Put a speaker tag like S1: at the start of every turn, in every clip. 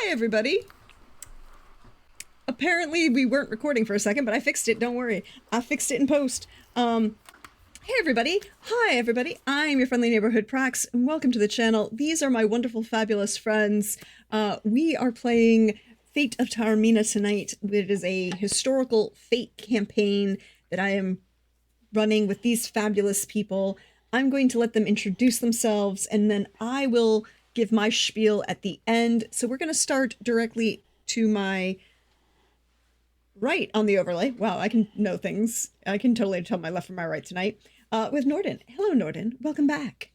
S1: Hi, everybody. Apparently, we weren't recording for a second, but I fixed it. Don't worry. I fixed it in post. Hey, everybody. Hi, everybody. I'm your friendly neighborhood Prax, and welcome to the channel. These are my wonderful, fabulous friends. We are playing Fate of Taormina tonight. It is a historical Fate campaign that I am running with these fabulous people. I'm going to let them introduce themselves, and then I will give my spiel at the end. So we're going to start directly to my right on the overlay. Wow, I can know things. I can totally tell my left from my right tonight. With Norden. Hello, Norden. Welcome back.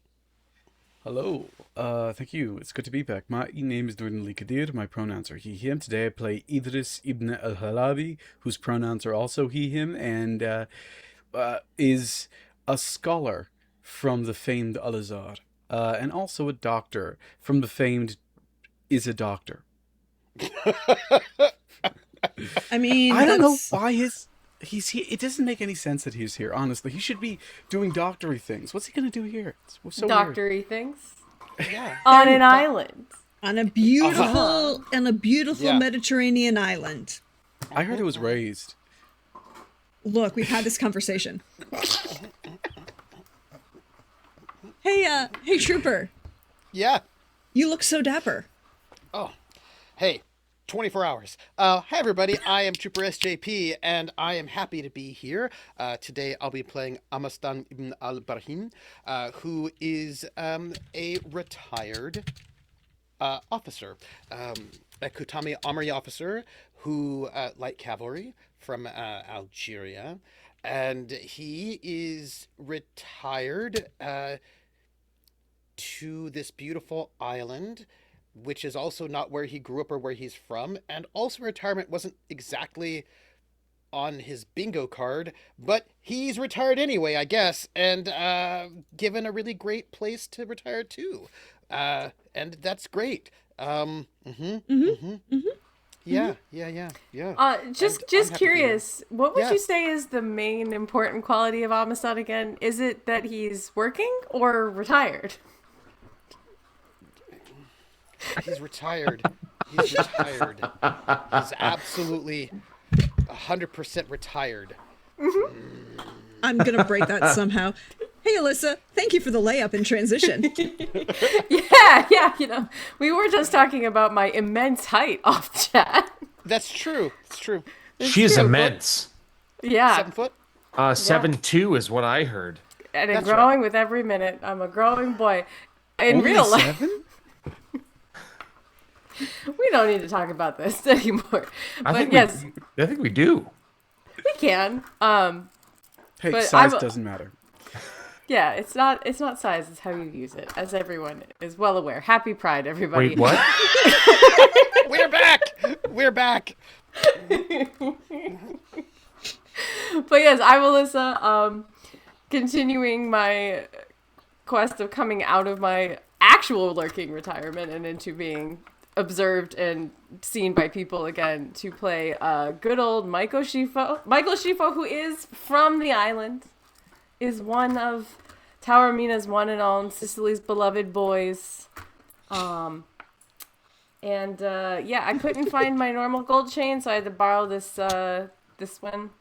S2: Hello. Thank you. It's good to be back. My name is Norden Likadir. My pronouns are he, him. Today I play Idris ibn al-Halabi, whose pronouns are also he, him, and is a scholar from the famed Al-Azhar, and also a doctor from the famed is a doctor.
S1: I mean,
S2: I don't know why he's here. It doesn't make any sense that he's here, honestly. He should be doing doctory things. What's he going to do here? It's so
S3: doctory
S2: weird.
S3: things?
S2: Yeah.
S3: On an island.
S1: On a beautiful, Mediterranean island.
S2: I heard it was raised.
S1: Look, we've had this conversation. Hey, Trooper.
S4: Yeah.
S1: You look so dapper.
S4: Oh, hey, 24 hours. Hi, everybody. I am Trooper SJP, and I am happy to be here. Today, I'll be playing Amastan ibn al-Barhin, who is a retired officer, a Kutami Armory officer who, light cavalry from Algeria, and he is retired to this beautiful island, which is also not where he grew up or where he's from, and also retirement wasn't exactly on his bingo card, but he's retired anyway, I guess, and given a really great place to retire to, and that's great. Yeah.
S3: Just curious, what would you say is the main important quality of Amistad again? Is it that he's working or retired?
S4: He's retired. He's retired. He's absolutely 100% retired.
S1: I'm going to break that somehow. Hey, Alyssa, thank you for the layup and transition.
S3: Yeah, we were just talking about my immense height off chat.
S4: That's true. It's true.
S5: She's immense.
S3: Yeah.
S4: 7 foot?
S5: 7'2" is what I heard.
S3: And it's growing with every minute. I'm a growing boy. In
S2: Only
S3: real life.
S2: 7?
S3: We don't need to talk about this anymore.
S5: I
S3: But
S5: think we do.
S3: we can.
S2: Hey,
S3: But
S2: size doesn't matter.
S3: Yeah, it's not size, it's how you use it, as everyone is well aware. Happy Pride, everybody.
S5: Wait, what?
S4: We're back! We're back!
S3: But yes, I'm Alyssa, continuing my quest of coming out of my actual lurking retirement and into being observed and seen by people again to play good old Michael Schifo. Michael Schifo, who is from the island, is one of Taormina's one and all, Sicily's beloved boys. I couldn't find my normal gold chain, so I had to borrow this one.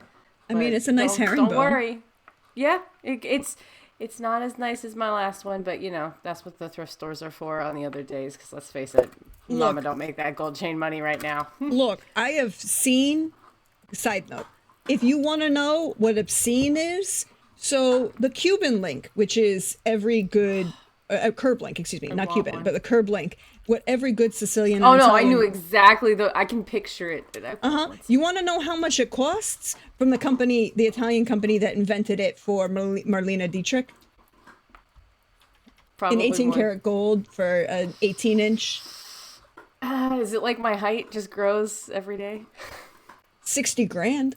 S1: I mean, it's a nice herringbone.
S3: Don't worry. Yeah, it's not as nice as my last one, but that's what the thrift stores are for on the other days, because let's face it, Mama don't make that gold chain money right now.
S1: Look, I have seen, side note, if you want to know what obscene is, so the Cuban link, which is every good, curb link, excuse me, not Cuban,
S3: one.
S1: but the curb link, what every good Sicilian.
S3: Oh no, I knew exactly I can picture it.
S1: You want to know how much it costs from the company, the Italian company that invented it for Marlena Dietrich?
S3: Probably
S1: in 18 karat gold for an 18-inch.
S3: Is it like my height just grows every day?
S1: 60 grand.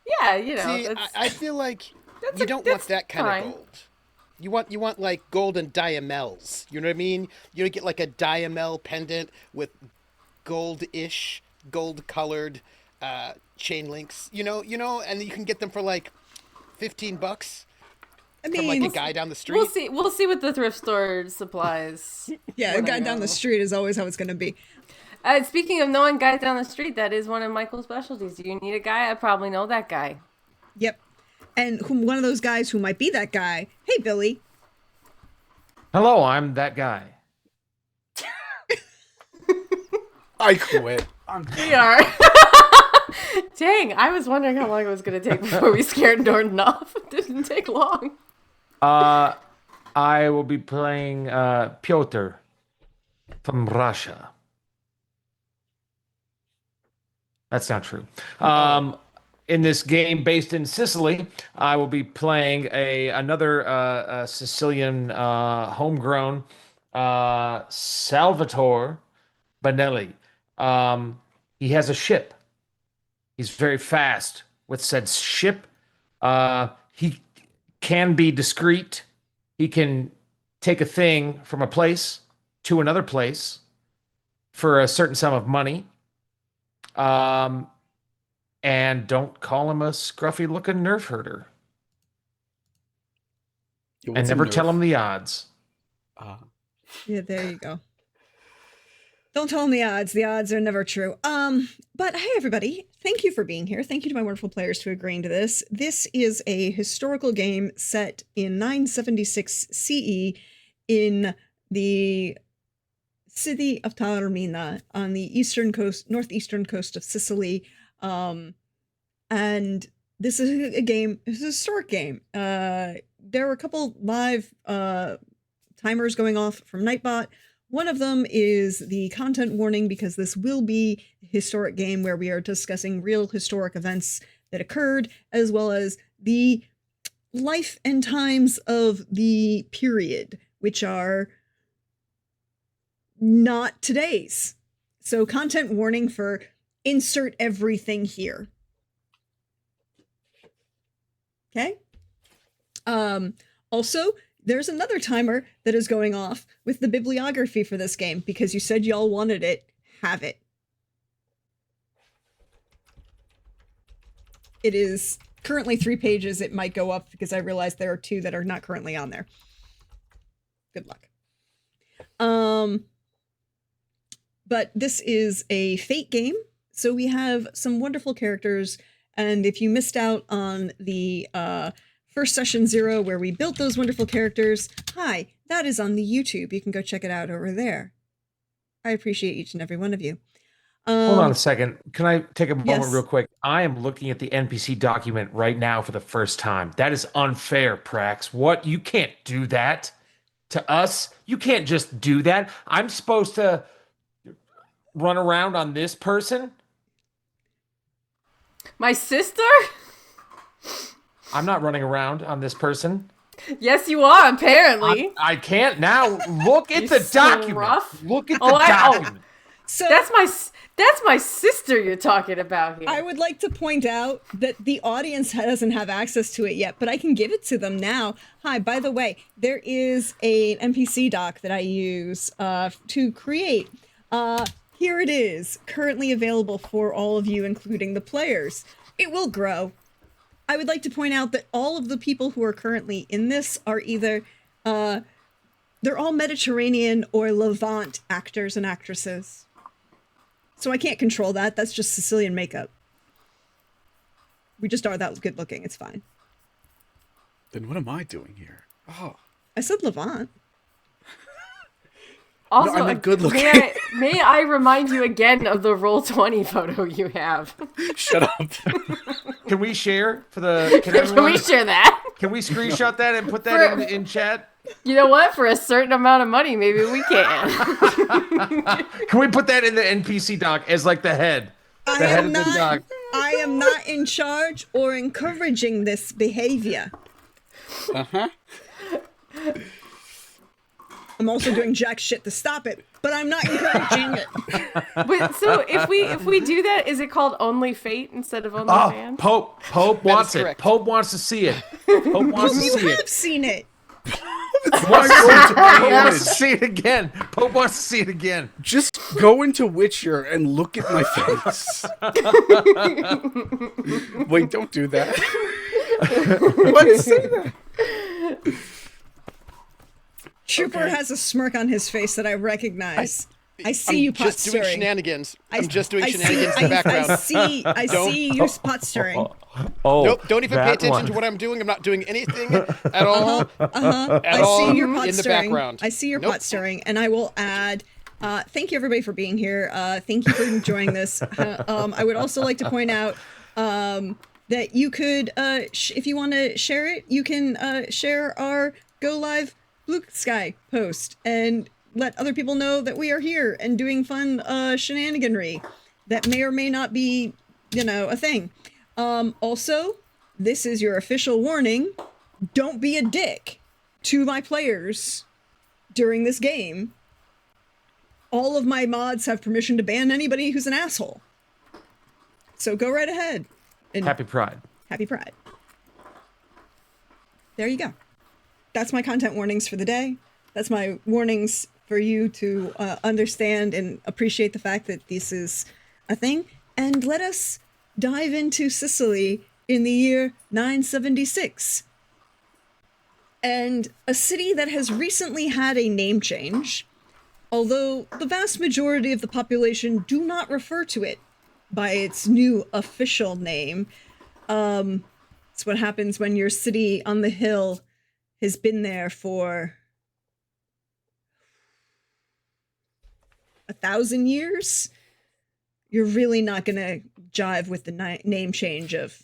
S3: Yeah,
S4: See, I feel like you don't want that kind of gold. You want like golden diamels. You know what I mean? You get like a diamel pendant with gold-ish, gold-colored chain links. You know, and you can get them for like $15. I mean, from like a guy down the street.
S3: We'll see what the thrift store supplies.
S1: Yeah, a guy down the street is always how it's going to be.
S3: Speaking of knowing guys down the street, that is one of Michael's specialties. Do you need a guy? I probably know that guy.
S1: Yep. And one of those guys who might be that guy. Hey, Billy.
S5: Hello, I'm that guy.
S2: I quit.
S3: We are. Dang, I was wondering how long it was going to take before we scared Norton off. It didn't take long.
S5: I will be playing Pyotr from Russia. That's not true. In this game based in Sicily, I will be playing another Sicilian homegrown Salvatore Bonelli. He has a ship. He's very fast with said ship. He can be discreet. He can take a thing from a place to another place for a certain sum of money. And don't call him a scruffy looking nerf herder.
S2: Yeah,
S5: And never tell him the odds.
S1: Yeah, there you go. Don't tell them the odds. The odds are never true. But hey, everybody. Thank you for being here. Thank you to my wonderful players for agreeing to this. This is a historical game set in 976 CE in the city of Taormina on the eastern coast, northeastern coast of Sicily. And this is a game, it's a historic game. There were a couple live timers going off from Nightbot. One of them is the content warning, because this will be a historic game where we are discussing real historic events that occurred, as well as the life and times of the period, which are not today's. So content warning for insert everything here. Okay? Also, there's another timer that is going off with the bibliography for this game, because you said y'all wanted it. Have it. It is currently 3 pages. It might go up because I realized there are 2 that are not currently on there. Good luck. But this is a Fate game, so we have some wonderful characters, and if you missed out on the first session 0 where we built those wonderful characters, hi, that is on the YouTube. You can go check it out over there. I appreciate each and every one of you.
S5: Hold on a second. Can I take a moment
S1: yes.
S5: real quick? I am looking at the NPC document right now for the first time. That is unfair, Prax. What? You can't do that to us. You can't just do that. I'm supposed to run around on this person?
S3: My sister?
S5: I'm not running around on this person.
S3: Yes, you are, apparently.
S5: I can't now. Look at the document.
S3: Rough.
S5: Look at the document.
S1: So
S3: That's my sister you're talking about here.
S1: I would like to point out that the audience doesn't have access to it yet, but I can give it to them now. Hi, by the way, there is an NPC doc that I use to create. Here it is, currently available for all of you, including the players. It will grow. I would like to point out that all of the people who are currently in this are either, they're all Mediterranean or Levant actors and actresses. So I can't control that. That's just Sicilian makeup. We just are that good looking. It's fine.
S2: Then what am I doing here? Oh.
S1: I said Levant.
S3: Also,
S2: no, I meant good looking.
S3: May I remind you again of the Roll20 photo you have?
S2: Shut up.
S5: Can we share for the?
S3: Can we share that?
S5: Can we screenshot that and put that in chat?
S3: You know what? For a certain amount of money, maybe we can.
S5: Can we put that in the NPC doc as like the head? The head of the doc.
S1: I am not in charge or encouraging this behavior.
S2: Uh-huh.
S1: I'm also doing jack shit to stop it, but I'm not encouraging it.
S3: But so if we do that, is it called Only Fate instead of Only
S5: Oh,
S3: Fans?
S5: Pope wants it.
S4: correct.
S5: Pope wants to see it. Pope wants to
S1: You
S5: see
S1: have
S5: it.
S1: seen it.
S5: Pope wants to see it again. Pope wants to see it again.
S2: Just go into Witcher and look at my face. Wait, don't do that. What? Say that.
S1: Trooper has a smirk on his face that I recognize. I see
S4: I'm
S1: you pot
S4: just doing
S1: stirring.
S4: shenanigans.
S1: I-
S4: I'm just doing
S1: I
S4: shenanigans
S1: see,
S4: in the background.
S1: I see you pot stirring.
S5: Oh,
S4: Nope, don't even pay
S5: that
S4: attention
S5: one.
S4: to what I'm doing. I'm not doing anything at all. At
S1: I
S4: all
S1: see your pot
S4: in the
S1: stirring.
S4: background.
S1: I see your
S4: Nope.
S1: pot stirring, and I will add. Thank you everybody for being here. Thank you for enjoying this. I would also like to point out that you could, if you want to share it, you can share our Go Live Blue Sky post and let other people know that we are here and doing fun shenaniganry that may or may not be, a thing. Also, this is your official warning. Don't be a dick to my players during this game. All of my mods have permission to ban anybody who's an asshole. So go right ahead. And
S5: Happy Pride.
S1: happy Pride. There you go. That's my content warnings for the day. That's my warnings for you to understand and appreciate the fact that this is a thing. And let us dive into Sicily in the year 976. And a city that has recently had a name change, although the vast majority of the population do not refer to it by its new official name. It's what happens when your city on the hill has been there for 1,000 years. You're really not gonna jive with the name change of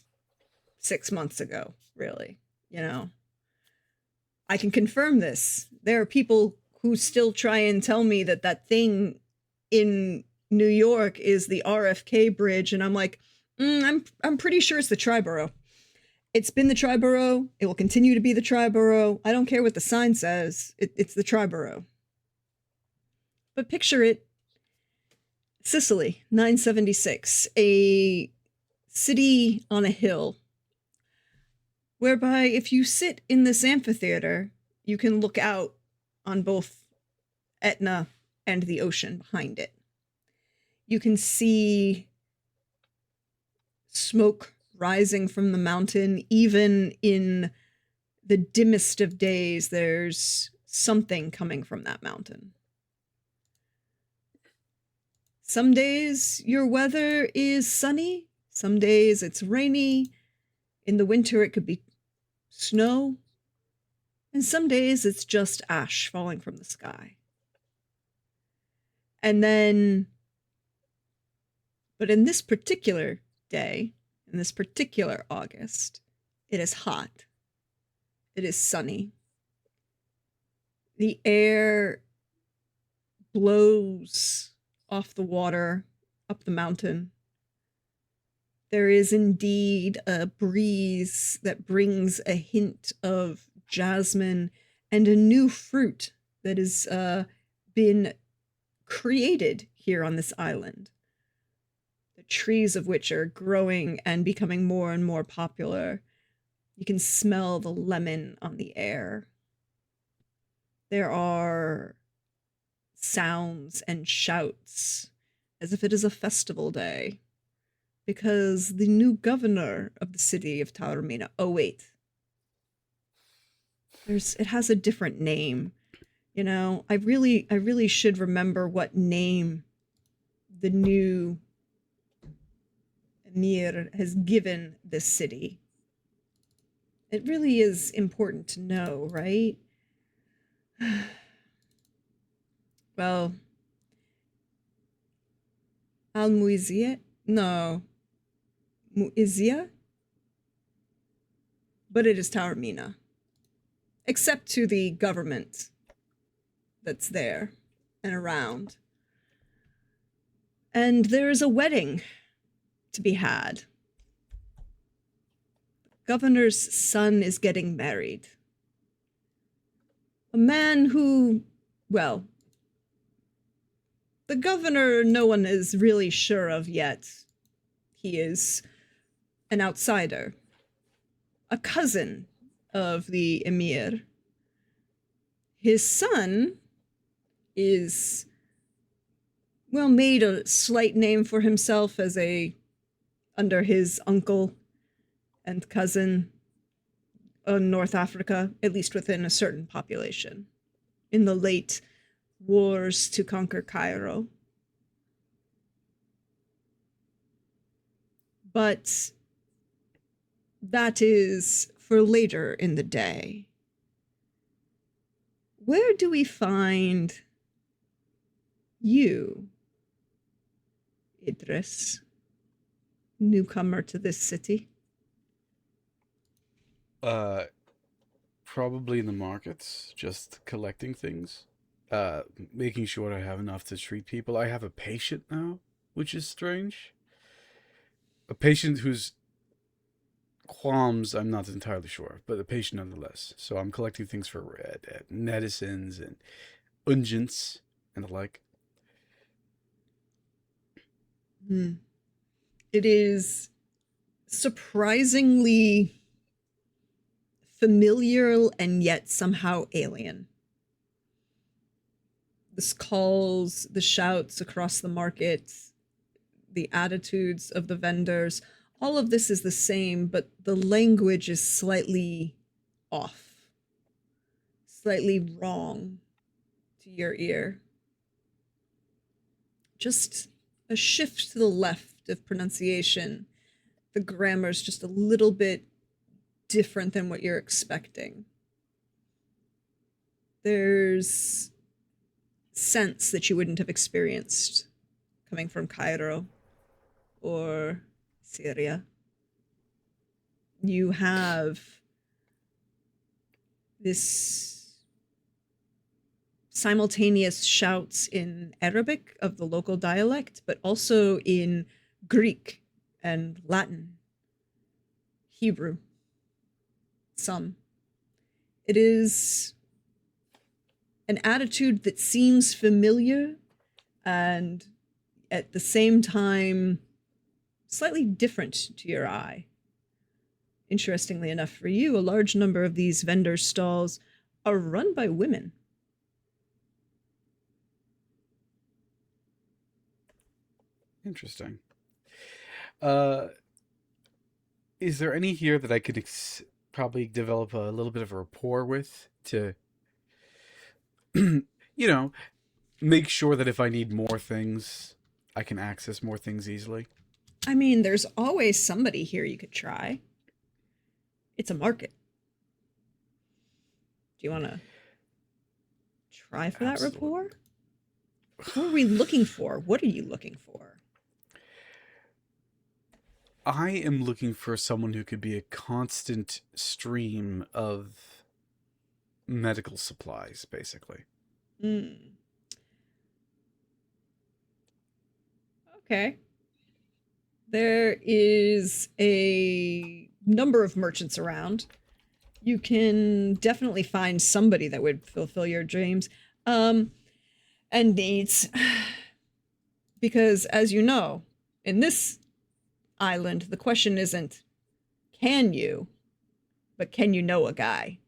S1: 6 months ago, really, I can confirm this. There are people who still try and tell me that that thing in New York is the RFK bridge, and I'm like, I'm pretty sure it's the Triborough. It's been the Triborough. It will continue to be the Triborough. I don't care what the sign says. It's the Triborough. But picture it. Sicily, 976, a city on a hill, whereby if you sit in this amphitheater, you can look out on both Etna and the ocean behind it. You can see smoke rising from the mountain. Even in the dimmest of days, there's something coming from that mountain. Some days your weather is sunny, some days it's rainy. In the winter it could be snow, and some days it's just ash falling from the sky. And then, but in this particular day, in this particular August, it is hot. It is sunny. The air blows off the water, up the mountain. There is indeed a breeze that brings a hint of jasmine and a new fruit that has been created here on this island. The trees of which are growing and becoming more and more popular. You can smell the lemon on the air. There are sounds and shouts as if it is a festival day, because the new governor of the city of Taormina, oh wait, it has a different name. I really should remember what name the new emir has given this city. It really is important to know, right? Well, Al-Muizia? No. Muizia? But it is Taormina. Except to the government that's there and around. And there is a wedding to be had. The governor's son is getting married. A man who, well, the governor no one is really sure of yet. He is an outsider. A cousin of the emir. His son is, well, made a slight name for himself as under his uncle and cousin in North Africa, at least within a certain population. In the late wars to conquer Cairo. But that is for later in the day. Where do we find you, Idris, newcomer to this city?
S2: Probably in the markets, just collecting things. Making sure I have enough to treat people. I have a patient now, which is strange. A patient whose qualms I'm not entirely sure, but a patient nonetheless. So I'm collecting things for medicines and unguents and the like.
S1: It is surprisingly familiar and yet somehow alien. The calls, the shouts across the market, the attitudes of the vendors, all of this is the same, but the language is slightly off, slightly wrong to your ear. Just a shift to the left of pronunciation. The grammar's just a little bit different than what you're expecting. There's sense that you wouldn't have experienced coming from Cairo or Syria. You have this simultaneous shouts in Arabic of the local dialect, but also in Greek and Latin, Hebrew, some. It is an attitude that seems familiar and at the same time slightly different to your eye. Interestingly enough for you, a large number of these vendor stalls are run by women.
S2: Interesting. Is there any here that I could probably develop a little bit of a rapport with to, you know, make sure that if I need more things, I can access more things easily?
S1: I mean, there's always somebody here you could try. It's a market. Do you want to try for that
S2: Absolutely.
S1: rapport? What are we looking for? What are you looking for?
S2: I am looking for someone who could be a constant stream of medical supplies, basically.
S1: Okay. There is a number of merchants around. You can definitely find somebody that would fulfill your dreams and needs. Because, as you know, in this island, the question isn't, can you, but can you know a guy?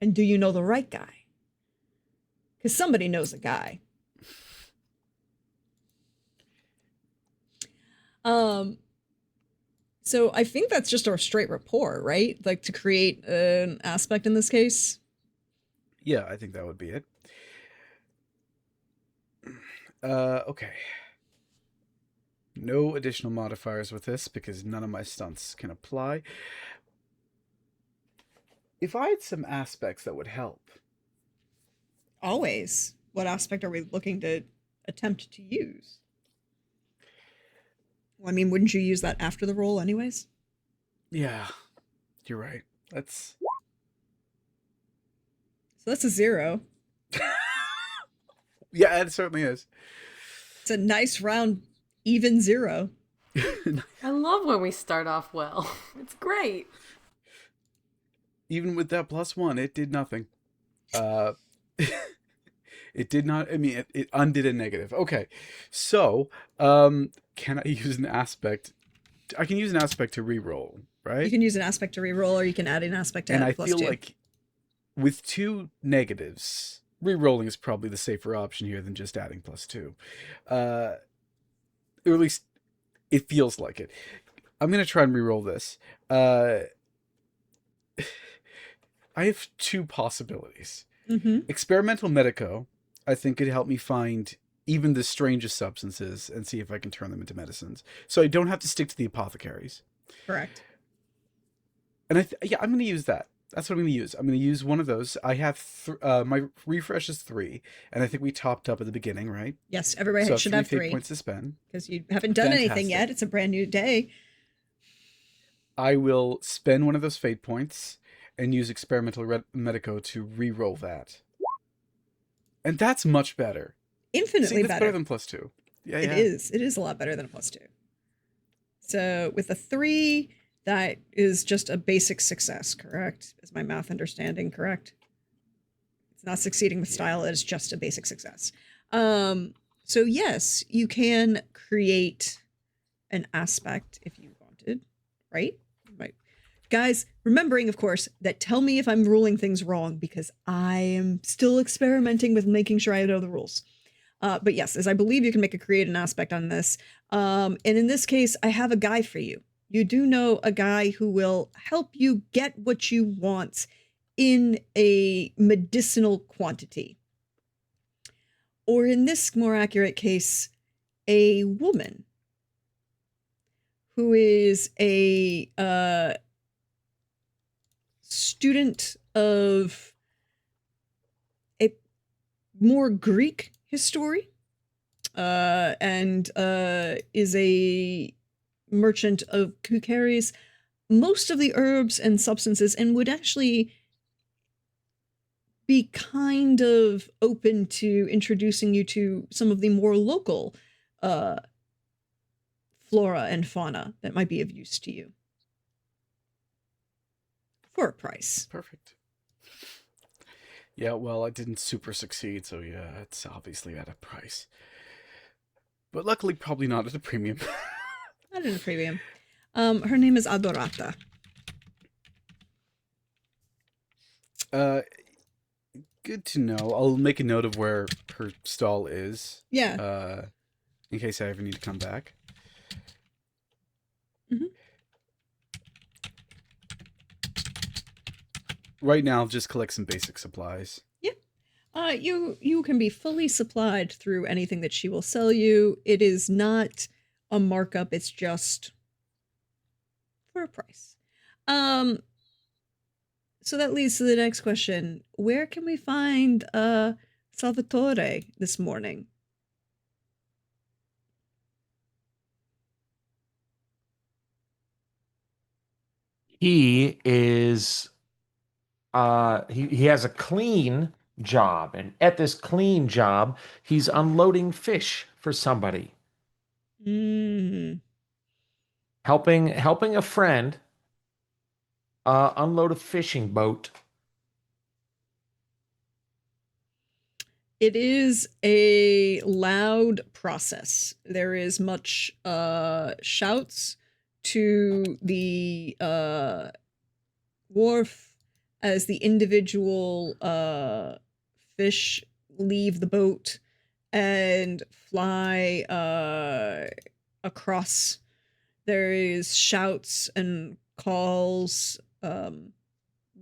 S1: And do you know the right guy? Because somebody knows a guy. So I think that's just our straight rapport, right? Like to create an aspect in this case.
S2: Yeah, I think that would be it. Okay. No additional modifiers with this because none of my stunts can apply. If I had some aspects that would help.
S1: Always. What aspect are we looking to attempt to use? Well, I mean, wouldn't you use that after the roll anyways?
S2: Yeah, you're right. That's...
S1: So that's a 0.
S2: Yeah, it certainly is.
S1: It's a nice round even 0.
S3: I love when we start off well. It's great.
S2: Even with that +1, it did nothing. It did not, I mean, it undid a negative. Okay, so, can I use an aspect? I can use an aspect to re-roll, right?
S1: You can use an aspect to re-roll, or you can add an aspect to
S2: and
S1: add
S2: I
S1: plus
S2: feel
S1: 2.
S2: like with 2 negatives, re-rolling is probably the safer option here than just adding +2. Or at least it feels like it. I'm going to try and re-roll this. I have two possibilities.
S1: Mm-hmm.
S2: Experimental medico, I think, could help me find even the strangest substances and see if I can turn them into medicines. So I don't have to stick to the apothecaries.
S1: Correct.
S2: And yeah, I'm going to use that. That's what I'm going to use. I'm going to use one of those. I have my refresh is 3, and I think we topped up at the beginning, right?
S1: Yes, everybody
S2: So I have
S1: should
S2: 3
S1: have
S2: fate
S1: 3
S2: points to spend.
S1: because you haven't done anything
S2: Fantastic.
S1: yet. It's a brand new day.
S2: I will spend one of those fate points and use experimental medico to re-roll that. And that's much better.
S1: Infinitely
S2: See, that's better
S1: better.
S2: than +2. Yeah,
S1: It
S2: yeah.
S1: is. It is a lot better than a +2. So with a 3, that is just a basic success, correct? Is my math understanding correct? It's not succeeding with style, it is just a basic success. So yes, you can create an aspect if you wanted, right? Right. Guys, remembering, of course, that tell me if I'm ruling things wrong because I am still experimenting with making sure I know the rules. But yes, as I believe you can create an aspect on this. And in this case, I have a guy for you. You do know a guy who will help you get what you want in a medicinal quantity. Or in this more accurate case, a woman who is a student of a more Greek history and is a merchant who carries most of the herbs and substances and would actually be kind of open to introducing you to some of the more local flora and fauna that might be of use to you for a price.
S2: Perfect. Yeah, well, I didn't super succeed, so yeah, it's obviously at a price. But luckily, probably not at a premium.
S1: Not at a premium. Her name is Adorata.
S2: Good to know. I'll make a note of where her stall is.
S1: Yeah.
S2: In case I ever need to come back.
S1: Mm-hmm.
S2: Right now, I'll just collect some basic supplies.
S1: Yeah. You can be fully supplied through anything that she will sell you. It is not a markup, it's just for a price. So that leads to the next question. Where can we find Salvatore this morning?
S5: He is he has a clean job, and at this clean job he's unloading fish for somebody,
S1: Mm.
S5: helping a friend unload a fishing boat.
S1: It is a loud process. There is much shouts to the wharf as the individual fish leave the boat and fly across. There is shouts and calls,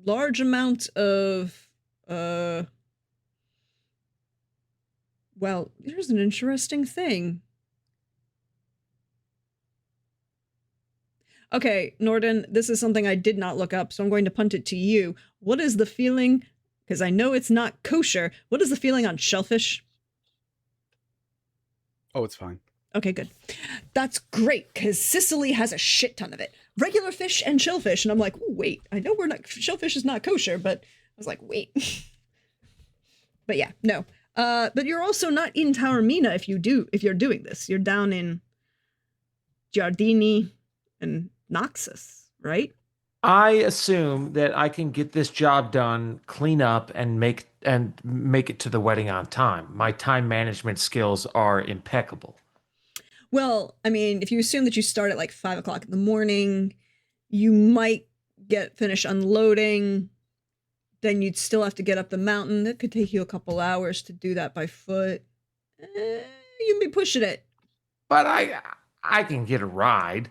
S1: large amount of well, here's an interesting thing. Okay, Norden, this is something I did not look up, so I'm going to punt it to you. What is the feeling? Because I know it's not kosher. What is the feeling on shellfish?
S2: Oh, it's fine.
S1: Okay, good. That's great, because Sicily has a shit ton of it. Regular fish and shellfish. And I'm like, oh, wait, I know shellfish is not kosher, but I was like, wait. But yeah, no. But you're also not in Taormina if you're doing this. You're down in Giardini and Noxus, right?
S5: I assume that I can get this job done, clean up, and make it to the wedding on time. My time management skills are impeccable.
S1: Well, I mean, if you assume that you start at like 5 o'clock in the morning, you might get finished unloading. Then you'd still have to get up the mountain. That could take you a couple hours to do that by foot. You'd be pushing it.
S5: But I can get a ride.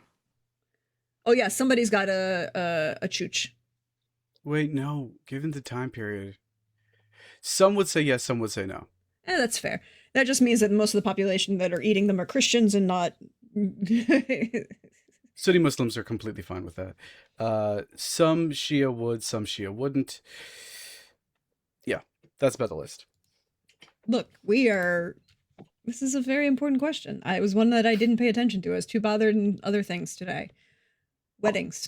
S1: Oh yeah, somebody's got a chooch.
S2: Wait, no. Given the time period. Some would say yes, some would say no.
S1: That's fair. That just means that most of the population that are eating them are Christians and not.
S2: Sunni Muslims are completely fine with that. Some Shia would, some Shia wouldn't. Yeah, that's about the list.
S1: Look, we are. This is a very important question. It was one that I didn't pay attention to. I was too bothered in other things today. Weddings.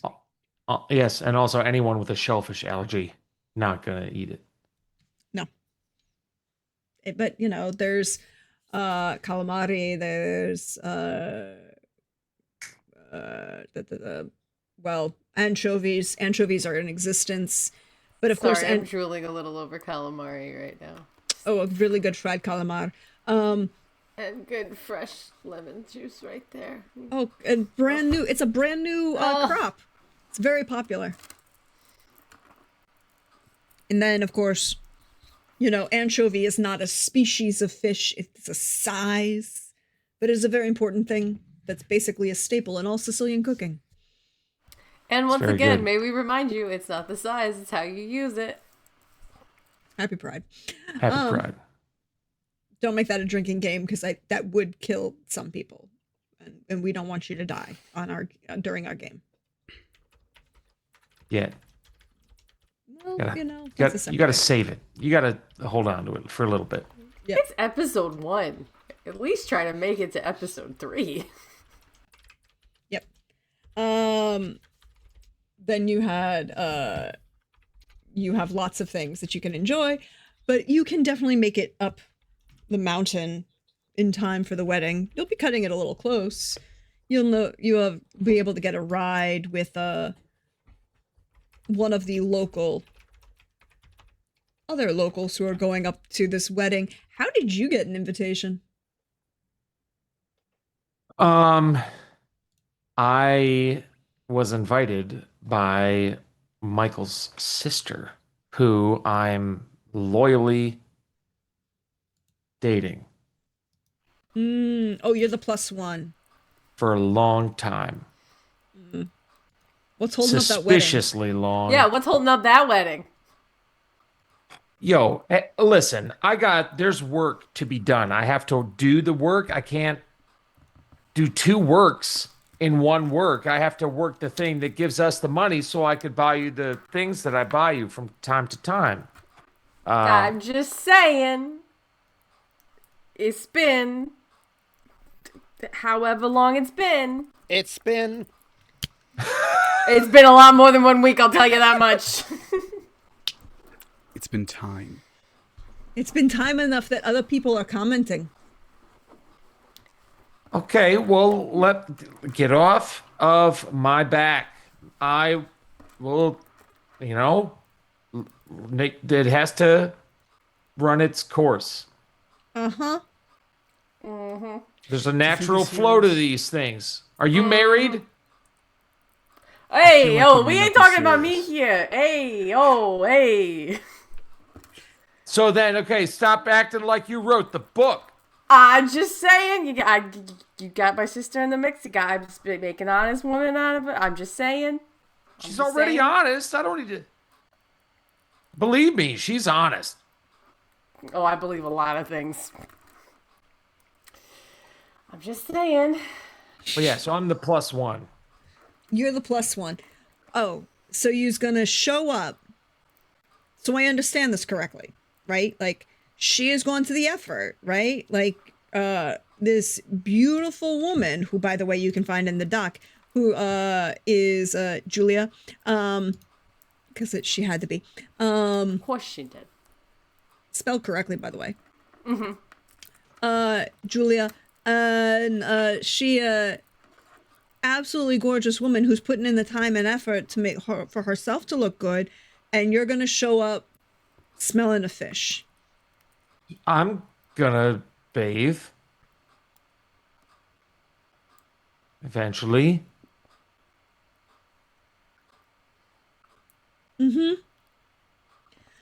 S5: Yes, and also anyone with a shellfish allergy, not gonna eat it.
S1: No. But you know, there's calamari. There's well, anchovies. Anchovies are in existence, but of course,
S3: I'm drooling a little over calamari right now.
S1: Oh, a really good fried calamar.
S3: And good fresh lemon juice right there.
S1: Oh, and brand new. It's a brand new crop. It's very popular. And then, of course, you know, anchovy is not a species of fish. It's a size, but it is a very important thing. That's basically a staple in all Sicilian cooking.
S3: And once again, may we remind you, it's not the size, it's how you use it.
S1: Happy Pride.
S5: Happy Pride.
S1: Don't make that a drinking game because that would kill some people, and we don't want you to die on our during our game.
S5: Yeah.
S1: Well, you know,
S5: you gotta save it. You gotta hold on to it for a little bit.
S1: Yep.
S3: It's episode 1. At least try to make it to episode 3.
S1: Yep. Then you have lots of things that you can enjoy, but you can definitely make it up the mountain in time for the wedding. You'll be cutting it a little close. You'll be able to get a ride with one of the other locals who are going up to this wedding. How did you get an invitation?
S5: I was invited by Michael's sister, who I'm loyally dating.
S1: Oh, you're the +1.
S5: For a long time.
S1: What's holding up that wedding?
S5: Suspiciously long.
S3: Yeah, what's holding up that wedding?
S5: Yo, listen, there's work to be done. I have to do the work. I can't do 2 works in one work. I have to work the thing that gives us the money so I could buy you the things that I buy you from time to time.
S3: I'm just saying, it's been however long it's been.
S4: It's been
S3: a lot more than 1 week, I'll tell you that much.
S2: It's been time.
S1: It's been time enough that other people are commenting.
S5: Okay, well, get off of my back. I will, you know, it has to run its course.
S1: Uh-huh.
S3: Mm-hmm.
S5: There's a natural flow to these things. Are you married?
S3: Hey,
S2: like
S3: we
S2: you're
S3: ain't
S2: not
S3: talking about me
S2: serious.
S3: here. Hey, hey.
S5: So then, okay, stop acting like you wrote the book.
S3: I'm just saying, you got my sister in the mix. I'm just making an honest woman out of it. I'm just saying.
S5: She's already honest. I don't need to. Believe me, she's honest.
S3: Oh, I believe a lot of things. I'm just saying.
S5: But yeah, so I'm the +1.
S1: You're the +1. Oh, so you's gonna show up. So I understand this correctly, right? Like, she has gone to the effort, right? Like, this beautiful woman, who, by the way, you can find in the doc, who is Julia, because she had to be.
S3: Of course she did.
S1: Spelled correctly, by the way. Mm-hmm. Julia, and she absolutely gorgeous woman who's putting in the time and effort to make her for herself to look good, and you're gonna show up smelling a fish.
S5: I'm gonna bathe. Eventually.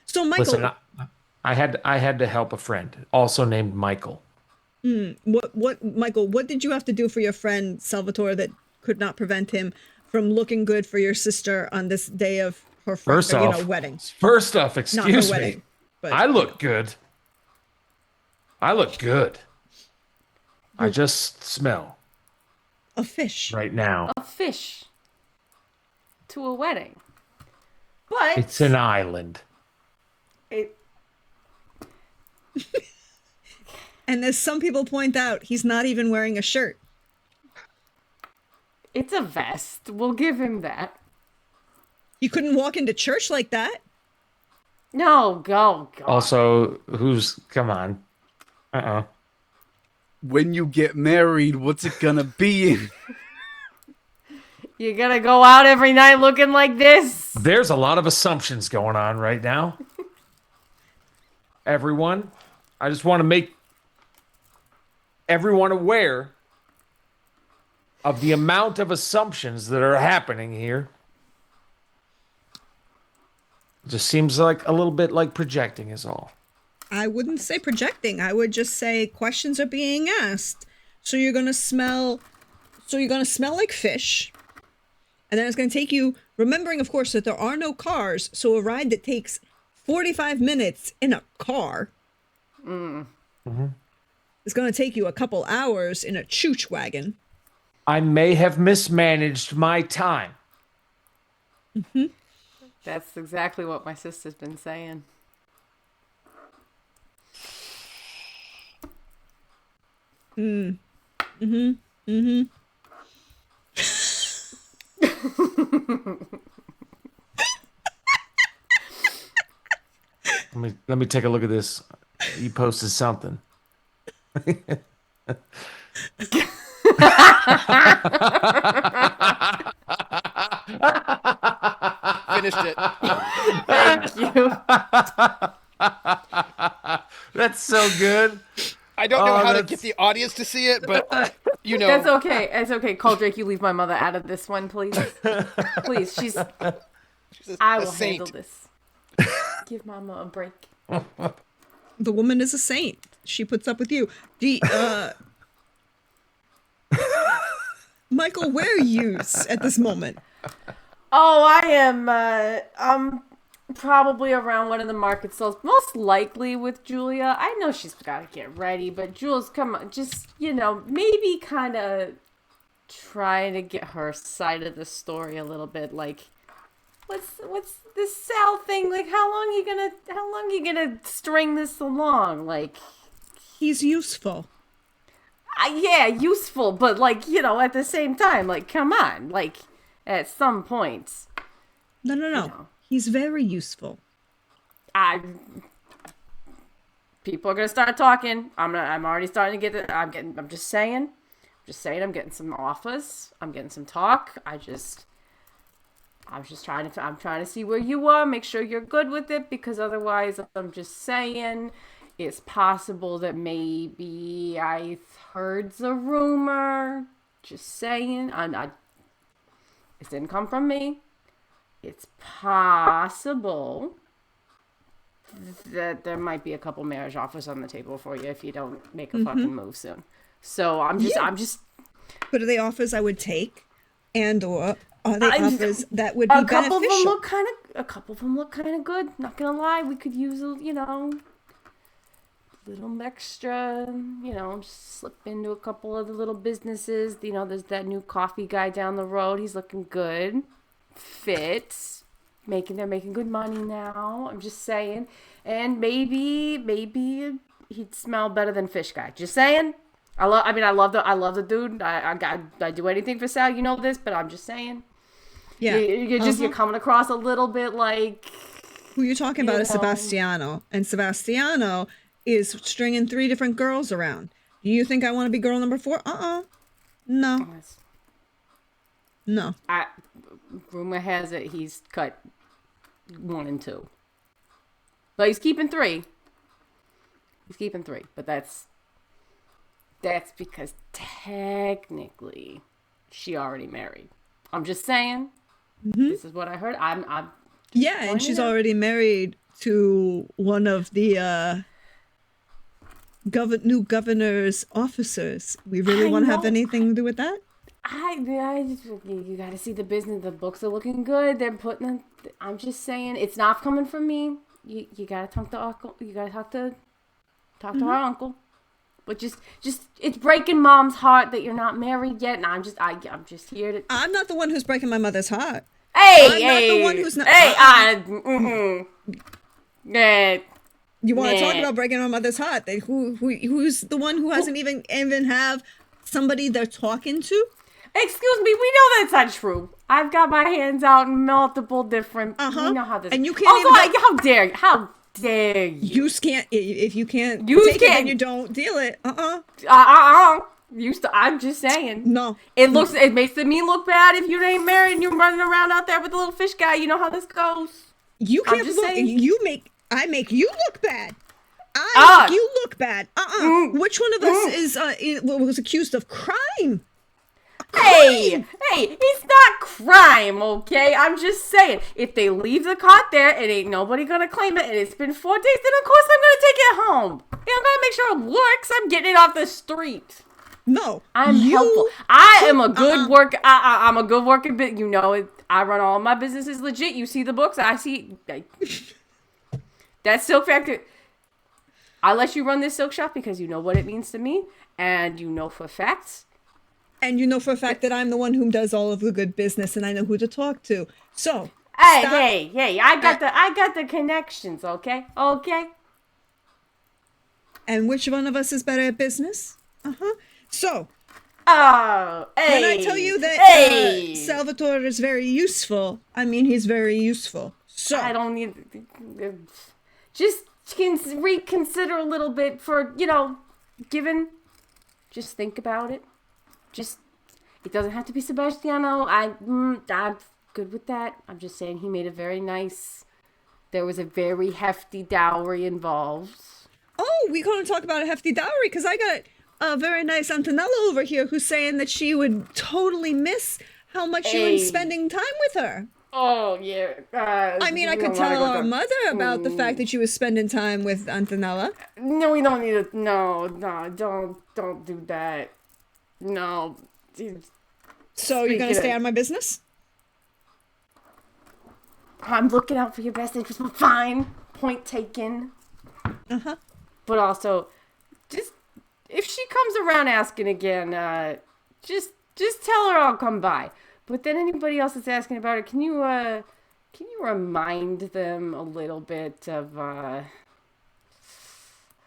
S1: So Michael,
S5: Listen, I had to help a friend, also named Michael.
S1: Michael, what did you have to do for your friend Salvatore that could not prevent him from looking good for your sister on this day of her
S5: First off,
S1: wedding.
S5: First off,
S1: Not her
S5: excuse
S1: wedding.
S5: me.
S1: But
S5: I look good. I look good. I just smell
S1: a fish.
S5: right now.
S3: A fish to a wedding. But
S5: It's an island.
S3: it,
S1: And as some people point out, he's not even wearing a shirt.
S3: it's a vest. We'll give him that.
S1: You couldn't walk into church like that.
S3: No, go.
S5: Also, come on.
S2: When you get married, what's it gonna be in?
S3: You gonna go out every night looking like this?
S5: There's a lot of assumptions going on right now. Everyone, I just want to make everyone aware of the amount of assumptions that are happening here. It just seems like a little bit like projecting is all.
S1: I wouldn't say projecting. I would just say questions are being asked. So you're gonna smell like fish. And then it's gonna take you, remembering of course that there are no cars, so a ride that takes 45 minutes in a car is gonna take you a couple hours in a chooch wagon.
S5: I may have mismanaged my time.
S3: That's exactly what my sister's been saying.
S5: Let me take a look at this. You posted something.
S4: Finished it.
S3: Thank you.
S5: That's so good.
S4: I don't know how to
S5: that's-
S4: get the audience to see it, but you know.
S3: That's okay. It's okay. Caldrake, you leave my mother out of this one, please. Please,
S4: She's
S3: I
S4: a
S3: will
S4: saint.
S3: handle this. Give Mama a break.
S1: The woman is a saint. She puts up with you. Michael, where are you at this moment?
S3: Oh, I am. I'm probably around one of the market stalls, most likely with Julia. I know she's got to get ready, but Jules, come on, just maybe kind of trying to get her side of the story a little bit. Like, what's this Sal thing? Like, how long you gonna string this along? Like,
S1: He's useful.
S3: yeah, useful, but like at the same time, like, come on, like, at some point.
S1: No.
S3: know.
S1: He's very useful.
S3: People are gonna start talking. I'm already starting to get. I'm just saying. I'm getting some offers. I'm getting some talk. I'm trying to see where you are. Make sure you're good with it, because otherwise, I'm just saying, it's possible that maybe I heard the rumor. Just saying. It didn't come from me. It's possible that there might be a couple marriage offers on the table for you if you don't make a fucking move soon. So I'm just.
S1: But are they offers I would take, or are they offers that would be
S3: A couple of them
S1: beneficial?
S3: look kind of good. Not gonna lie, we could use a little extra. Just slip into a couple of the little businesses. There's that new coffee guy down the road. He's looking good. Fits, they're making good money now. I'm just saying, and maybe he'd smell better than Fish Guy. Just saying. I love the dude. I do anything for Sal. You know this, but I'm just saying.
S1: Yeah.
S3: You're coming across a little bit like.
S1: Who you're talking about is Sebastiano, and Sebastiano is stringing 3 different girls around. Do you think I want to be girl number 4? No. No.
S3: Rumor has it he's cut 1 and 2. But he's keeping 3. But that's because technically she already married. I'm just saying. This is what I heard. I'm
S1: Yeah, and she's already married to one of the new governor's officers. We really want to have anything to do with that?
S3: you got to see the business. The books are looking good. They're putting I'm just saying, it's not coming from me. You gotta talk to uncle. You gotta talk to our uncle. But just it's breaking Mom's heart that you're not married yet. And I'm just here to.
S1: I'm not the one who's breaking my mother's heart.
S3: Hey,
S1: I'm not the one who's not.
S3: Yeah.
S1: You want to talk
S3: Nah.
S1: about breaking my mother's heart? Who's the one who hasn't even have somebody they're talking to?
S3: Excuse me, we know that's not true. I've got my hands out in multiple different. We know how this.
S1: And you can't
S3: Also,
S1: even
S3: how dare you? How dare you?
S1: You can't if you can't
S3: You
S1: take it, then
S3: can't.
S1: you don't deal it.
S3: I'm just saying.
S1: No.
S3: It makes me look bad if you ain't married and you're running around out there with the little fish guy. You know how this goes.
S1: You
S3: I'm
S1: can't
S3: just
S1: look.
S3: saying.
S1: I make you look bad. I make you look bad. Which one of us was accused of crime?
S3: Hey, it's not crime, okay? I'm just saying, if they leave the cot there, it ain't nobody gonna claim it, and it's been 4 days, then of course I'm gonna take it home. And I'm gonna make sure it works. I'm getting it off the street.
S1: No,
S3: I'm helpful. I am a good worker. I'm a good working bit. You know it. I run all my businesses legit. You see the books. I see. That silk factory. I let you run this silk shop because you know what it means to me, and you know for facts.
S1: And you know for a fact that I'm the one who does all of the good business, and I know who to talk to. So,
S3: Hey! I got the connections. Okay.
S1: And which one of us is better at business? So,
S3: Oh, hey.
S1: when I tell you that Salvatore is very useful, I mean he's very useful. So
S3: I don't need. Just reconsider a little bit for given. Just think about it. It doesn't have to be Sebastiano. I'm good with that. I'm just saying he made a very nice. There was a very hefty dowry involved.
S1: Oh, we're going to talk about a hefty dowry because I got a very nice Antonella over here who's saying that she would totally miss how much you were spending time with her.
S3: Oh, yeah.
S1: I mean, I could tell our mother about the fact that you was spending time with Antonella.
S3: No, we don't need to. No, don't do that. No.
S1: So you're going to stay out of my business?
S3: I'm looking out for your best interest. Fine. Point taken. But also, just if she comes around asking again, just tell her I'll come by. But then anybody else that's asking about it, can you remind them a little bit of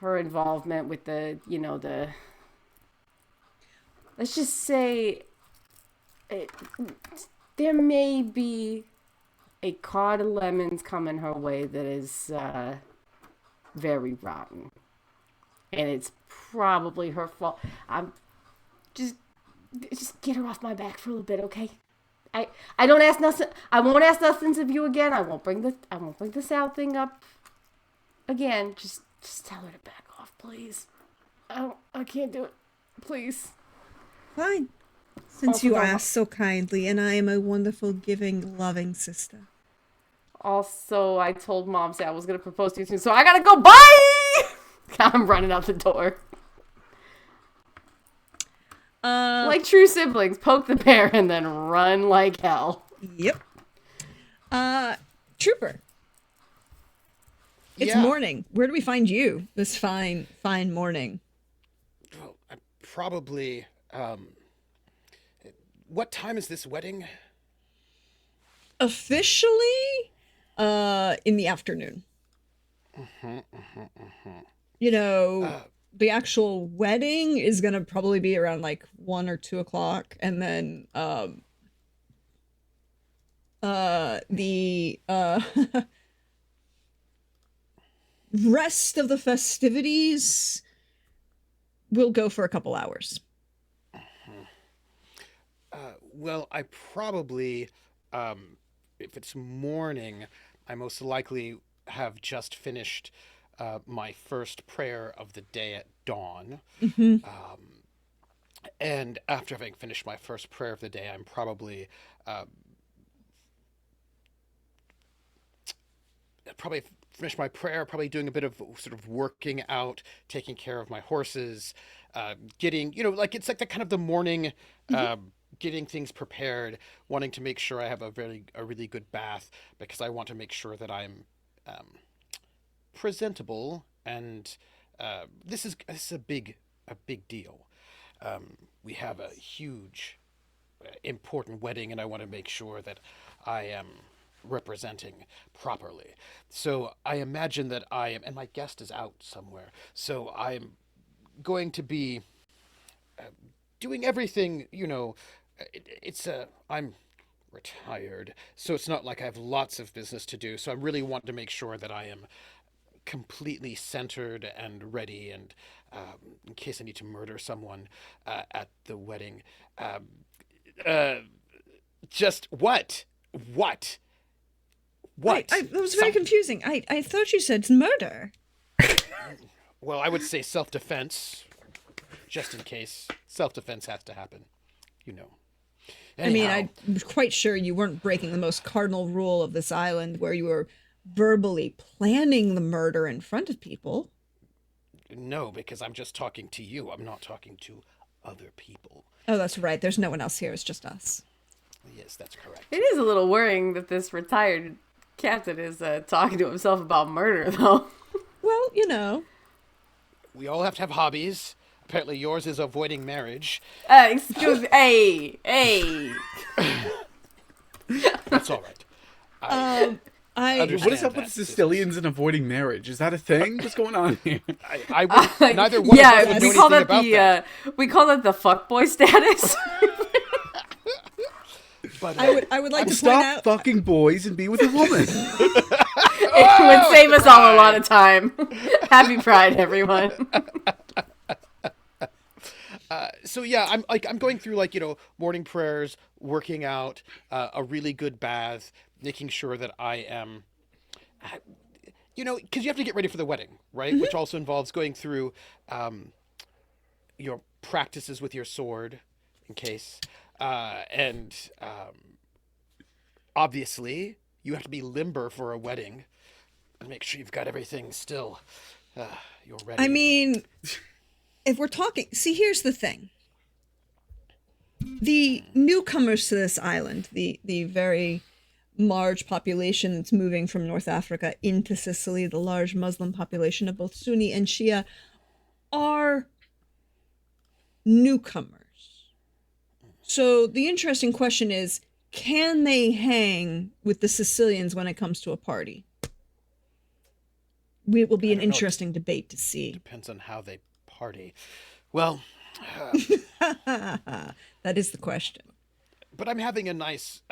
S3: her involvement with the let's just say there may be a cart of lemons coming her way that is very rotten. And it's probably her fault. I'm just get her off my back for a little bit, okay? I don't ask nothing. I won't ask nothing of you again. I won't bring the Sal thing up again. Just tell her to back off, please. I can't do it. Please.
S1: Fine. Since you asked so kindly, and I am a wonderful, giving, loving sister.
S3: Also, I told Mom I was gonna propose to you soon, so I gotta go. Bye. I'm running out the door. Like true siblings, poke the bear and then run like hell.
S1: Yep. Trooper. It's morning. Where do we find you this fine morning?
S4: Well, I'm probably. What time is this wedding?
S1: Officially, in the afternoon. The actual wedding is gonna probably be around like 1 or 2 o'clock, and then the rest of the festivities will go for a couple hours.
S4: Well, I probably, if it's morning, I most likely have just finished my first prayer of the day at dawn. And after having finished my first prayer of the day, I'm probably finish my prayer, probably doing a bit of sort of working out, taking care of my horses, getting, it's like the kind of the morning getting things prepared, wanting to make sure I have a really good bath because I want to make sure that I'm presentable, and this is a big deal. We have a huge important wedding, and I want to make sure that I am representing properly. So I imagine that I am, and my guest is out somewhere. So I'm going to be doing everything. I'm retired, so it's not like I have lots of business to do. So I really want to make sure that I am completely centered and ready, and in case I need to murder someone at the wedding. Uh, just what? What? What?
S1: That was very confusing. I thought you said murder.
S4: Well, I would say self-defense, just in case. Self-defense has to happen, you know. Anyhow,
S1: I mean, I'm quite sure you weren't breaking the most cardinal rule of this island where you were verbally planning the murder in front of people.
S4: no, because I'm just talking to you. I'm not talking to other people.
S1: Oh, that's right. There's no one else here. It's just us.
S4: Yes, that's correct.
S3: It is a little worrying that this retired captain is talking to himself about murder, though.
S1: Well, you know.
S4: We all have to have hobbies. Apparently yours is avoiding marriage.
S3: Excuse me. Hey.
S4: That's all right.
S2: What is up with Sicilians and avoiding marriage? Is that a thing? What's going on here?
S4: I would, neither one of us would know
S3: we call
S4: anything
S3: that
S4: about that.
S3: we call that the fuckboy status.
S4: But,
S1: I would like to point
S2: Stop
S1: out.
S2: fucking boys and be with a woman.
S3: It would save us all a lot of time. Happy Pride, everyone.
S4: So yeah, I'm going through morning prayers, working out, a really good bath, making sure that I am, because you have to get ready for the wedding, right? Which also involves going through your practices with your sword, in case, and obviously you have to be limber for a wedding, and make sure you've got everything still. You're ready.
S1: I mean, if we're talking, see, here's the thing. The newcomers to this island, the very large population that's moving from North Africa into Sicily, the large Muslim population of both Sunni and Shia, are newcomers. So the interesting question is, can they hang with the Sicilians when it comes to a party? It will be an interesting debate to see.
S4: Depends on how they party. Well,
S1: that is the question.
S4: but I'm having a nice,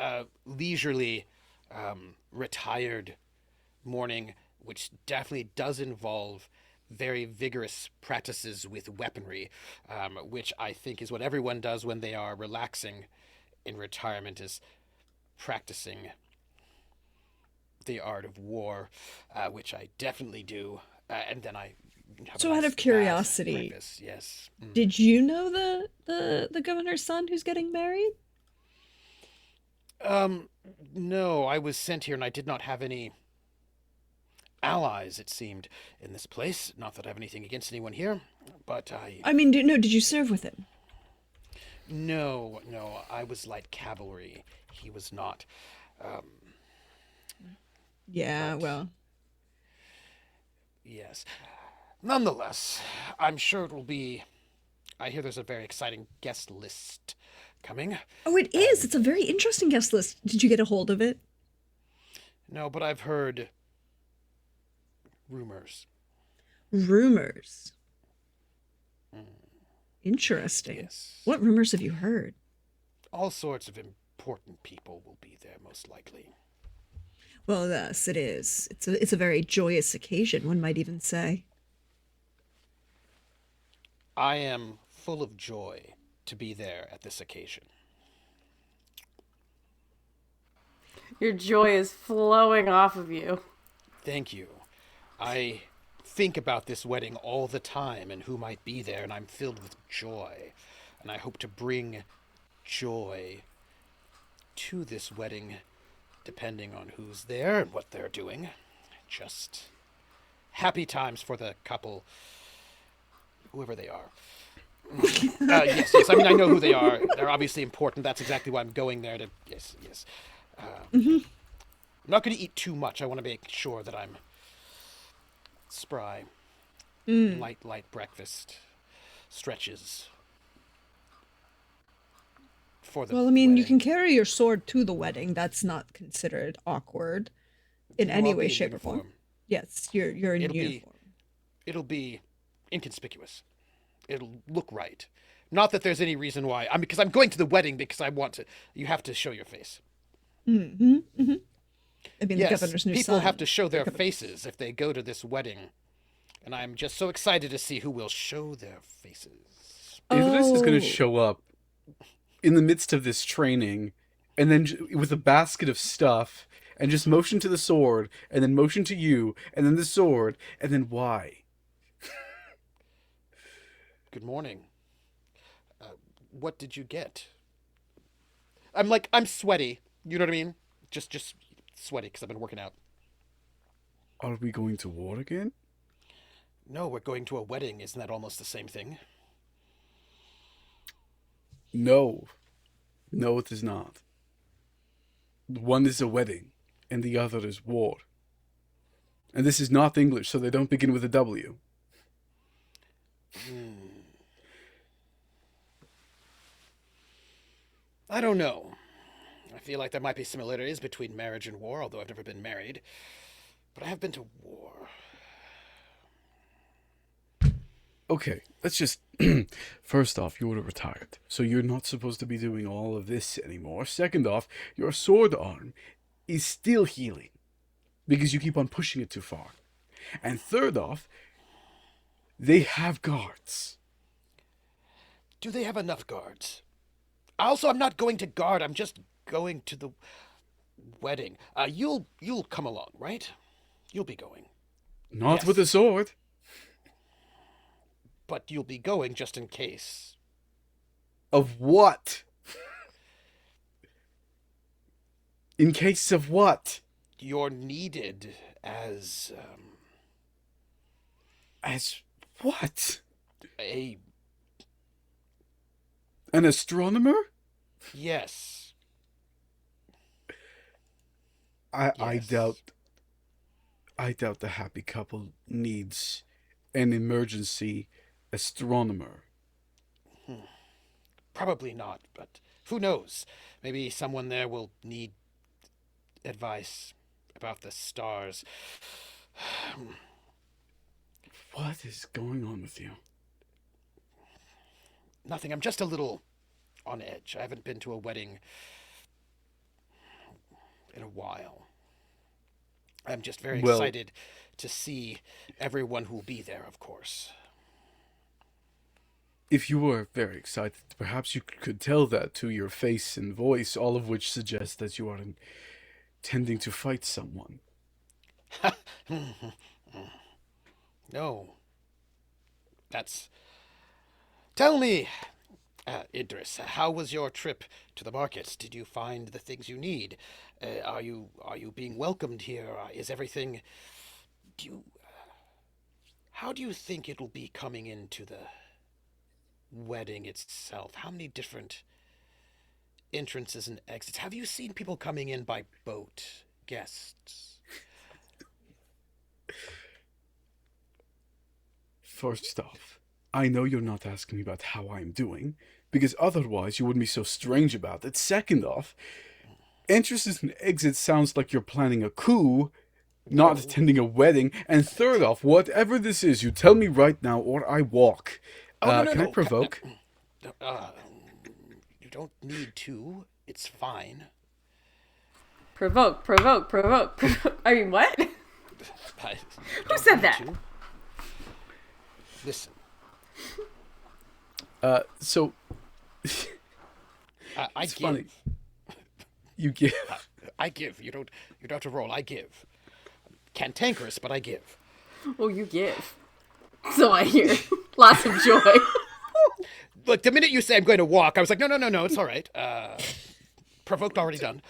S4: leisurely, retired morning, which definitely does involve very vigorous practices with weaponry, which I think is what everyone does when they are relaxing in retirement, is practicing the art of war, which I definitely do, and then I have
S1: So
S4: a
S1: out
S4: nice
S1: of curiosity,
S4: breakfast. Yes.
S1: did you know the governor's son who's getting married?
S4: No, I was sent here and I did not have any allies, it seemed, in this place. Not that I have anything against anyone here, but
S1: I mean, did you serve with him?
S4: No, I was light cavalry. He was not.
S1: Yeah,
S4: But-
S1: well,
S4: Yes. Nonetheless, I'm sure it will be. I hear there's a very exciting guest list coming.
S1: oh, it is. It's a very interesting guest list. Did you get a hold of it?
S4: No, but I've heard rumors.
S1: Rumors. Interesting.
S4: Yes.
S1: What rumors have you heard?
S4: All sorts of important people will be there, most likely.
S1: Well, yes, it is. It's a very joyous occasion, one might even say.
S4: I am full of joy to be there at this occasion.
S3: Your joy is flowing off of you.
S4: Thank you. I think about this wedding all the time and who might be there, and I'm filled with joy. And I hope to bring joy to this wedding, depending on who's there and what they're doing. Just happy times for the couple, whoever they are. Yes. I mean, I know who they are. They're obviously important. That's exactly why I'm going there to. Yes. I'm not going to eat too much. I want to make sure that I'm spry. Light breakfast. Stretches. For the
S1: Well, I mean, you
S4: wedding.
S1: can carry your sword to the wedding. That's not considered awkward in
S4: No,
S1: any
S4: I'll
S1: way,
S4: be in
S1: shape, or form.
S4: uniform.
S1: Yes, you're in
S4: It'll be
S1: uniform.
S4: it'll be inconspicuous. It'll look right. Not that there's any reason why. Because I'm going to the wedding because I want to. You have to show your face.
S1: Mm-hmm. Mm-hmm. I mean, the
S4: Yes,
S1: governor's new
S4: people
S1: son.
S4: have to show their
S1: Governor-
S4: faces if they go to this wedding, and I'm just so excited to see who will show their faces.
S2: Idris is going
S1: Oh.
S2: to show up in the midst of this training, and then with a basket of stuff, and just motion to the sword, and then motion to you, and then the sword, and then why?
S4: Good morning. What did you get? I'm sweaty. You know what I mean? Just sweaty because I've been working out.
S2: Are we going to war again?
S4: No, we're going to a wedding. Isn't that almost the same thing?
S2: No. No, it is not. One is a wedding, and the other is war. And this is not English, so they don't begin with a W.
S4: I don't know. I feel like there might be similarities between marriage and war, although I've never been married. But I have been to war.
S2: Okay, let's just... First off, you're retired, so you're not supposed to be doing all of this anymore. Second off, your sword arm is still healing, because you keep on pushing it too far. And third off, they have guards.
S4: Do they have enough guards? Also, I'm not going to guard. I'm just going to the wedding. You'll come along, right? You'll be going.
S2: Not
S4: Yes.
S2: with a sword.
S4: But you'll be going just in case.
S2: Of what? In case of what?
S4: You're needed as
S2: As what?
S4: a
S2: An astronomer?
S4: yes.
S2: I
S4: Yes.
S2: doubt the happy couple needs an emergency astronomer.
S4: Probably not, but who knows? Maybe someone there will need advice about the stars.
S2: What is going on with you?
S4: Nothing. I'm just a little on edge. I haven't been to a wedding in a while. I'm just very
S2: Well-
S4: excited to see everyone who will be there, of course.
S2: If you were very excited, perhaps you could tell that to your face and voice, all of which suggests that you are intending to fight someone.
S4: No. That's. Tell me, Idris, how was your trip to the market? Did you find the things you need? Are you being welcomed here? Is everything? How do you think it'll be coming into the wedding itself? How many different entrances and exits? Have you seen people coming in by boat? Guests?
S2: First off, I know you're not asking me about how I'm doing, because otherwise you wouldn't be so strange about it. Second off, entrances and exits sounds like you're planning a coup, not attending a wedding. And third off, whatever this is, you tell me right now or I walk.
S4: Oh, no.
S2: Can I provoke?
S4: You don't need to. It's fine.
S3: Provoke. I mean, what?
S4: Who
S3: said that?
S4: Listen,
S2: So,
S4: I
S2: it's
S4: give.
S2: funny. You give.
S4: I give. You don't have to roll. I give. Cantankerous, but I give.
S3: Well, you give. So I hear lots of joy.
S4: Look, the minute you say I'm going to walk, I was like, no, it's all right. Provoked already done.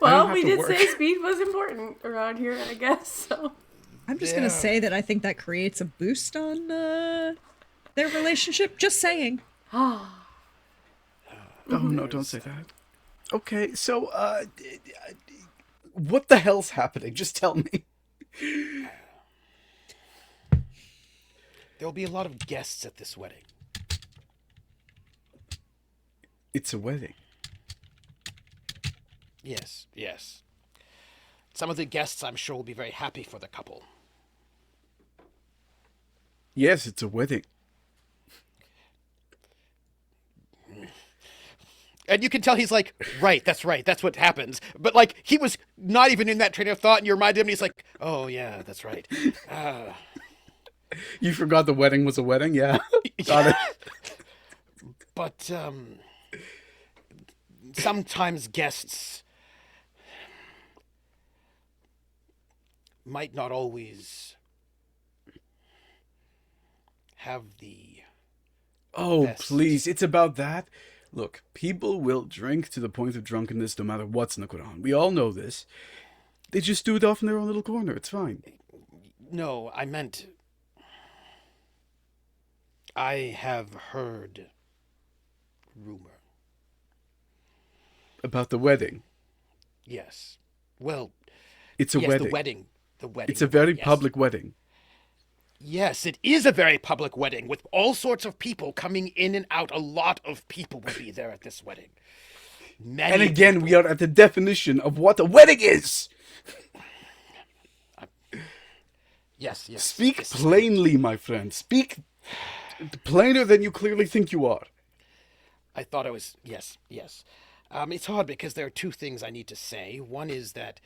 S3: Well,
S2: have
S3: we
S2: to
S3: did
S2: work.
S3: say speed was important around here, I guess. So
S1: I'm just gonna say that I think that creates a boost on their relationship. Just saying.
S2: Oh no, don't say that. Okay, so what the hell's happening? Just tell me.
S4: There'll be a lot of guests at this wedding.
S2: It's a wedding.
S4: Yes, yes. Some of the guests, I'm sure, will be very happy for the couple.
S2: Yes, it's a wedding.
S4: And you can tell he's like, right, that's what happens. But, like, he was not even in that train of thought, and you reminded him, and he's like, oh, yeah, that's right.
S2: You forgot the wedding was a wedding? Yeah. Got it.
S4: But, sometimes guests might not always have the
S2: Oh,
S4: best.
S2: please. It's about that. Look, people will drink to the point of drunkenness no matter what's in the Quran. We all know this. They just do it off in their own little corner. It's fine.
S4: No, I meant I have heard rumor.
S2: About the wedding.
S4: Yes. Well,
S2: It's a
S4: yes,
S2: wedding.
S4: the wedding. The wedding.
S2: It's a very
S4: yes.
S2: public wedding.
S4: Yes, it is a very public wedding with all sorts of people coming in and out. A lot of people will be there at this wedding. Many
S2: And again,
S4: people.
S2: we are at the definition of what a wedding is.
S4: Yes, yes.
S2: Speak
S4: yes.
S2: plainly, my friend. Speak plainer than you clearly think you are.
S4: I thought I was. Yes, yes. It's hard because there are two things I need to say. One is that.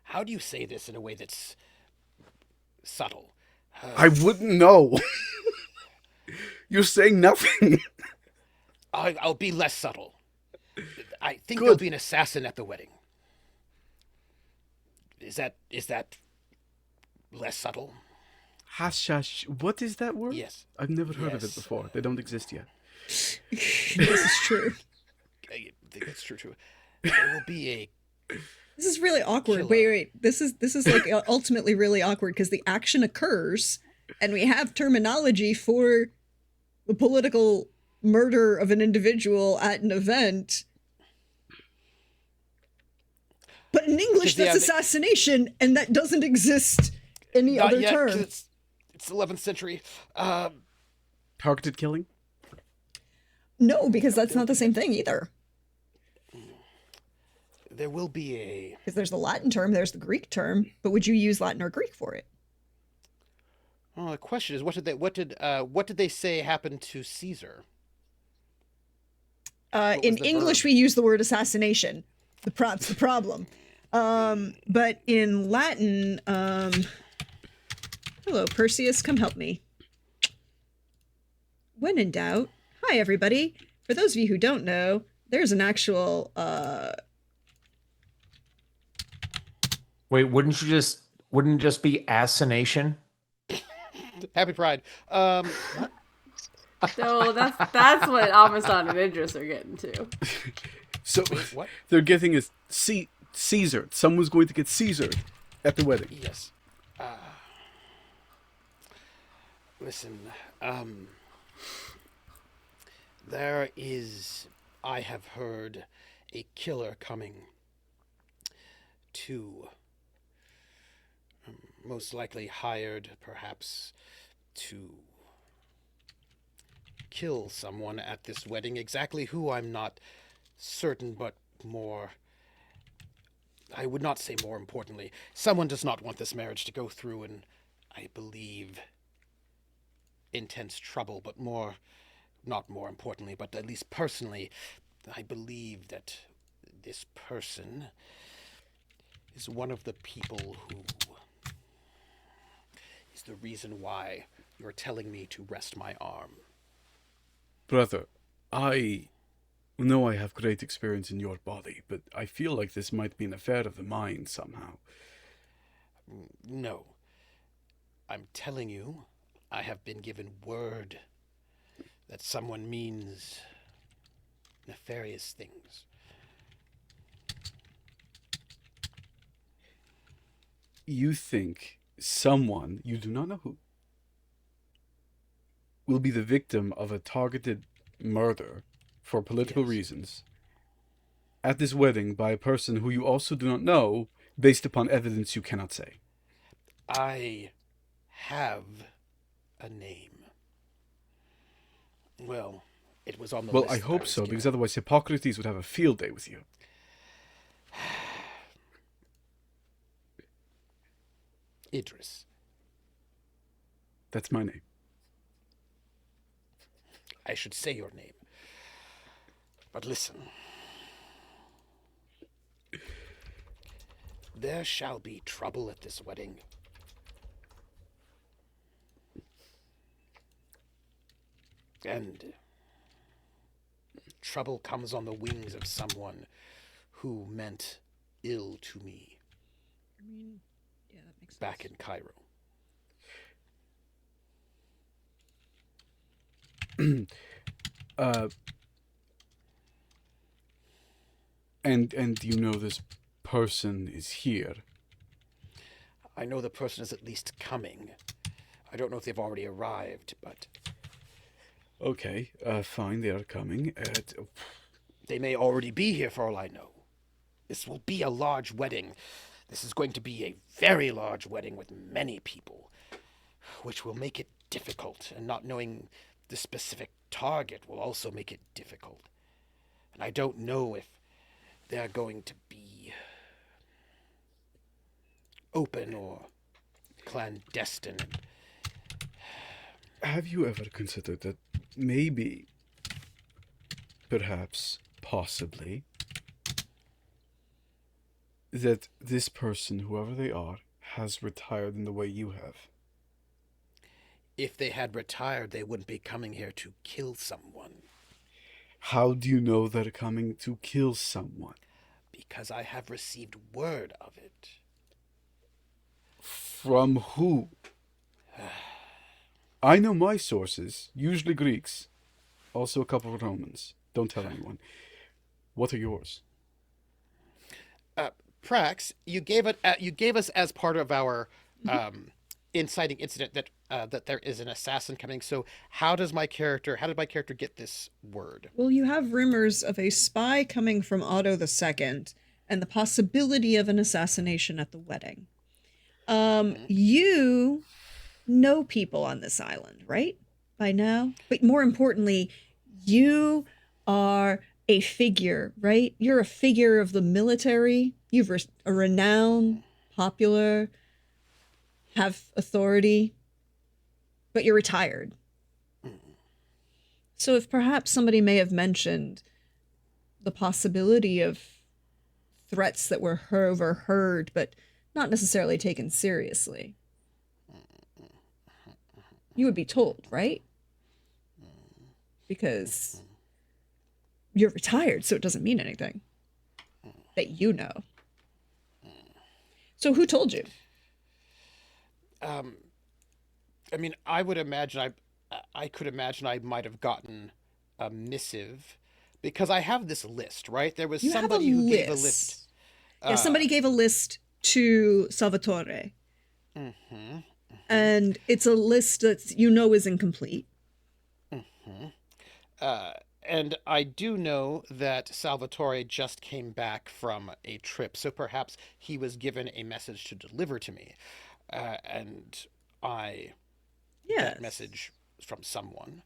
S4: How do you say this in a way that's subtle?
S2: I wouldn't know. You're saying nothing.
S4: I'll be less subtle. I think
S2: Good.
S4: there'll be an assassin at the wedding. Is that less subtle?
S2: Hashash. What is that word?
S4: Yes.
S2: I've never heard of it
S4: Yes.
S2: before. They don't exist yet.
S1: This is true.
S4: I think that's true. There will be a.
S1: This is really awkward.
S4: Killer.
S1: Wait. This is like ultimately really awkward because the action occurs, and we have terminology for the political murder of an individual at an event. But in English,
S4: Yeah,
S1: that's assassination, and that doesn't exist any
S4: Not
S1: other
S4: yet, 'cause
S1: term.
S4: it's 11th century.
S2: Targeted killing?
S1: No, because that's not the same thing either.
S4: There will be a.
S1: Because there's the Latin term, there's the Greek term, but would you use Latin or Greek for it?
S4: Oh, the question is, what did they say happened to Caesar?
S1: In
S4: the
S1: English,
S4: verb?
S1: we use the word assassination. That's the problem. But in Latin, hello, Perseus, come help me. When in doubt, hi everybody. For those of you who don't know, there's an actual
S5: Wait, wouldn't it just be assassination?
S4: Happy Pride.
S3: So that's what Amazon and Idris are getting to.
S2: So
S4: what?
S2: they're getting a Caesar. Someone's going to get Caesar at the wedding.
S4: Yes. Listen, there is, I have heard, a killer coming to, most likely hired, perhaps, to kill someone at this wedding. Exactly who, I'm not certain, but more, I would not say more importantly, someone does not want this marriage to go through, and I believe intense trouble, but not more importantly, but at least personally, I believe that this person is one of the people who is the reason why you're telling me to rest my arm.
S2: Brother, I know I have great experience in your body, but I feel like this might be an affair of the mind somehow.
S4: No. I'm telling you, I have been given word that someone means nefarious things.
S2: you think someone, you do not know who, will be the victim of a targeted murder for political
S4: Yes.
S2: reasons at this wedding by a person who you also do not know based upon evidence you cannot say.
S4: I have a name. Well, it was on the
S2: Well,
S4: list
S2: I
S4: that
S2: hope
S4: was
S2: so, because
S4: given.
S2: otherwise Hippocrates would have a field day with you.
S4: Idris.
S2: That's my name.
S4: I should say your name. But listen. There shall be trouble at this wedding. And trouble comes on the wings of someone who meant ill to me
S1: I mean, yeah, that makes sense.
S4: back in Cairo.
S2: Uh, and you know this person is here.
S4: I know the person is at least coming. I don't know if they've already arrived, but
S2: Okay, fine, they are coming.
S4: they may already be here for all I know. This will be a large wedding. This is going to be a very large wedding with many people, which will make it difficult, and not knowing the specific target will also make it difficult. And I don't know if they're going to be open or clandestine.
S2: Have you ever considered that maybe, perhaps, possibly, that this person, whoever they are, has retired in the way you have?
S4: If they had retired, they wouldn't be coming here to kill someone.
S2: How do you know they're coming to kill someone?
S4: Because I have received word of it.
S2: From who? I know my sources, usually Greeks, also a couple of Romans. Don't tell anyone. What are yours?
S4: Prax, you gave us as part of our inciting incident that there is an assassin coming. So how did my character get this word?
S1: Well, you have rumors of a spy coming from Otto II and the possibility of an assassination at the wedding. You know people on this island, right? By now? But more importantly, you are a figure, right? You're a figure of the military. You've a renown, popular, have authority, but you're retired. So if perhaps somebody may have mentioned the possibility of threats that were overheard, but not necessarily taken seriously, you would be told, right? Because you're retired, so it doesn't mean anything that you know. So who told you?
S4: I mean, I would imagine I could imagine I might have gotten a missive because I have this list, right? There was
S1: You have a
S4: somebody who gave a
S1: list.
S4: list.
S1: Yeah, somebody gave a list to Salvatore. And it's a list that you know is incomplete.
S4: And I do know that Salvatore just came back from a trip, so perhaps he was given a message to deliver to me. And I
S1: Yes.
S4: that message from someone,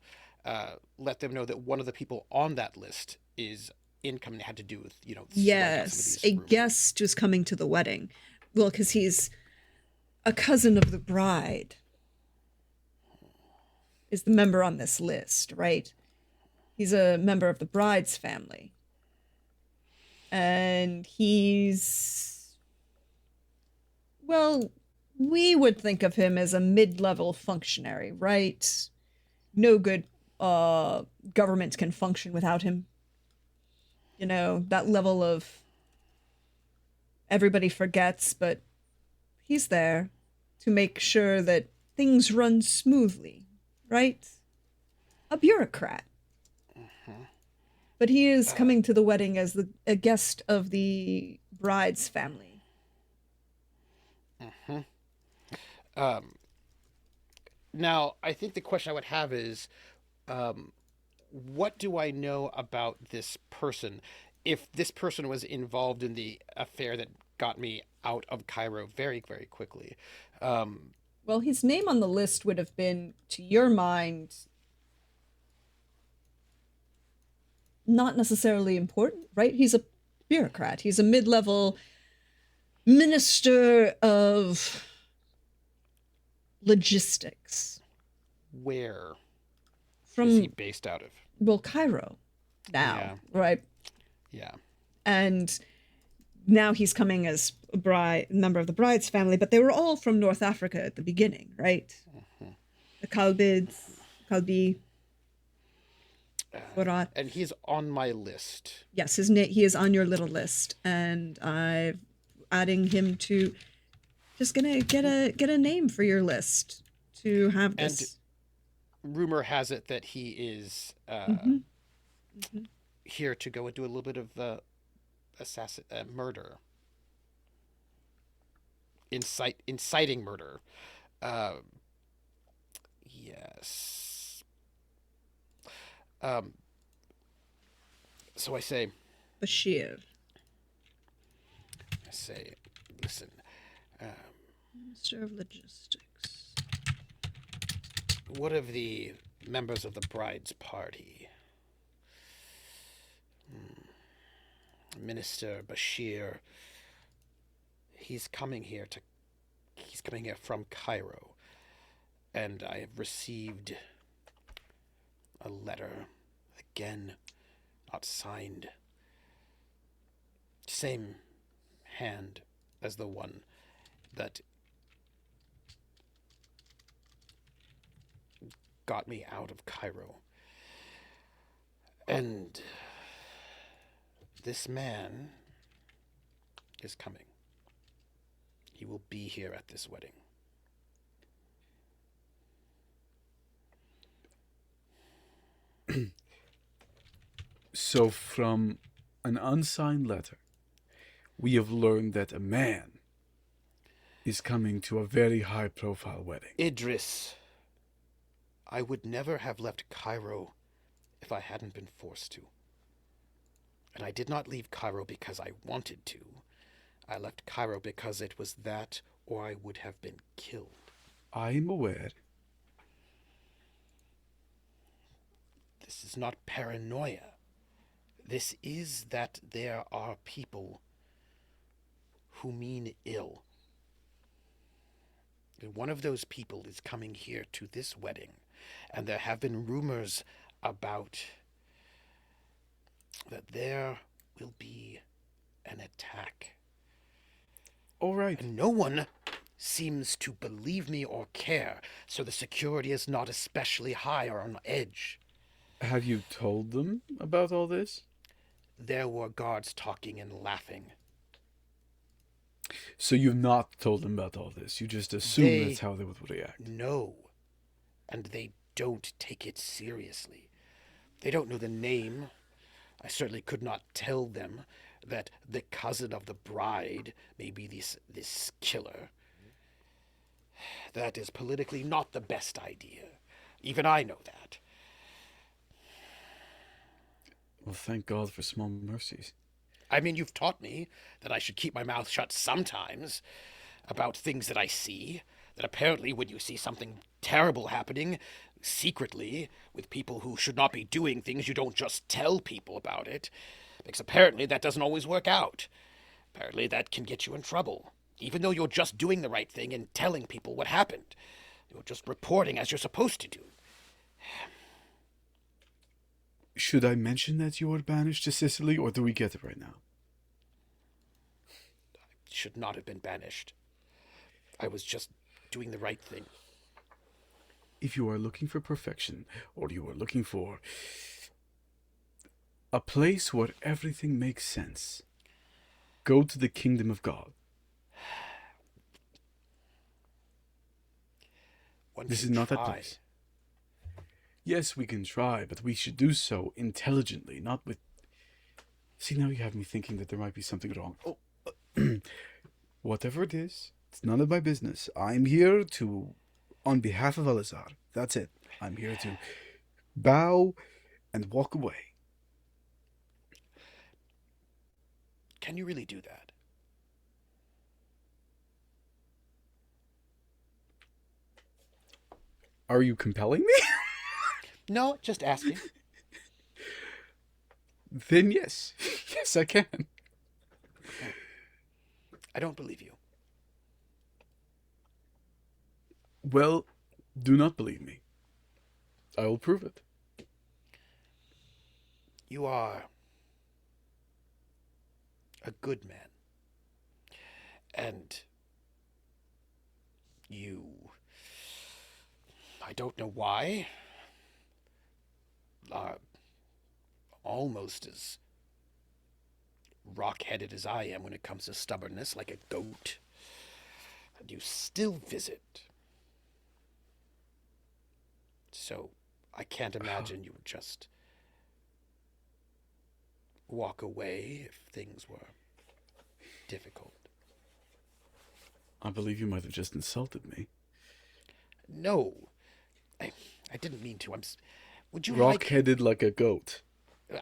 S4: let them know that one of the people on that list is incoming. Had to do with striking some of
S1: Yes,
S4: these
S1: a
S4: rumors.
S1: guest was coming to the wedding. Well, because he's a cousin of the bride. Is the member on this list, right? He's a member of the bride's family. And he's, well, we would think of him as a mid-level functionary, right? No good government can function without him. You know, that level of everybody forgets, but he's there to make sure that things run smoothly, right? A bureaucrat. But he is coming to the wedding as a guest of the bride's family.
S4: Um, Now, I think the question I would have is, um, what do I know about this person? If this person was involved in the affair that got me out of Cairo very, very quickly. Um,
S1: Well, his name on the list would have been, to your mind, not necessarily important, right? He's a bureaucrat. He's a mid-level minister of logistics
S4: where is he
S1: from,
S4: based out of?
S1: well, Cairo now,
S4: Yeah,
S1: right?
S4: yeah.
S1: And now he's coming as a bride, member of the bride's family, but they were all from North Africa at the beginning, right? The Kalbids, Kalbi, Forat.
S4: And he's on my list.
S1: Yes, his name, he is on your little list, and I'm adding him to, just gonna get a name for your list to have
S4: And
S1: this.
S4: rumor has it that he is
S1: Mhm, mhm.
S4: here to go and do a little bit of murder, inciting murder. Uh, yes. Um, so
S1: Bashir,
S4: I say, listen. Um,
S1: Minister of Logistics.
S4: What of the members of the bride's party? Minister Bashir. He's coming here from Cairo, and I have received a letter, again, not signed. Same hand as the one that got me out of Cairo. And this man is coming. He will be here at this wedding.
S2: So, from an unsigned letter, we have learned that a man is coming to a very high profile wedding.
S4: Idris, I would never have left Cairo if I hadn't been forced to. And I did not leave Cairo because I wanted to. I left Cairo because it was that or I would have been killed.
S2: I am aware.
S4: This is not paranoia. This is that there are people who mean ill. And one of those people is coming here to this wedding, and there have been rumors about that there will be an attack.
S2: All right.
S4: And no one seems to believe me or care, so the security is not especially high or on edge.
S2: Have you told them about all this?
S4: There were guards talking and laughing.
S2: So you've not told them about all this. You just assume that's how they would react.
S4: No. And they don't take it seriously. They don't know the name. I certainly could not tell them that the cousin of the bride may be this killer. That is politically not the best idea. Even I know that.
S2: Well, thank God for small mercies.
S4: I mean, you've taught me that I should keep my mouth shut sometimes about things that I see. That apparently when you see something terrible happening secretly with people who should not be doing things, you don't just tell people about it. Because apparently that doesn't always work out. Apparently that can get you in trouble. Even though you're just doing the right thing and telling people what happened. You're just reporting as you're supposed to do.
S2: Should I mention that you were banished to Sicily, or do we get it right now?
S4: I should not have been banished. I was just doing the right thing.
S2: If you are looking for perfection, or you are looking for a place where everything makes sense, go to the kingdom of God. This is not that place. Yes, we can try, but we should do so intelligently, not with... See, now you have me thinking that there might be something wrong. Oh, whatever it is, It's none of my business. I'm here on behalf of Alizar. That's it. I'm here to bow and walk away.
S4: Can you really do that?
S2: Are you compelling me?
S4: No, just asking.
S2: Then yes. Yes, I can.
S4: I don't believe you.
S2: Well, do not believe me. I will prove it.
S4: You are a good man. And you... I don't know why. Are almost as rock-headed as I am when it comes to stubbornness, like a goat. And you still visit. So, I can't imagine you would just walk away if things were difficult.
S2: I believe you might have just insulted me.
S4: No, I didn't mean to. Would you
S2: Rock-headed like a goat.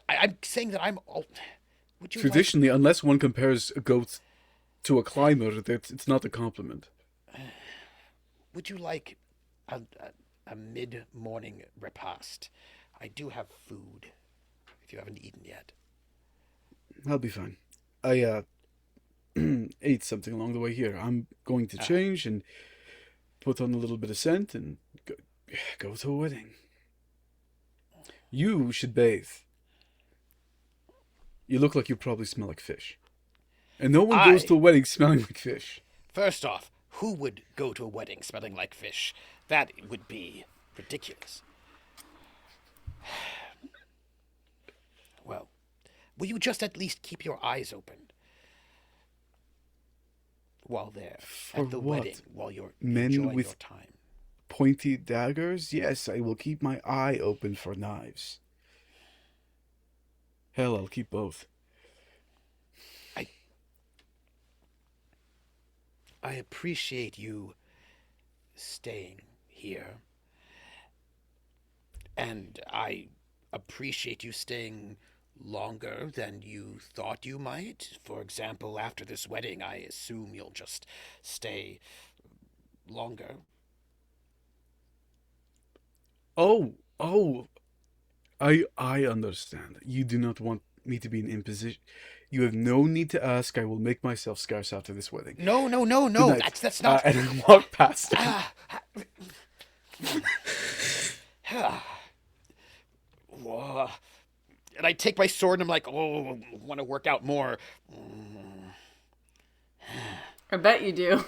S4: I'm saying that I'm all... Would you
S2: Traditionally, unless one compares a goat to a climber, it's not a compliment.
S4: Would you like a mid-morning repast? I do have food, if you haven't eaten yet.
S2: I'll be fine. I ate something along the way here. I'm going to change and put on a little bit of scent and go to a wedding. You should bathe. You look like you probably smell like fish. And no one goes to a wedding smelling like fish.
S4: First off, who would go to a wedding smelling like fish? That would be ridiculous. Well, will you just at least keep your eyes open while there at the
S2: what?
S4: wedding, while you're
S2: Men
S4: enjoying
S2: with
S4: your time?
S2: Pointy daggers? Yes, I will keep my eye open for knives. Hell, I'll keep both.
S4: I appreciate you staying here. And I appreciate you staying longer than you thought you might. For example, after this wedding, I assume you'll just stay longer.
S2: Oh, I understand. You do not want me to be an imposition. You have no need to ask. I will make myself scarce after this wedding.
S4: No.
S2: Good night.
S4: That's not.
S2: And I walk past him.
S4: Whoa. And I take my sword and I'm like, oh, I want to work out more.
S3: I bet you do.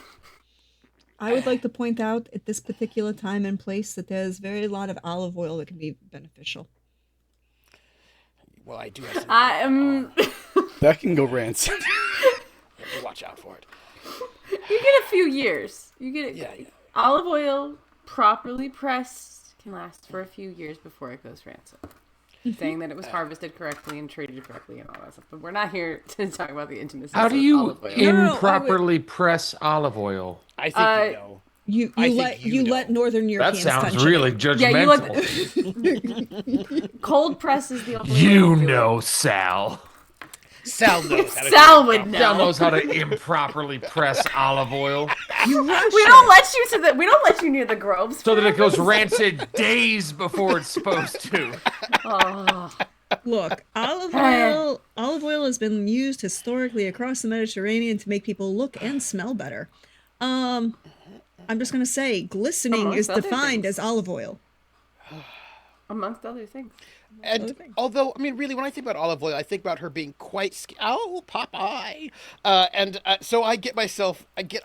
S1: I would like to point out at this particular time and place that there's very lot of olive oil that can be beneficial.
S4: Well, I do have some.
S3: I am.
S2: That can go rancid.
S4: Watch out for it.
S3: You get a few years. You get
S4: Yeah.
S3: olive oil properly pressed can last for a few years before it goes rancid. Saying that it was harvested correctly and traded correctly and all that stuff. But we're not here to talk about the intimacies
S5: How do
S3: of
S5: you
S3: olive oil.
S5: improperly press olive oil?
S4: I think you know.
S1: You let Northern
S5: That
S1: Europeans
S5: sounds
S1: touch
S5: really
S1: it.
S5: judgmental.
S3: Cold press is the only way
S5: You
S3: to do
S5: know,
S3: it.
S5: Sal.
S4: Sal knows how to
S3: Sal
S4: do it.
S3: would
S5: Sal
S3: know.
S5: knows how to improperly press olive oil
S3: We don't let you to the. We don't let you near the groves.
S5: so that it goes rancid days before it's supposed to.
S3: Oh.
S1: Look, olive oil has been used historically across the Mediterranean to make people look and smell better. I'm just gonna say, glistening
S3: Amongst
S1: is
S3: other
S1: defined
S3: things.
S1: as olive oil.
S3: Amongst other things.
S4: And although, I mean, really, when I think about olive oil, I think about her being quite Popeye. So I get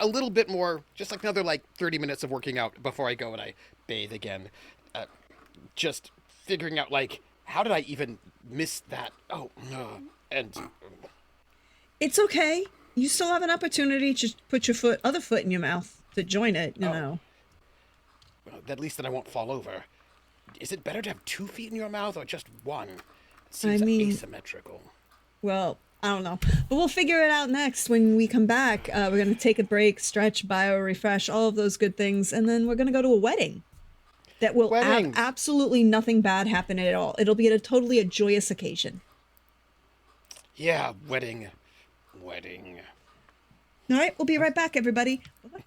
S4: a little bit more, just like another 30 minutes of working out before I go and I bathe again. Just figuring out, how did I even miss that? And
S1: It's okay. You still have an opportunity to put your other foot in your mouth to join it, you know.
S4: at least then I won't fall over. Is it better to have 2 feet in your mouth or just one? It seems
S1: I mean-
S4: asymmetrical.
S1: Well, I don't know. But we'll figure it out next when we come back. We're going to take a break, stretch, bio, refresh, all of those good things. And then we're going to go to a wedding that will have
S4: Weddings.
S1: absolutely nothing bad happen at all. It'll be totally a joyous occasion.
S4: Yeah, wedding. Wedding.
S1: All right, we'll be right back, everybody. Bye-bye.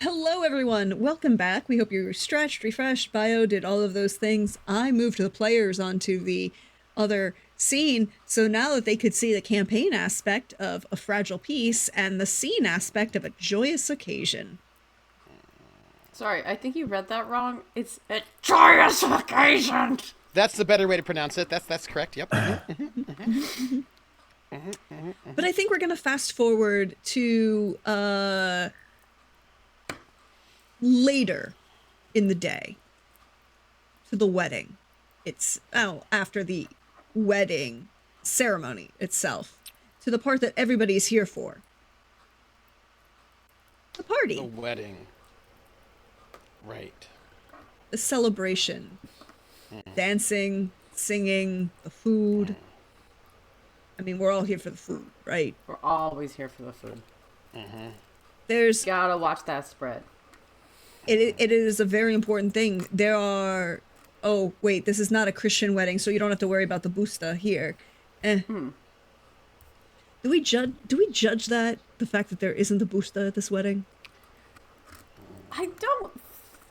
S1: Hello, everyone. Welcome back. We hope you're stretched, refreshed, bio, did all of those things. I moved the players onto the other scene, so now that they could see the campaign aspect of a fragile piece and the scene aspect of a joyous occasion.
S3: Sorry, I think you read that wrong. It's a joyous occasion.
S4: That's the better way to pronounce it. That's correct. Yep.
S1: But I think we're going to fast forward to later in the day, to the wedding. It's after the wedding ceremony itself, to the part that everybody's here for. The party.
S4: The wedding. Right.
S1: The celebration. Dancing, singing, the food. I mean, we're all here for the food, right?
S3: We're always here for the food.
S1: There's
S3: Gotta watch that spread.
S1: it is a very important thing. There are oh wait, this is not a Christian wedding, so you don't have to worry about the busta here. Do we judge that, the fact that there isn't a busta at this wedding?
S3: I don't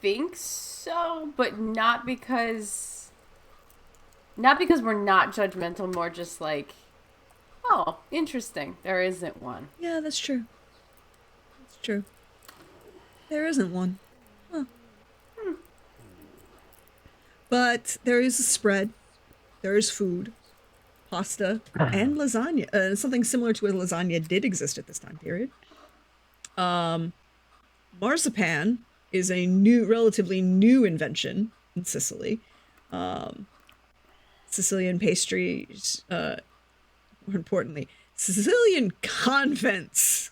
S3: think so, but not because we're not judgmental, more just like, oh, interesting. There isn't one.
S1: Yeah, that's true. That's true. There isn't one. Huh. But there is a spread. There is food, pasta, and lasagna. Something similar to a lasagna did exist at this time period. Marzipan is a relatively new invention in Sicily. Sicilian pastries, more importantly, Sicilian convents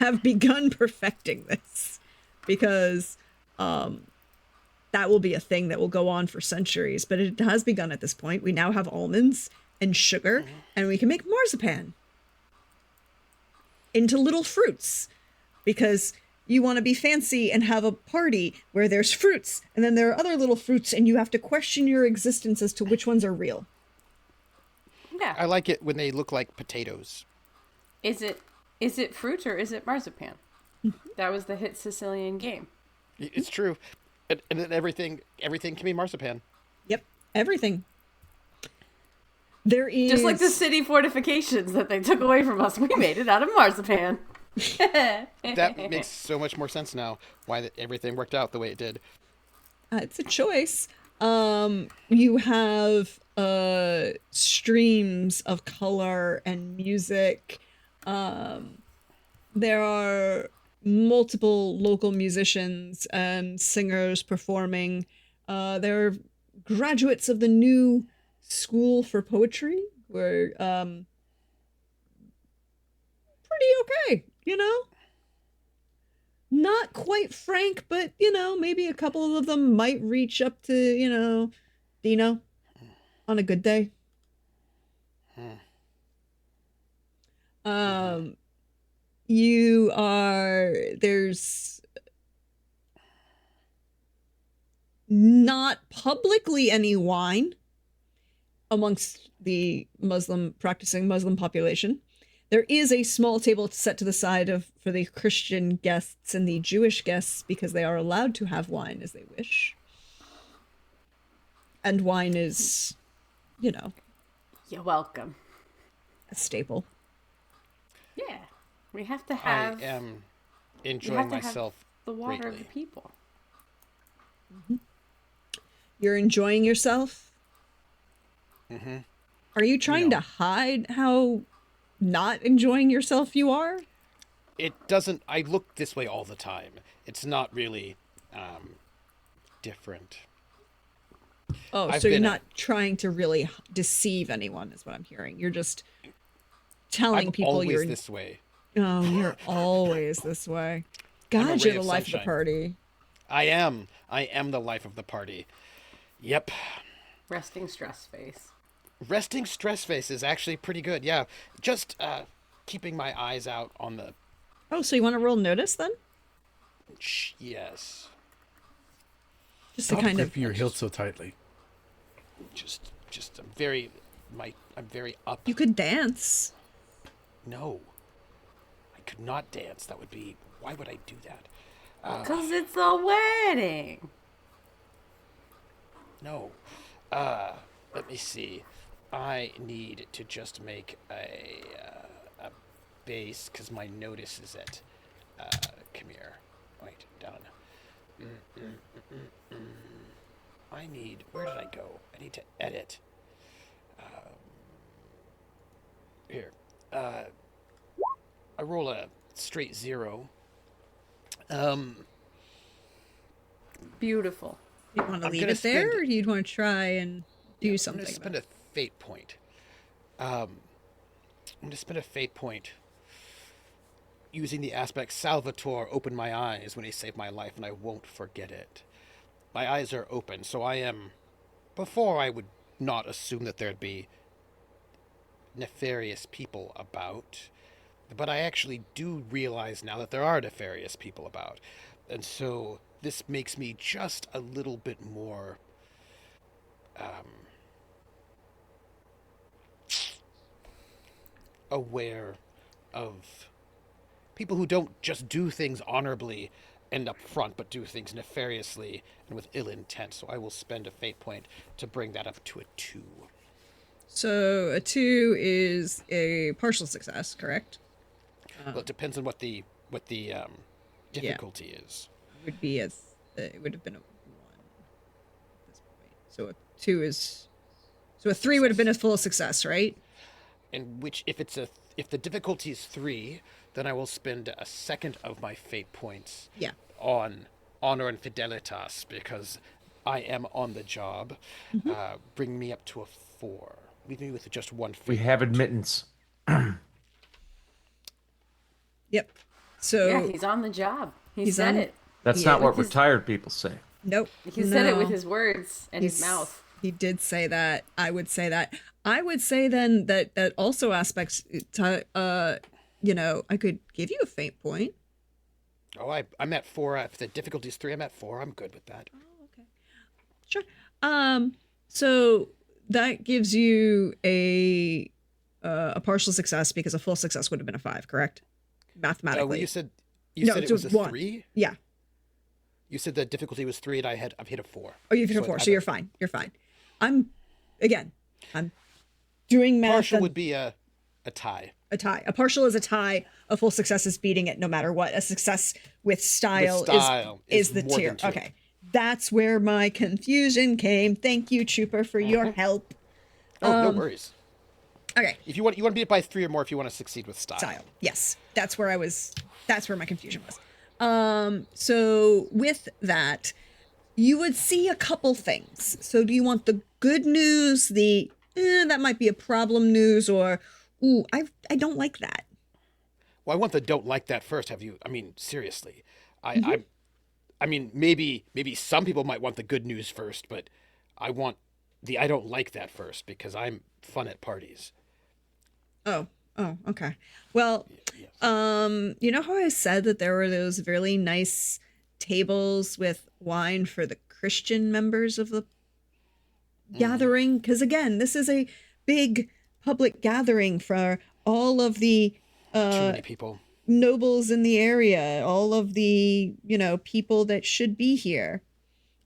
S1: have begun perfecting this, because that will be a thing that will go on for centuries, but it has begun at this point. We now have almonds and sugar, and we can make marzipan into little fruits, because you want to be fancy and have a party where there's fruits, and then there are other little fruits, and you have to question your existence as to which ones are real.
S3: Yeah.
S4: I like it when they look like potatoes.
S3: Is it fruit or is it marzipan? That was the hit Sicilian game.
S4: It's true. And then everything can be marzipan.
S1: Yep, everything. There is...
S3: Just like the city fortifications that they took away from us. We made it out of marzipan.
S4: That makes so much more sense now, why everything worked out the way it did.
S1: It's a choice. You have streams of color and music. There are multiple local musicians and singers performing. There are graduates of the new school for poetry, where pretty okay, you know? Not quite frank, but, you know, maybe a couple of them might reach up to, you know, Dino on a good day. There's not publicly any wine amongst the practicing Muslim population. There is a small table set to the side for the Christian guests and the Jewish guests, because they are allowed to have wine as they wish. And wine is, you know,
S3: You're welcome.
S1: a staple.
S3: Yeah. We have to have
S4: I am
S3: we
S4: enjoying
S3: have to have
S4: myself
S3: the water
S4: greatly.
S3: of the people.
S1: You're enjoying yourself?
S4: Mm-hmm.
S1: Are you trying to hide how not enjoying yourself you are?
S4: It doesn't. I look this way all the time. It's not really different.
S1: Oh,
S4: I've
S1: so you're
S4: been
S1: not trying to really deceive anyone, is what I'm hearing. You're just telling
S4: I'm
S1: people
S4: always
S1: you're...
S4: this way.
S1: Oh, you're always this way.
S4: I'm a
S1: God,
S4: ray
S1: you're the
S4: of
S1: life of the
S4: sunshine.
S1: party.
S4: I am the life of the party. Yep.
S3: Resting stress face.
S4: Resting stress face is actually pretty good. Yeah. Just keeping my eyes out on the...
S1: Oh, so you want to roll notice then?
S4: Yes.
S1: Just to
S2: Stop
S1: kind of...
S2: gripping your hilt so tightly.
S4: Just I'm very up.
S1: You could dance.
S4: No. I could not dance. That would be Why would I do that?
S3: Because it's a wedding.
S4: No. Let me see. I need to just make a base because my notice is at. Come here. Wait, down. I need. Where did I go? I need to edit. Here. I roll a straight 0.
S3: Beautiful.
S1: You want to
S4: I'm
S1: leave
S4: gonna
S1: it there,
S4: spend-
S1: or do you want to try and do
S4: I'm
S1: something?
S4: gonna spend
S1: about
S4: a fate point. I'm gonna spend a fate point using the aspect Salvatore opened my eyes when he saved my life, and I won't forget it. My eyes are open, so I am. Before, I would not assume that there'd be nefarious people about, but I actually do realize now that there are nefarious people about, and so this makes me just a little bit more aware of people who don't just do things honorably and up front, but do things nefariously and with ill intent. So I will spend a fate point to bring that up to a 2.
S1: So a 2 is a partial success, correct?
S4: Well, it depends on what the difficulty is.
S1: Would be it would have been a 1 at this point. So a 2 is so a 3 would have been a full success, right?
S4: And which, if the difficulty is 3, then I will spend a second of my fate points
S1: Yeah.
S4: on honor and fidelitas because I am on the job. Bring me up to a 4. Leave me with just 1 fate.
S5: We have admittance.
S1: Yep. So
S3: Yeah, he's on the job. He
S1: He's
S3: said
S1: on-
S3: it.
S5: That's
S1: Yeah.
S5: not what
S3: With his-
S5: retired people say.
S1: nope.
S3: He said it with
S1: No.
S3: his words and his mouth.
S1: He did say that. I would say that. I would say then that also aspects to, I could give you a faint point.
S4: Oh, I'm at 4. If the difficulty is 3, I'm at 4. I'm good with that.
S1: Sure. So that gives you a partial success because a full success would have been a 5, correct? Mathematically.
S4: Well, you said
S1: No,
S4: it
S1: so
S4: was a
S1: 1.
S4: 3.
S1: Yeah.
S4: You said the difficulty was 3, and I've hit a 4.
S1: Oh, you've hit a 4, so you're fine. You're fine. I'm doing math.
S4: Partial
S1: and-
S4: would be a tie.
S1: a tie. A partial is a tie. A full success is beating it no matter what. A success with style, is the
S4: more
S1: tier.
S4: than 2.
S1: Okay. That's where my confusion came. Thank you, Trooper, for your help.
S4: Oh, no worries.
S1: Okay.
S4: If you want to beat it by 3 or more if you want to succeed with style.
S1: Style. Yes. That's where my confusion was. So with that, you would see a couple things. So do you want the good news, the that might be a problem news, or ooh, I don't like that?
S4: Well, I want the don't like that first. Have you? I mean, seriously.
S1: Mm-hmm.
S4: I mean, maybe some people might want the good news first, but I want the I don't like that first because I'm fun at parties.
S1: Oh, okay. Well, you know how I said that there were those really nice tables with wine for the Christian members of the gathering? Because again, this is a big public gathering for all of the
S4: Too many people.
S1: nobles in the area, all of the, people that should be here.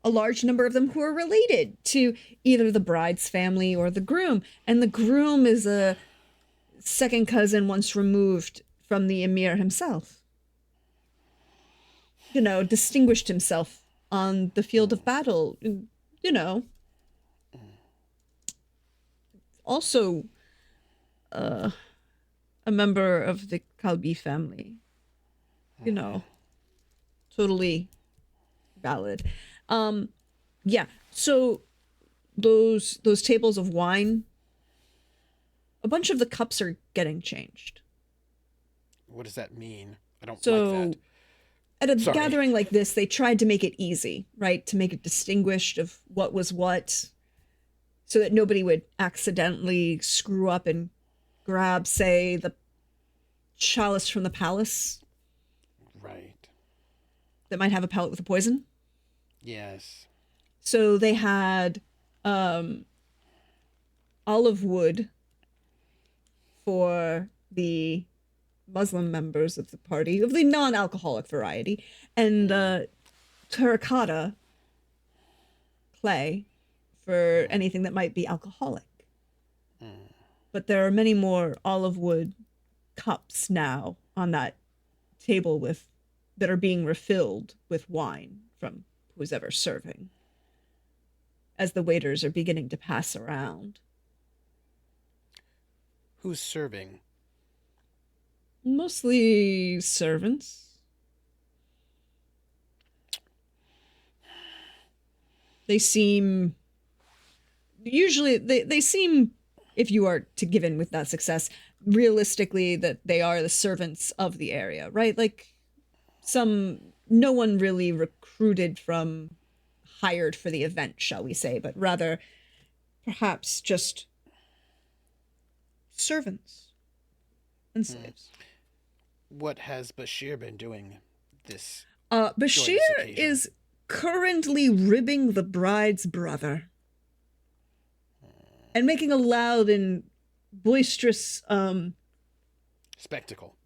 S1: A large number of them who are related to either the bride's family or the groom. And the groom is a second cousin once removed from the emir himself. Distinguished himself on the field of battle, Also, a member of the Kalbi family. Totally valid. Yeah. So those tables of wine, a bunch of the cups are getting changed.
S4: What does that mean? I don't
S1: So
S4: like that.
S1: at a
S4: Sorry.
S1: gathering like this, they tried to make it easy, right? To make it distinguished of what was what, so that nobody would accidentally screw up and grab, say, the chalice from the palace
S4: Right.
S1: that might have a pellet with a poison.
S4: Yes.
S1: So they had olive wood for the Muslim members of the party, of the non-alcoholic variety, and terracotta clay for anything that might be alcoholic. But there are many more olive wood cups now on that table that are being refilled with wine from who's ever serving, as the waiters are beginning to pass around.
S4: Who's serving?
S1: Mostly servants. They seem... Usually, they seem, if you are to give in with that success, realistically that they are the servants of the area, right? Like, no one really recruited from, hired for the event, shall we say, but rather perhaps just servants and slaves.
S4: What has Bashir been doing this
S1: Bashir
S4: joyous occasion?
S1: is currently ribbing the bride's brother and making a loud and boisterous
S4: spectacle.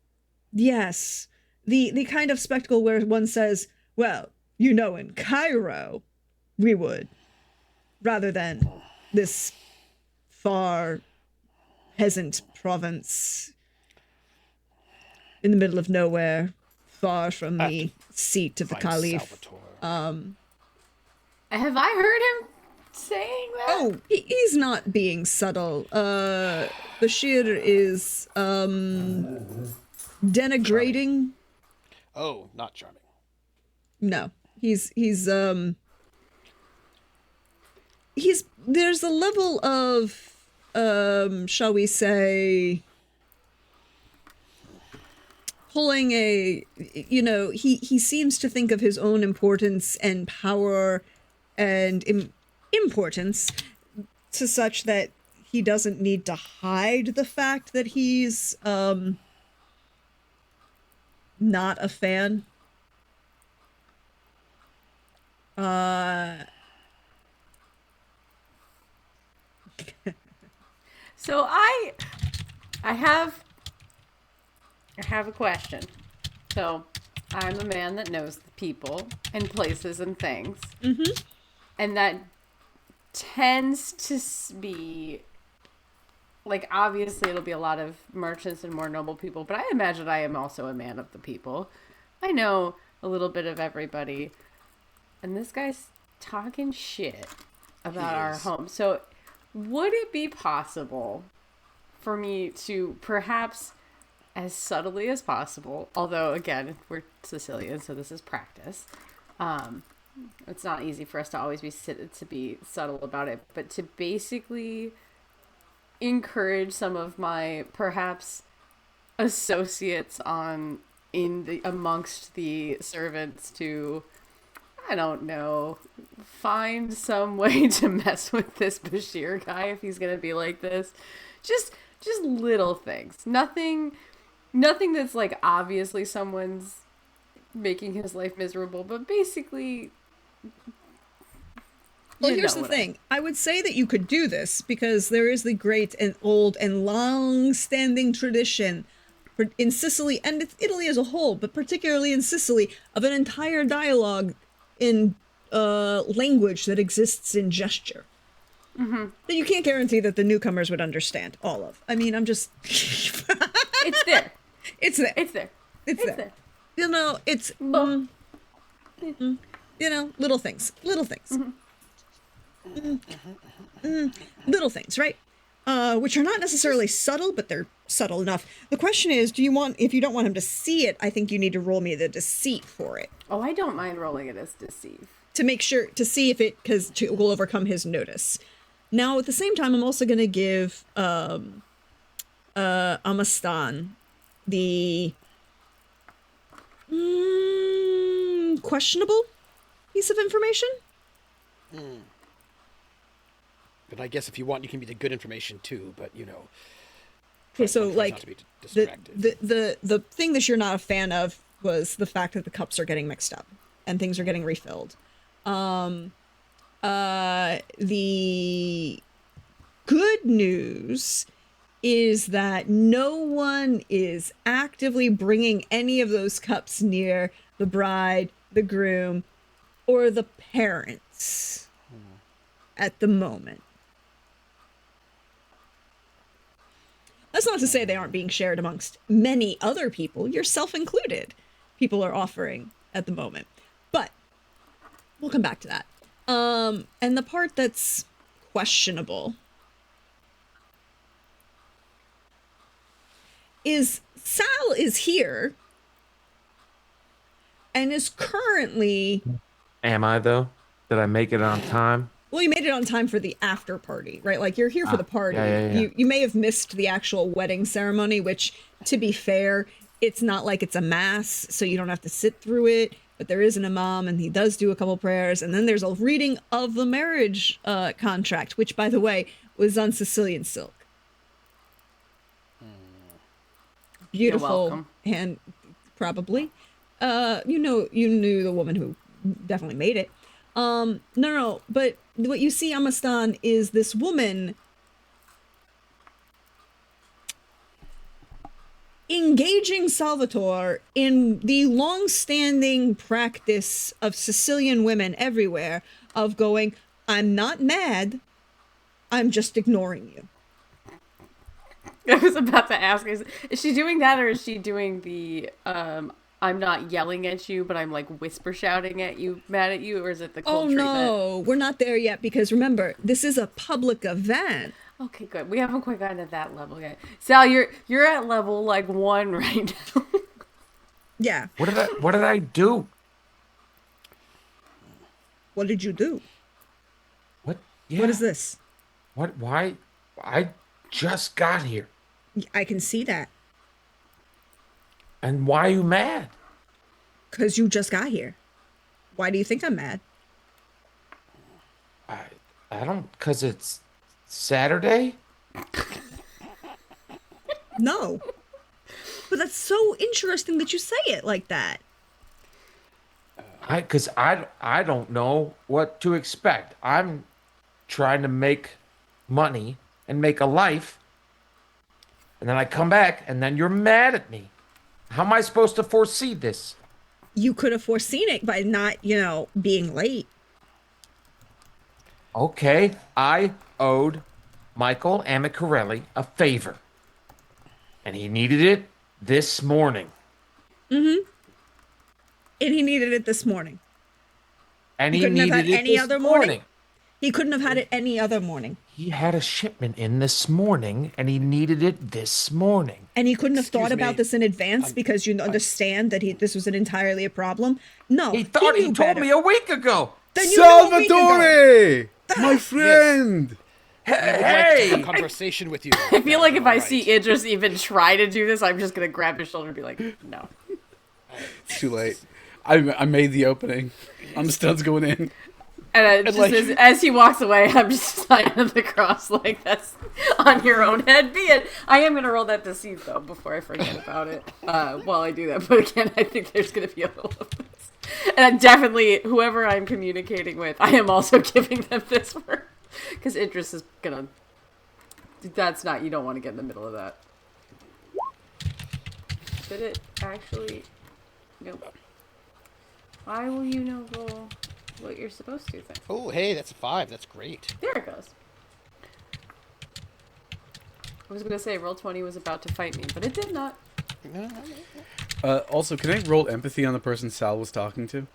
S1: Yes, the kind of spectacle where one says, well, you know, in Cairo we would, rather than this far peasant province in the middle of nowhere, far from the seat of the
S4: Find
S1: Caliph.
S4: Salvatore.
S3: Have I heard him saying that?
S1: Oh, he's not being subtle. Bashir is denigrating.
S4: Oh, not charming.
S1: No, he's there's a level of shall we say, pulling a, you know, he seems to think of his own importance and power and importance to such that he doesn't need to hide the fact that he's not a fan.
S3: So I have a question. So I'm a man that knows the people and places and things. Mm-hmm. And that tends to be, like, obviously it'll be a lot of merchants and more noble people, but I imagine I am also a man of the people. I know a little bit of everybody. And this guy's talking shit about our home. So would it be possible for me to perhaps, as subtly as possible, although again, we're Sicilian, so this is practice. It's not easy for us to always be subtle about it, but to basically encourage some of my perhaps associates amongst the servants to, I don't know, find some way to mess with this Bashir guy if he's gonna be like this. Just little things. Nothing that's like obviously someone's making his life miserable, but basically.
S1: Well, here's the thing. I would say that you could do this because there is the great and old and long-standing tradition in Sicily and Italy as a whole, but particularly in Sicily, of an entire dialogue in language that exists in gesture. Mm-hmm. That you can't guarantee that the newcomers would understand all of. I mean, I'm just...
S3: It's there.
S1: It's there.
S3: It's there.
S1: It's there. You know, it's... you know, little things. Little things. Little things, right? Which are not necessarily subtle, but they're subtle enough. The question is, if you don't want him to see it, I think you need to roll me the deceit for it.
S3: Oh, I don't mind rolling it as deceive.
S1: To make sure, to see if it will overcome his notice. Now, at the same time, I'm also going to give Amastan the questionable piece of information.
S4: But I guess if you want, you can be the good information too. But you know,
S1: Okay, so
S4: not
S1: like
S4: to be distracted.
S1: the thing that you're not a fan of was the fact that the cups are getting mixed up and things are getting refilled. The good news is that no one is actively bringing any of those cups near the bride, the groom, or the parents at the moment. That's not to say they aren't being shared amongst many other people, yourself included. People are offering at the moment. But we'll come back to that. And the part that's questionable is Sal is here and is currently...
S5: Am I, though? Did I make it on time?
S1: Well, you made it on time for the after party, right? Like, you're here for the party.
S5: yeah.
S1: You may have missed the actual wedding ceremony, which, to be fair, it's not like it's a mass, so you don't have to sit through it. But there is an imam, and he does do a couple prayers. And then there's a reading of the marriage contract, which, by the way, was on Sicilian silk. Beautiful.
S3: You're welcome.
S1: And probably. You knew the woman who definitely made it. No, but what you see, Amastan, is this woman engaging Salvatore in the long-standing practice of Sicilian women everywhere of going, I'm not mad, I'm just ignoring you.
S3: I was about to ask, is she doing that, or is she doing the I'm not yelling at you, but I'm like whisper shouting at you, mad at you, or is it the cold treatment?
S1: No, we're not there yet, because remember, this is a public event.
S3: Okay, good. We haven't quite gotten to that level yet. Sal, you're at level like 1 right now.
S1: Yeah.
S5: What did I do?
S1: What did you do?
S5: What? Yeah.
S1: What is this?
S5: What? Why? I just got here.
S1: I can see that.
S5: And why are you mad?
S1: Because you just got here. Why do you think I'm mad?
S5: I don't, because it's Saturday?
S1: No. But that's so interesting that you say it like that.
S5: Because I don't know what to expect. I'm trying to make money and make a life. And then I come back and then you're mad at me. How am I supposed to foresee this?
S1: You could have foreseen it by not, being late.
S5: Okay, I owed Michael Amicarelli a favor. And he needed it this morning.
S1: Mm-hmm. And he needed it this morning.
S5: And
S1: He
S5: he
S1: couldn't have
S5: needed
S1: had
S5: it
S1: any
S5: this
S1: other
S5: morning.
S1: morning? He couldn't have had it any other morning.
S5: He had a shipment in this morning, and he needed it this morning.
S1: And he couldn't have
S4: Excuse
S1: thought about
S4: me.
S1: this in advance because you understand that this was entirely a problem? No.
S5: He thought he
S1: knew
S5: told
S1: better.
S5: me a week ago.
S1: Then you knew a week ago.
S2: Salvatore! My friend!
S4: I would like to have
S5: Hey!
S4: a conversation with you.
S3: I feel like if I see Idris even try to do this, I'm just gonna grab his shoulder and be like, no.
S2: It's too late. I made the opening. I'm studs going in.
S3: And just
S4: like-
S3: as he walks away, I'm just signing the cross like that's on your own head. Be it. I am gonna roll that deceit though before I forget about it. While I do that, but again, I think there's gonna be a little of this. And definitely, whoever I'm communicating with, I am also giving them this for, because Idris is gonna. That's not. You don't want to get in the middle of that. Did it actually? Nope. Why will you know roll what you're supposed to think?
S4: Oh, hey, that's a 5. That's great.
S3: There it goes. I was gonna say roll 20 was about to fight me, but it did not.
S2: Also, can I roll empathy on the person Sal was talking to?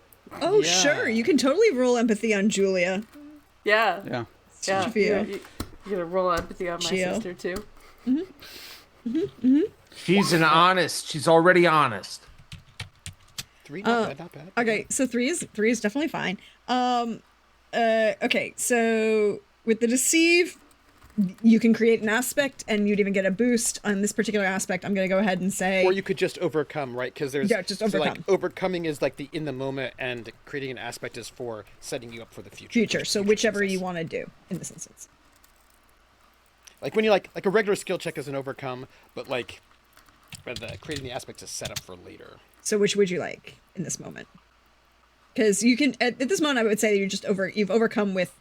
S1: Oh,
S4: Yeah.
S1: sure. You can totally roll empathy on Julia.
S3: Yeah.
S2: Yeah.
S3: Yeah.
S1: Feel.
S3: You're gonna roll empathy on my
S1: Chill.
S3: sister too.
S5: She's already honest.
S4: 3, not bad, not bad.
S1: Okay, so three is definitely fine. Okay, so with the deceive, you can create an aspect, and you'd even get a boost on this particular aspect. I'm gonna go ahead and say,
S4: Or you could just overcome, right? Because there's
S1: just
S4: so, like,
S1: overcome.
S4: overcoming is like the in the moment, and creating an aspect is for setting you up for the future.
S1: future. So whichever
S4: success.
S1: you want to do in this instance.
S4: Like when you like a regular skill check is an overcome, but like creating the aspect is set up for later.
S1: So which would you like in this moment? Because you can at this moment, I would say you've overcome with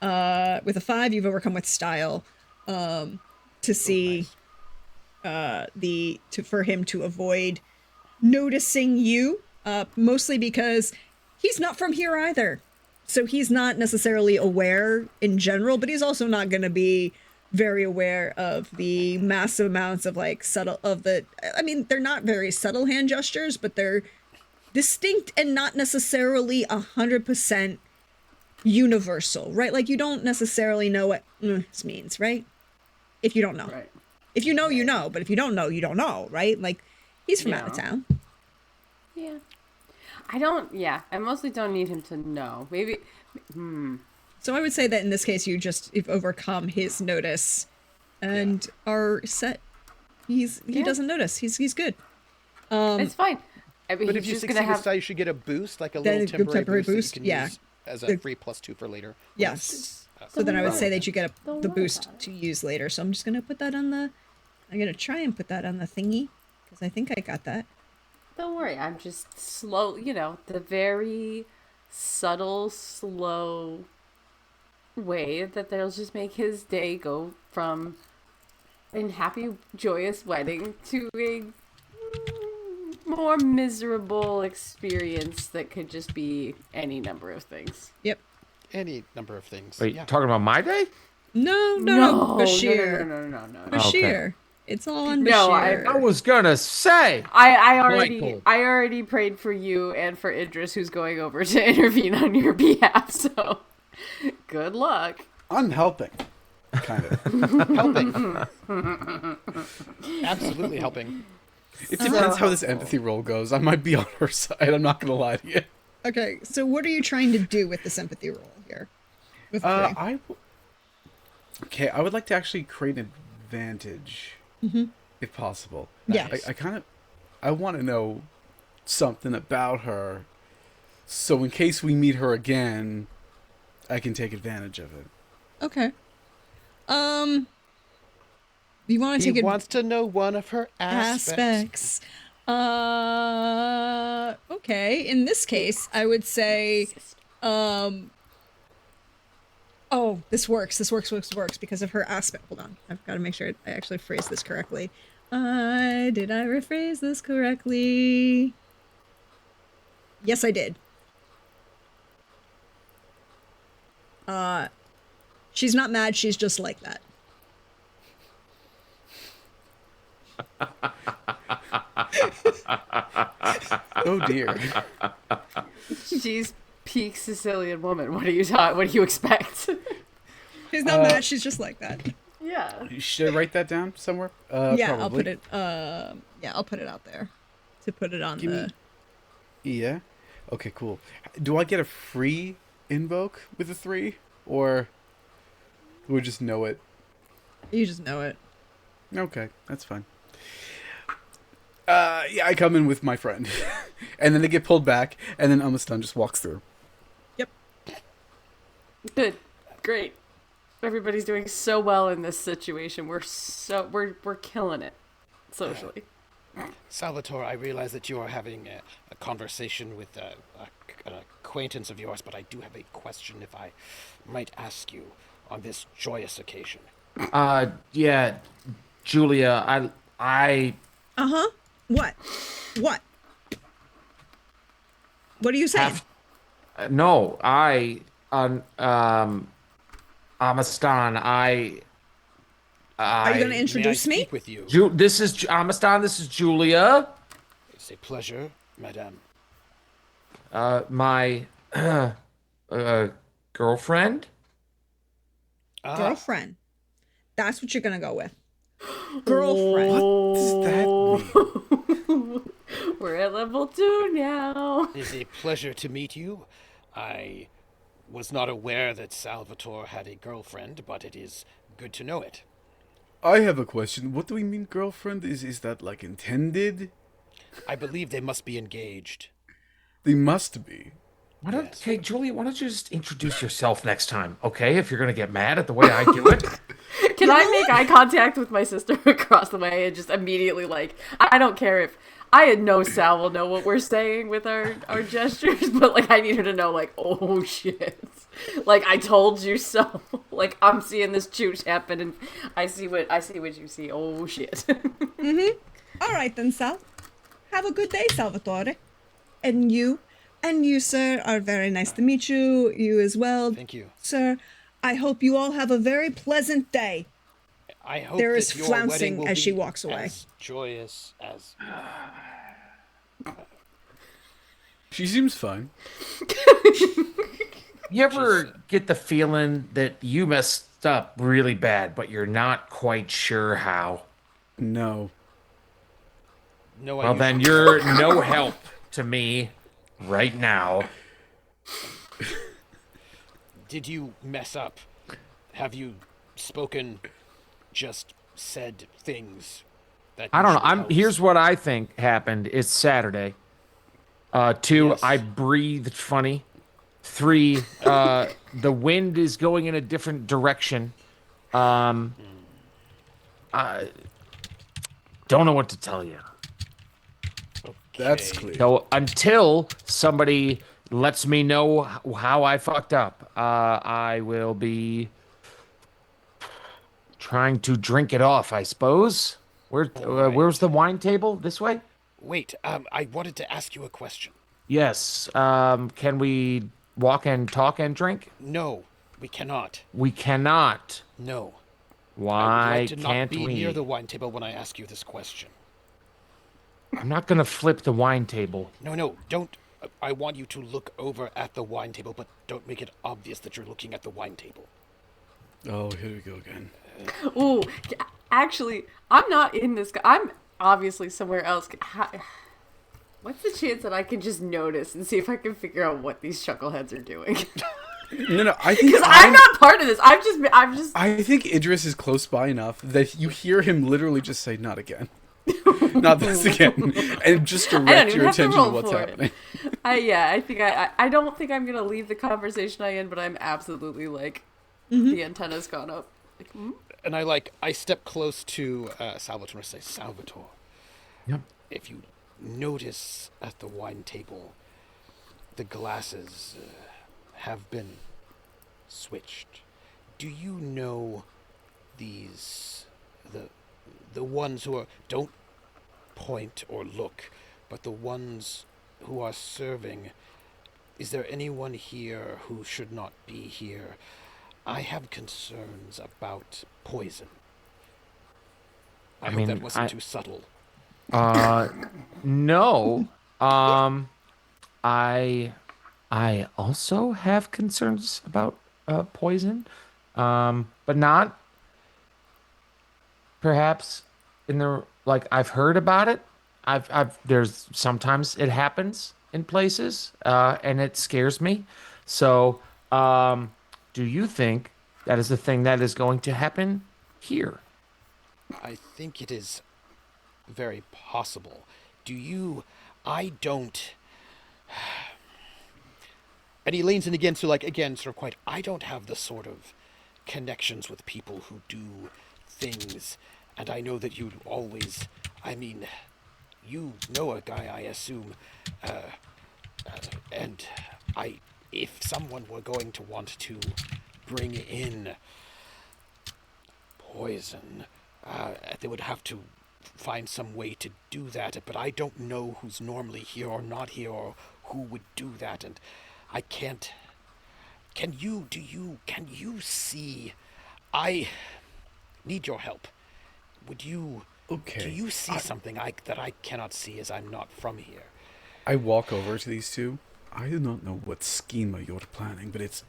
S1: a 5. You've overcome with style, to see for him to avoid noticing you, mostly because he's not from here either. So he's not necessarily aware in general, but he's also not going to be very aware of the massive amounts of like they're not very subtle hand gestures, but they're distinct and not necessarily 100% universal, right? Like you don't necessarily know what this means, right? If you don't know.
S3: Right.
S1: If you know, you know, but if you don't know, you don't know, right? Like he's from out of town.
S3: Yeah. I mostly don't need him to know. Maybe,
S1: So I would say that in this case, you've overcome his notice and are set. He doesn't notice. He's good.
S3: it's fine. I mean,
S4: But
S3: he's
S4: if you
S3: just
S4: succeed
S3: gonna
S4: this
S3: have.
S4: die, you should get a boost, like a
S1: Then
S4: little
S1: a temporary
S4: temporary
S1: boost,
S4: that you can
S1: yeah.
S4: use as a
S1: The-
S4: free +2 for later.
S1: Yes. So then I would say that you get
S3: Don't
S1: the
S3: worry
S1: boost
S3: about it.
S1: to use later. So I'm just going to put that on the... I'm going to try and put that on the thingy. Because I think I got that.
S3: Don't worry, I'm just slow. The very subtle, slow way that they'll just make his day go from a happy, joyous wedding to a more miserable experience that could just be any number of things.
S1: Yep.
S4: Any number of things.
S5: Wait,
S4: yeah.
S5: talking about my day?
S1: No.
S3: No,
S1: Bashir.
S3: no.
S1: Bashir. It's all on
S3: No,
S1: Bashir.
S5: I was gonna say.
S3: I
S5: Michael.
S3: already prayed for you and for Idris, who's going over to intervene on your behalf. So, good luck.
S2: I'm helping. Kind of.
S4: Helping. Absolutely helping.
S2: It depends how this empathy roll goes. I might be on her side. I'm not gonna lie to you.
S1: Okay, so what are you trying to do with the sympathy roll here? With three?
S2: Okay, I would like to actually create an advantage, if possible.
S1: Yeah.
S2: I want to know something about her, so in case we meet her again, I can take advantage of it.
S1: Okay. You want to
S4: He
S1: take
S4: wants to know one of her aspects.
S1: Okay. In this case, I would say, oh, this works because of her aspect. Hold on. I've got to make sure I actually phrase this correctly. Did I rephrase this correctly? Yes, I did. She's not mad. She's just like that.
S2: Oh dear.
S3: She's peak Sicilian woman. What do you expect?
S1: She's not mad. She's just like that.
S3: Yeah.
S2: Should I write that down somewhere?
S1: Yeah,
S2: probably.
S1: I'll put it. Yeah, I'll put it out there to put it on
S2: Give
S1: the.
S2: Yeah. Okay, cool. Do I get a free invoke with a 3, or do we just know it?
S1: You just know it.
S2: Okay, that's fine. Yeah, I come in with my friend, and then they get pulled back, and then Amastan just walks through.
S1: Yep.
S3: Good. Great. Everybody's doing so well in this situation. We're killing it socially.
S4: Salvatore, I realize that you are having a conversation with an acquaintance of yours, but I do have a question, if I might ask you, on this joyous occasion.
S5: Yeah, Julia, I
S1: Uh-huh. What? What are you saying?
S5: no, Amastan,
S1: Are you going to introduce
S4: May I
S1: me?
S4: speak with you?
S5: This is Amastan. This is Julia.
S4: It's a pleasure, madame.
S5: My girlfriend.
S1: Girlfriend. That's what you're going to go with. Girlfriend.
S2: What does that mean?
S3: We're at level 2 now.
S4: It's a pleasure to meet you. I was not aware that Salvatore had a girlfriend, but it is good to know it.
S2: I have a question. What do we mean, girlfriend? Is that like intended?
S4: I believe they must be engaged.
S2: They must be.
S5: Okay, Julia, why don't you just introduce yourself next time, okay? If you're gonna get mad at the way I do it.
S3: Can I make eye contact with my sister across the way and just immediately, like, I don't care if I had no Sal will know what we're saying with our gestures, but like I need her to know, like, oh shit. Like, I told you so. Like, I'm seeing this chooch happen and I see what you see. Oh shit.
S1: All right then, Sal. Have a good day, Salvatore. And you, sir, are very nice to meet you. You as well.
S4: Thank you.
S1: Sir. I hope you all have a very pleasant day.
S4: I hope
S1: There
S4: that
S1: is
S4: your
S1: flouncing
S4: wedding will
S1: as
S4: be
S1: she walks away.
S4: as joyous as.
S2: She seems fine.
S5: You ever get the feeling that you messed up really bad, but you're not quite sure how?
S2: No.
S4: No,
S5: Well, then you're no help to me right now.
S4: Did you mess up? Have you spoken, just said things that
S5: I don't know.
S4: usually helps?
S5: Here's what I think happened. It's Saturday. Two,
S4: Yes.
S5: I breathed funny. Three, the wind is going in a different direction. I don't know what to tell you.
S2: That's
S4: Okay.
S2: clear.
S5: So until somebody lets me know how I fucked up, I will be trying to drink it off, I suppose. Where's the wine table? This way?
S4: Wait, I wanted to ask you a question.
S5: Yes. Can we walk and talk and drink?
S4: No, we cannot.
S5: We cannot.
S4: No. I would
S5: Why
S4: like to not
S5: can't
S4: be
S5: we?
S4: near the wine table when I ask you this question.
S5: I'm not gonna flip the wine table.
S4: No, don't. I want you to look over at the wine table, but don't make it obvious that you're looking at the wine table.
S2: Oh, here we go again.
S3: Ooh, actually, I'm not in this. I'm obviously somewhere else. What's the chance that I can just notice and see if I can figure out what these chuckleheads are doing?
S2: No, I think
S3: Because I'm not part of this. I'm just.
S2: I think Idris is close by enough that you hear him literally just say, "Not again." Not this again, and just direct
S3: even
S2: your
S3: have to
S2: attention to
S3: roll
S2: what's
S3: for it.
S2: happening.
S3: I think I don't think I'm gonna leave the conversation I'm in, but I'm absolutely like the antenna's gone up. Like,
S4: And I step close to Salvatore and say, Salvatore,
S5: Yep.
S4: if you notice at the wine table, the glasses have been switched. Do you know these, the ones who are, don't point or look, but the ones who are serving, is there anyone here who should not be here? I have concerns about poison. I hope
S5: mean,
S4: that wasn't too subtle.
S5: No. I also have concerns about poison, but not perhaps in the like I've heard about it. There's sometimes it happens in places, and it scares me. So, do you think that is the thing that is going to happen here?
S4: I think it is very possible. I don't. And he leans in again, so again, sort of quite, I don't have the sort of connections with people who do things, and I know that you'd always, you know a guy, I assume, and if someone were going to want to bring in poison, they would have to find some way to do that, but I don't know who's normally here or not here or who would do that, and I can't. Can you see? I need your help. Would you?
S2: Okay.
S4: Do you see something that I cannot see as I'm not from here?
S2: I walk over to these two. I do not know what schema you're planning, but it's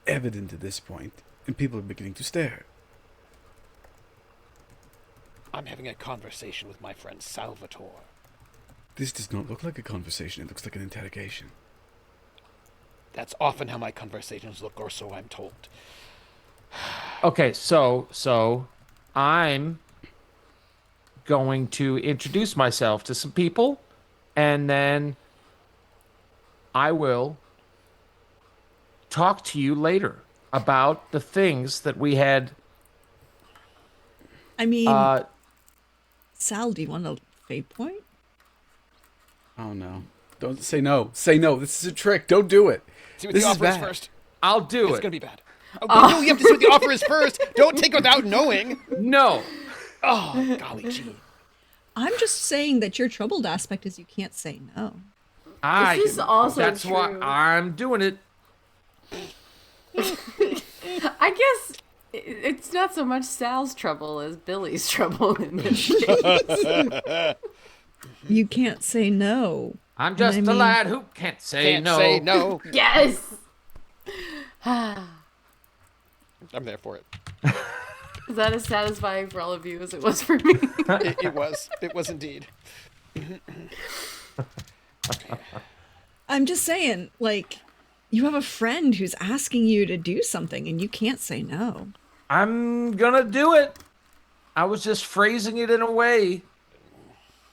S2: evident at this point, and people are beginning to stare.
S4: I'm having a conversation with my friend Salvatore.
S2: This does not look like a conversation. It looks like an interrogation.
S4: That's often how my conversations look, or so I'm told.
S5: Okay, so I'm going to introduce myself to some people, and then I will talk to you later about the things that we had.
S1: I mean, Sal, do you want a fate point?
S2: Oh no. Don't say no. Say no. This is a trick. Don't do it.
S4: See what
S2: This
S4: the
S2: is
S4: offer is
S2: bad.
S4: first.
S5: I'll do
S4: It's
S5: it.
S4: gonna be bad. Oh, but no, you have to see what the offer is first. Don't take without knowing.
S5: No.
S4: Oh, golly gee.
S1: I'm just saying that your troubled aspect is you can't say no.
S3: This is also
S5: That's why
S3: true.
S5: I'm doing it.
S3: I guess it's not so much Sal's trouble as Billy's trouble in this case.
S1: You can't say no.
S5: I'm just
S1: I
S5: a
S1: mean-
S5: lad who can't say
S4: Can't
S5: no.
S4: say no.
S3: Yes!
S4: I'm there for it.
S3: Is that as satisfying for all of you as it was for me?
S4: It was. It was indeed.
S1: I'm just saying, like, you have a friend who's asking you to do something and you can't say no.
S5: I'm gonna do it. I was just phrasing it in a way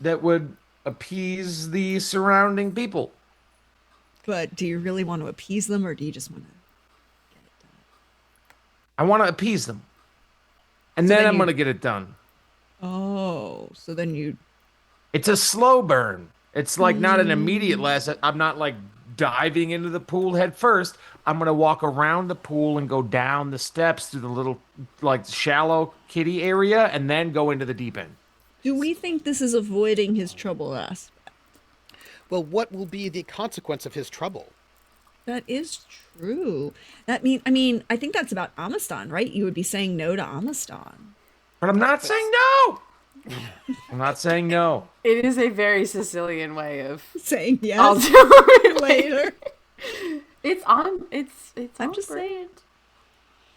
S5: that would appease the surrounding people.
S1: But do you really want to appease them or do you just want to?
S5: I want to appease them. And
S1: So
S5: then
S1: then
S5: I'm
S1: you-
S5: going to get it done.
S1: Oh, so then you.
S5: It's a slow burn. It's like not an immediate lesson. I'm not like diving into the pool head first. I'm going to walk around the pool and go down the steps through the little, like, shallow kiddie area and then go into the deep end.
S1: Do we think this is avoiding his trouble aspect?
S4: Well, what will be the consequence of his trouble?
S1: That is true. I think that's about Amistan, right? You would be saying no to Amistan.
S5: But I'm not saying no. I'm not saying no.
S3: It is a very Sicilian way of
S1: Saying yes
S3: I'll do it
S1: later.
S3: It's on. It's
S1: I'm
S3: on
S1: just
S3: brand.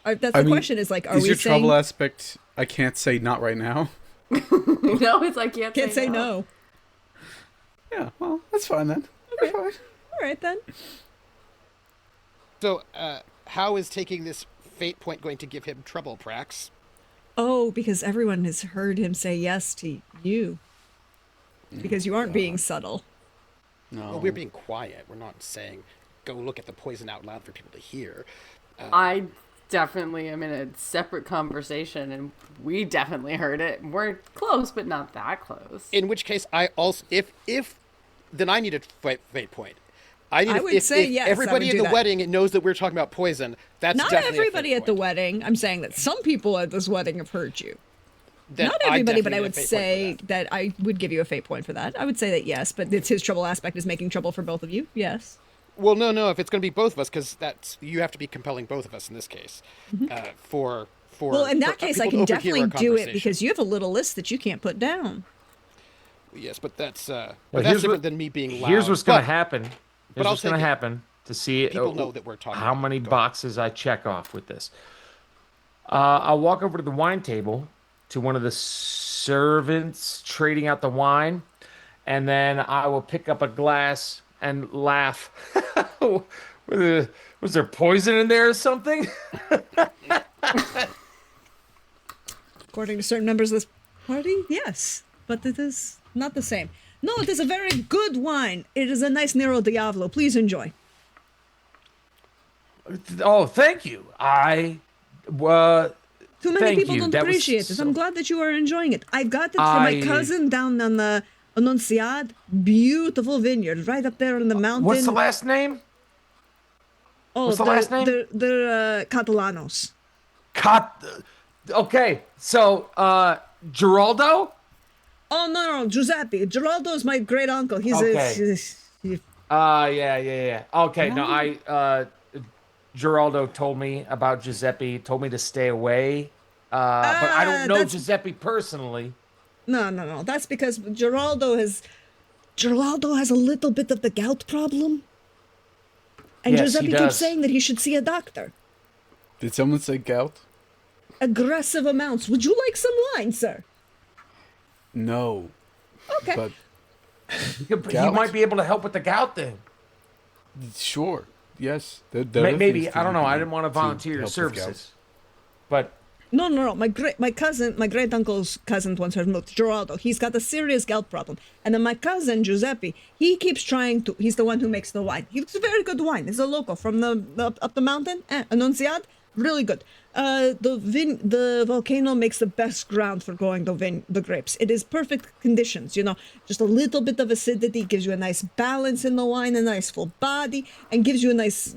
S1: saying. That's
S2: I
S1: the
S2: mean,
S1: question is like, are
S2: is
S1: we
S2: your
S1: saying
S2: trouble aspect? I can't say not right now.
S3: No, it's like can't
S1: can't say no?
S2: Yeah, well, that's fine then.
S1: Okay.
S2: That's fine.
S1: All right then.
S4: So, how is taking this fate point going to give him trouble, Prax?
S1: Oh, because everyone has heard him say yes to you. Because you aren't being subtle.
S2: No.
S4: Well, we're being quiet. We're not saying, go look at the poison out loud for people to hear.
S3: I definitely am in a separate conversation, and we definitely heard it. We're close, but not that close.
S4: In which case, I also, if then I need a fate point.
S1: I would say yes, I
S4: everybody
S1: would
S4: in
S1: do
S4: the
S1: that.
S4: wedding knows that we're talking about poison. That's
S1: Not
S4: definitely
S1: everybody
S4: a fate
S1: at the
S4: point.
S1: wedding. I'm saying that some people at this wedding have heard you.
S4: Then
S1: Not everybody, but
S4: definitely
S1: I
S4: need a
S1: would
S4: fate point for
S1: say
S4: that.
S1: that I would give you a fate point for that. I would say that yes, but it's his trouble aspect is making trouble for both of you. Yes.
S4: Well, no. If it's going to be both of us, because you have to be compelling both of us in this case. For
S1: Well, in that
S4: for
S1: case, I
S4: people
S1: can
S4: to overhear
S1: definitely
S4: our
S1: do it
S4: conversation.
S1: because you have a little list that you can't put down.
S4: Yes, but that's
S5: Well,
S4: that's
S5: here's
S4: different
S5: what-
S4: than me being loud.
S5: Here's what's going to
S4: But
S5: happen. Here's
S4: I'll
S5: what's going to
S4: take it.
S5: happen to see
S4: People know that we're talking
S5: how
S4: about it.
S5: many
S4: Go ahead.
S5: boxes I check off with this. I'll walk over to the wine table to one of the servants trading out the wine, and then I will pick up a glass and laugh. Was there poison in there or something?
S1: According to certain members of this party, yes. But it is not the same. No, it is a very good wine. It is a nice Nero Diavolo. Please enjoy.
S5: Oh, thank you.
S1: Too many
S5: Thank
S1: people
S5: you.
S1: don't
S5: That was
S1: appreciate it.
S5: so-
S1: I'm glad that you are enjoying it. I got it from my
S5: I-
S1: cousin down on the Annunciad. Beautiful vineyard right up there in the mountain.
S5: What's the last name?
S1: Oh,
S5: what's the last name?
S1: They're Catalanos.
S5: Okay, so Geraldo.
S1: Oh no, Giuseppe. Geraldo is my great uncle. He's
S5: Okay. Yeah. Okay, no, Geraldo told me about Giuseppe. Told me to stay away. But I don't know
S1: that's-
S5: Giuseppe personally.
S1: No. That's because Geraldo has a little bit of the gout problem. And
S5: Yes, he
S1: Giuseppe keeps
S5: does.
S1: saying that he should see a doctor.
S2: Did someone say gout?
S1: Aggressive amounts. Would you like some wine, sir?
S2: No.
S1: Okay.
S2: But
S5: He
S2: Gout?
S5: might be able to help with the gout thing.
S2: sure. Yes. There are
S5: Maybe
S2: things
S5: I don't
S2: that
S5: know.
S2: you
S5: I
S2: can
S5: didn't want to
S2: do
S5: volunteer your
S2: help with gout.
S5: services, but
S1: No. My great uncle's cousin once heard look, Geraldo. He's got a serious gout problem. And then my cousin Giuseppe, he keeps trying to. He's the one who makes the wine. It's a very good wine. It's a local from the up the mountain. Annunciad, really good. The volcano makes the best ground for growing the grapes. It is perfect conditions. Just a little bit of acidity gives you a nice balance in the wine, a nice full body, and gives you a nice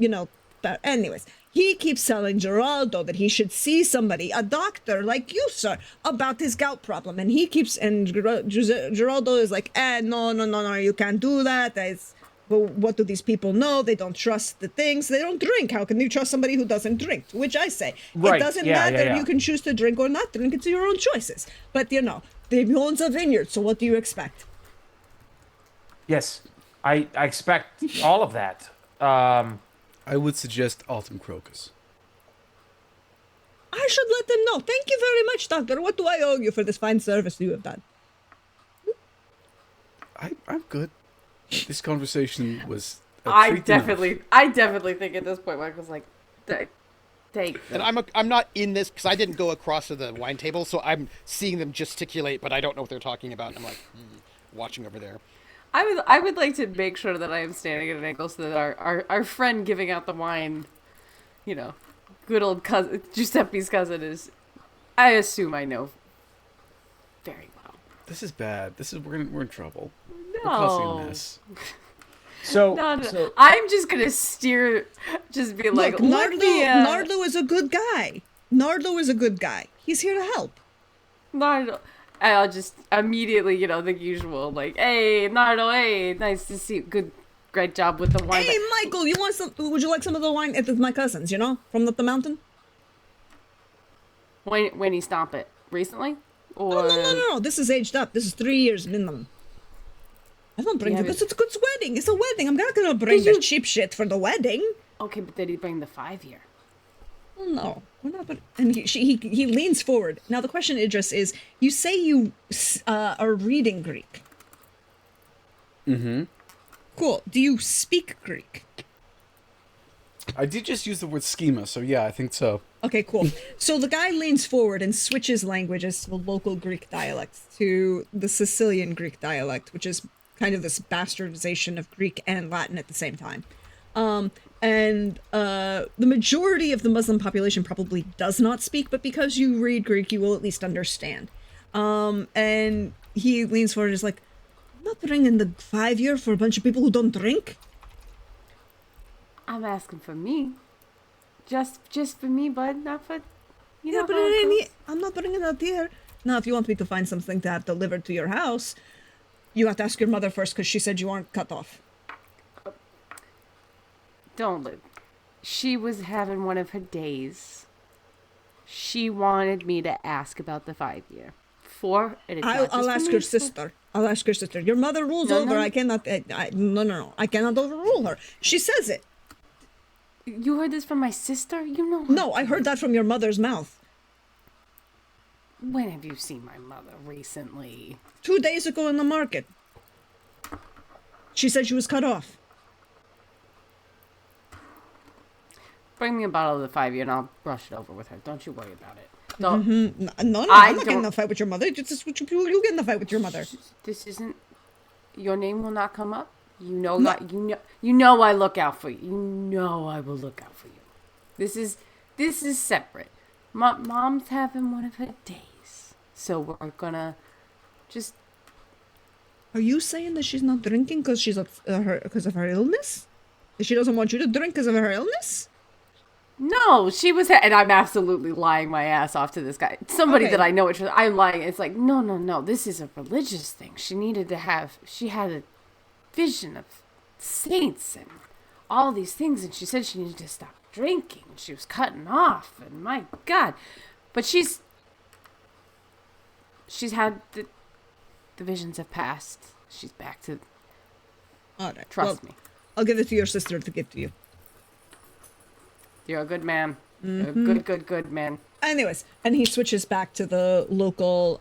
S1: anyways, He keeps telling Geraldo that he should see somebody, a doctor like you, sir, about his gout problem. And Geraldo is like, no, you can't do that. But what do these people know? They don't trust the things. They don't drink. How can you trust somebody who doesn't drink? To which I say,
S5: Right.
S1: it doesn't
S5: Yeah,
S1: matter.
S5: yeah.
S1: You can choose to drink or not drink. It's your own choices. But, he owns a vineyard, so what do you expect?
S5: Yes, I expect all of that.
S2: I would suggest Autumn Crocus.
S1: I should let them know. Thank you very much, doctor. What do I owe you for this fine service you have done?
S2: I'm good. This conversation was.
S3: I definitely think at this point Michael's like, take.
S4: And I'm not in this because I didn't go across to the wine table, so I'm seeing them gesticulate, but I don't know what they're talking about. And I'm like watching over there.
S3: I would like to make sure that I am standing at an angle so that our friend giving out the wine, good old cousin Giuseppe's cousin is, I assume I know very well.
S2: This is bad. We're in trouble.
S3: No.
S2: We're causing this.
S5: So,
S3: No. I'm just gonna just be like,
S1: Look,
S3: let
S1: Nardlo,
S3: me,
S1: Nardlo is a good guy. Nardlo is a good guy. He's here to help.
S3: Nardo. And I'll just immediately, the usual, like, hey, Nardo, hey, nice to see you. Great job with the wine.
S1: Hey, Michael, would you like some of the wine? It's my cousins, from up the mountain?
S3: When he stomped it? Recently? Or...
S1: Oh, no. This is aged up. This is 3 years minimum. I don't bring
S3: Yeah,
S1: because
S3: but-
S1: it's a wedding. It's a wedding. I'm not gonna bring the cheap shit for the wedding.
S3: Okay, but did he bring the 5-year?
S1: Oh, no, we're not. And he leans forward. Now the question, Idris, is: you say you are reading Greek.
S2: Mm-hmm.
S1: Cool. Do you speak Greek?
S2: I did just use the word schema, so yeah, I think so.
S1: Okay, cool. So the guy leans forward and switches languages, the local Greek dialect, to the Sicilian Greek dialect, which is kind of this bastardization of Greek and Latin at the same time. And the majority of the Muslim population probably does not speak, but because you read Greek, you will at least understand. And he leans forward and is like, I'm not bringing the 5-year for a bunch of people who don't drink.
S3: I'm asking for me. Just for me, bud, not for,
S1: Yeah, but
S3: how it goes.
S1: I'm not putting it out there. Now, if you want me to find something to have delivered to your house, you have to ask your mother first because she said you aren't cut off.
S3: Don't live. She was having one of her days. She wanted me to ask about the 5-year.
S1: I'll ask her sister. I'll ask her sister. Your mother rules
S3: No,
S1: over.
S3: no.
S1: I cannot. No. I cannot overrule her. She says it.
S3: You heard this from my sister? You know.
S1: No, I heard that from your mother's mouth.
S3: When have you seen my mother recently?
S1: 2 days ago in the market. She said she was cut off.
S3: Bring me a bottle of the 5-year and I'll brush it over with her. Don't you worry about it. Don't.
S1: No,
S3: I
S1: I'm not getting in
S3: don't-
S1: a fight with your mother. You get in the fight with your mother.
S3: This isn't. Your name will not come up. You know that. You know I look out for you. You know I will look out for you. This is separate. Mom's having one of her days, so we're gonna just.
S1: Are you saying that she's not drinking because because of her illness? That she doesn't want you to drink because of her illness?
S3: No, she was, and I'm absolutely lying my ass off to this guy. Somebody
S1: Okay.
S3: that I know. I'm lying. It's like no. This is a religious thing. She had a vision of saints and all these things, and she said she needed to stop drinking. She was cutting off, and my God, but she's had the visions have passed. She's back to
S1: All right.
S3: trust me.
S1: I'll give it to your sister to give to you.
S3: You're a good man. You're a good man.
S1: Anyways, and he switches back to the local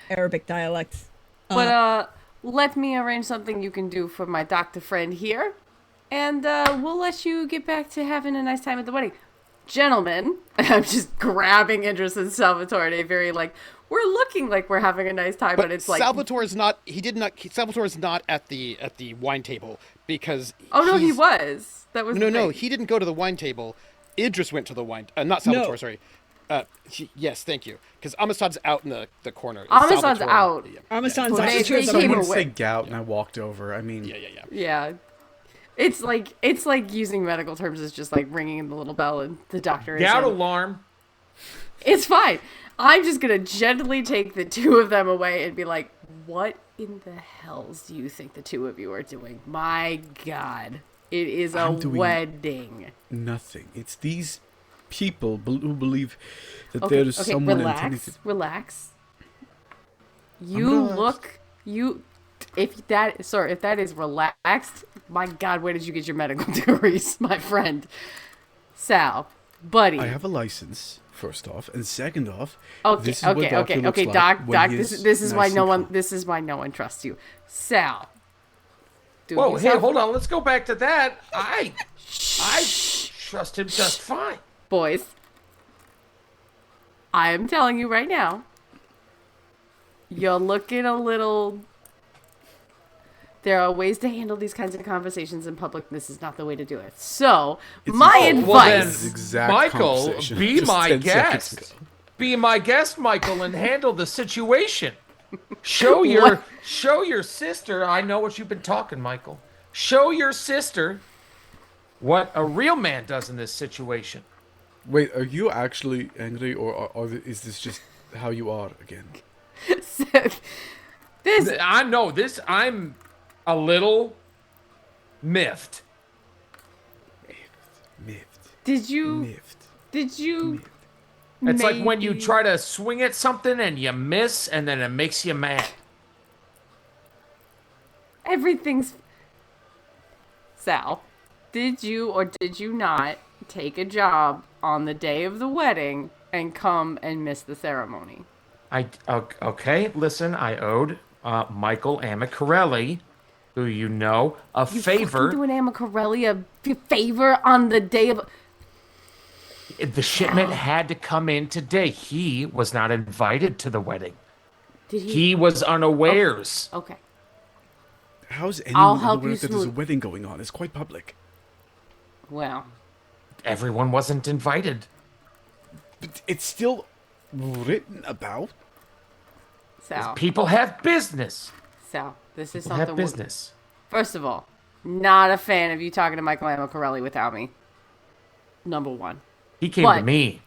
S1: Arabic dialect.
S3: But let me arrange something you can do for my doctor friend here, and we'll let you get back to having a nice time at the wedding. Gentlemen, I'm just grabbing Idris and Salvatore, very like, we're looking like we're having a nice time, but it's like,
S4: Salvatore's not. Salvatore's not at the wine table because.
S3: oh no, he
S4: he's-
S3: was. That was the
S4: No.
S3: thing.
S4: He didn't go to the wine table. Idris went to the wine. Not Salvatore.
S1: No.
S4: Sorry. Yes, thank you. Because Amistad's out in the corner. It's
S3: Amistad's
S4: Salvatore.
S3: out.
S4: Yeah.
S1: Amasan's
S3: They-
S1: actually
S3: they
S1: to the
S3: came
S1: right.
S2: Someone
S3: away.
S2: say gout, and I walked over. I mean,
S4: Yeah.
S3: Yeah. It's like using medical terms is just like ringing the little bell and the doctor is
S5: Down
S3: in.
S5: alarm.
S3: It's fine. I'm just gonna gently take the two of them away and be like, what in the hells do you think the two of you are doing? My God. It is a
S2: I'm doing
S3: wedding.
S2: Nothing. It's these people who believe that
S3: Okay,
S2: there's
S3: okay,
S2: someone intending to...
S3: relax. You
S2: relaxed.
S3: look, if that is relaxed, my God, where did you get your medical degrees, my friend? Sal, buddy.
S2: I have a license, first off, and second off,
S3: Okay,
S2: this is what Doctor looks like
S3: Doc,
S2: when he
S3: this
S2: is
S3: is why
S2: nice
S3: no
S2: and
S3: one,
S2: calm.
S3: this is why no one trusts you. Sal. Do
S5: Whoa, hey,
S3: yourself-
S5: hold on. Let's go back to that. I trust him just fine.
S3: Boys, I am telling you right now, you're looking a little... There are ways to handle these kinds of conversations in public. This is not the way to do it. So, my
S2: an-
S3: advice...
S5: Well, then,
S2: This exact
S5: Michael,
S2: conversation
S5: be
S2: just
S5: my
S2: 10 seconds
S5: guest.
S2: ago.
S5: Be my guest, Michael, and handle the situation. Show your sister. I know what you've been talking, Michael. Show your sister what a real man does in this situation.
S2: Wait, are you actually angry, or is this just how you are again?
S3: this
S5: I know this. I'm a little miffed.
S2: Miffed.
S3: did you
S2: Miffed.
S5: It's like when you
S3: maybe-
S5: try to swing at something and you miss, and then it makes you mad.
S3: everything's... Sal, did you or did you not take a job on the day of the wedding and come and miss the ceremony?
S5: Okay. Listen, I owed Michael Amicarelli, who you know, a
S3: You
S5: favor.
S3: fucking doing Amicarelli a favor on the day of...
S5: The shipment had to come in today. He was not invited to the wedding.
S3: Did
S5: He was unawares.
S3: Okay.
S2: How's
S3: I'll
S2: anyone
S3: help
S2: aware
S3: you
S2: that there's a
S3: smooth-
S2: wedding going on? It's quite public.
S3: Well,
S5: Everyone wasn't invited.
S2: But it's still written about.
S3: Sal,
S5: People have business.
S3: this is
S5: People
S3: something...
S5: have business.
S3: First of all, not a fan of you talking to Michael Amicarelli without me. Number one.
S5: He came
S3: But-
S5: to me,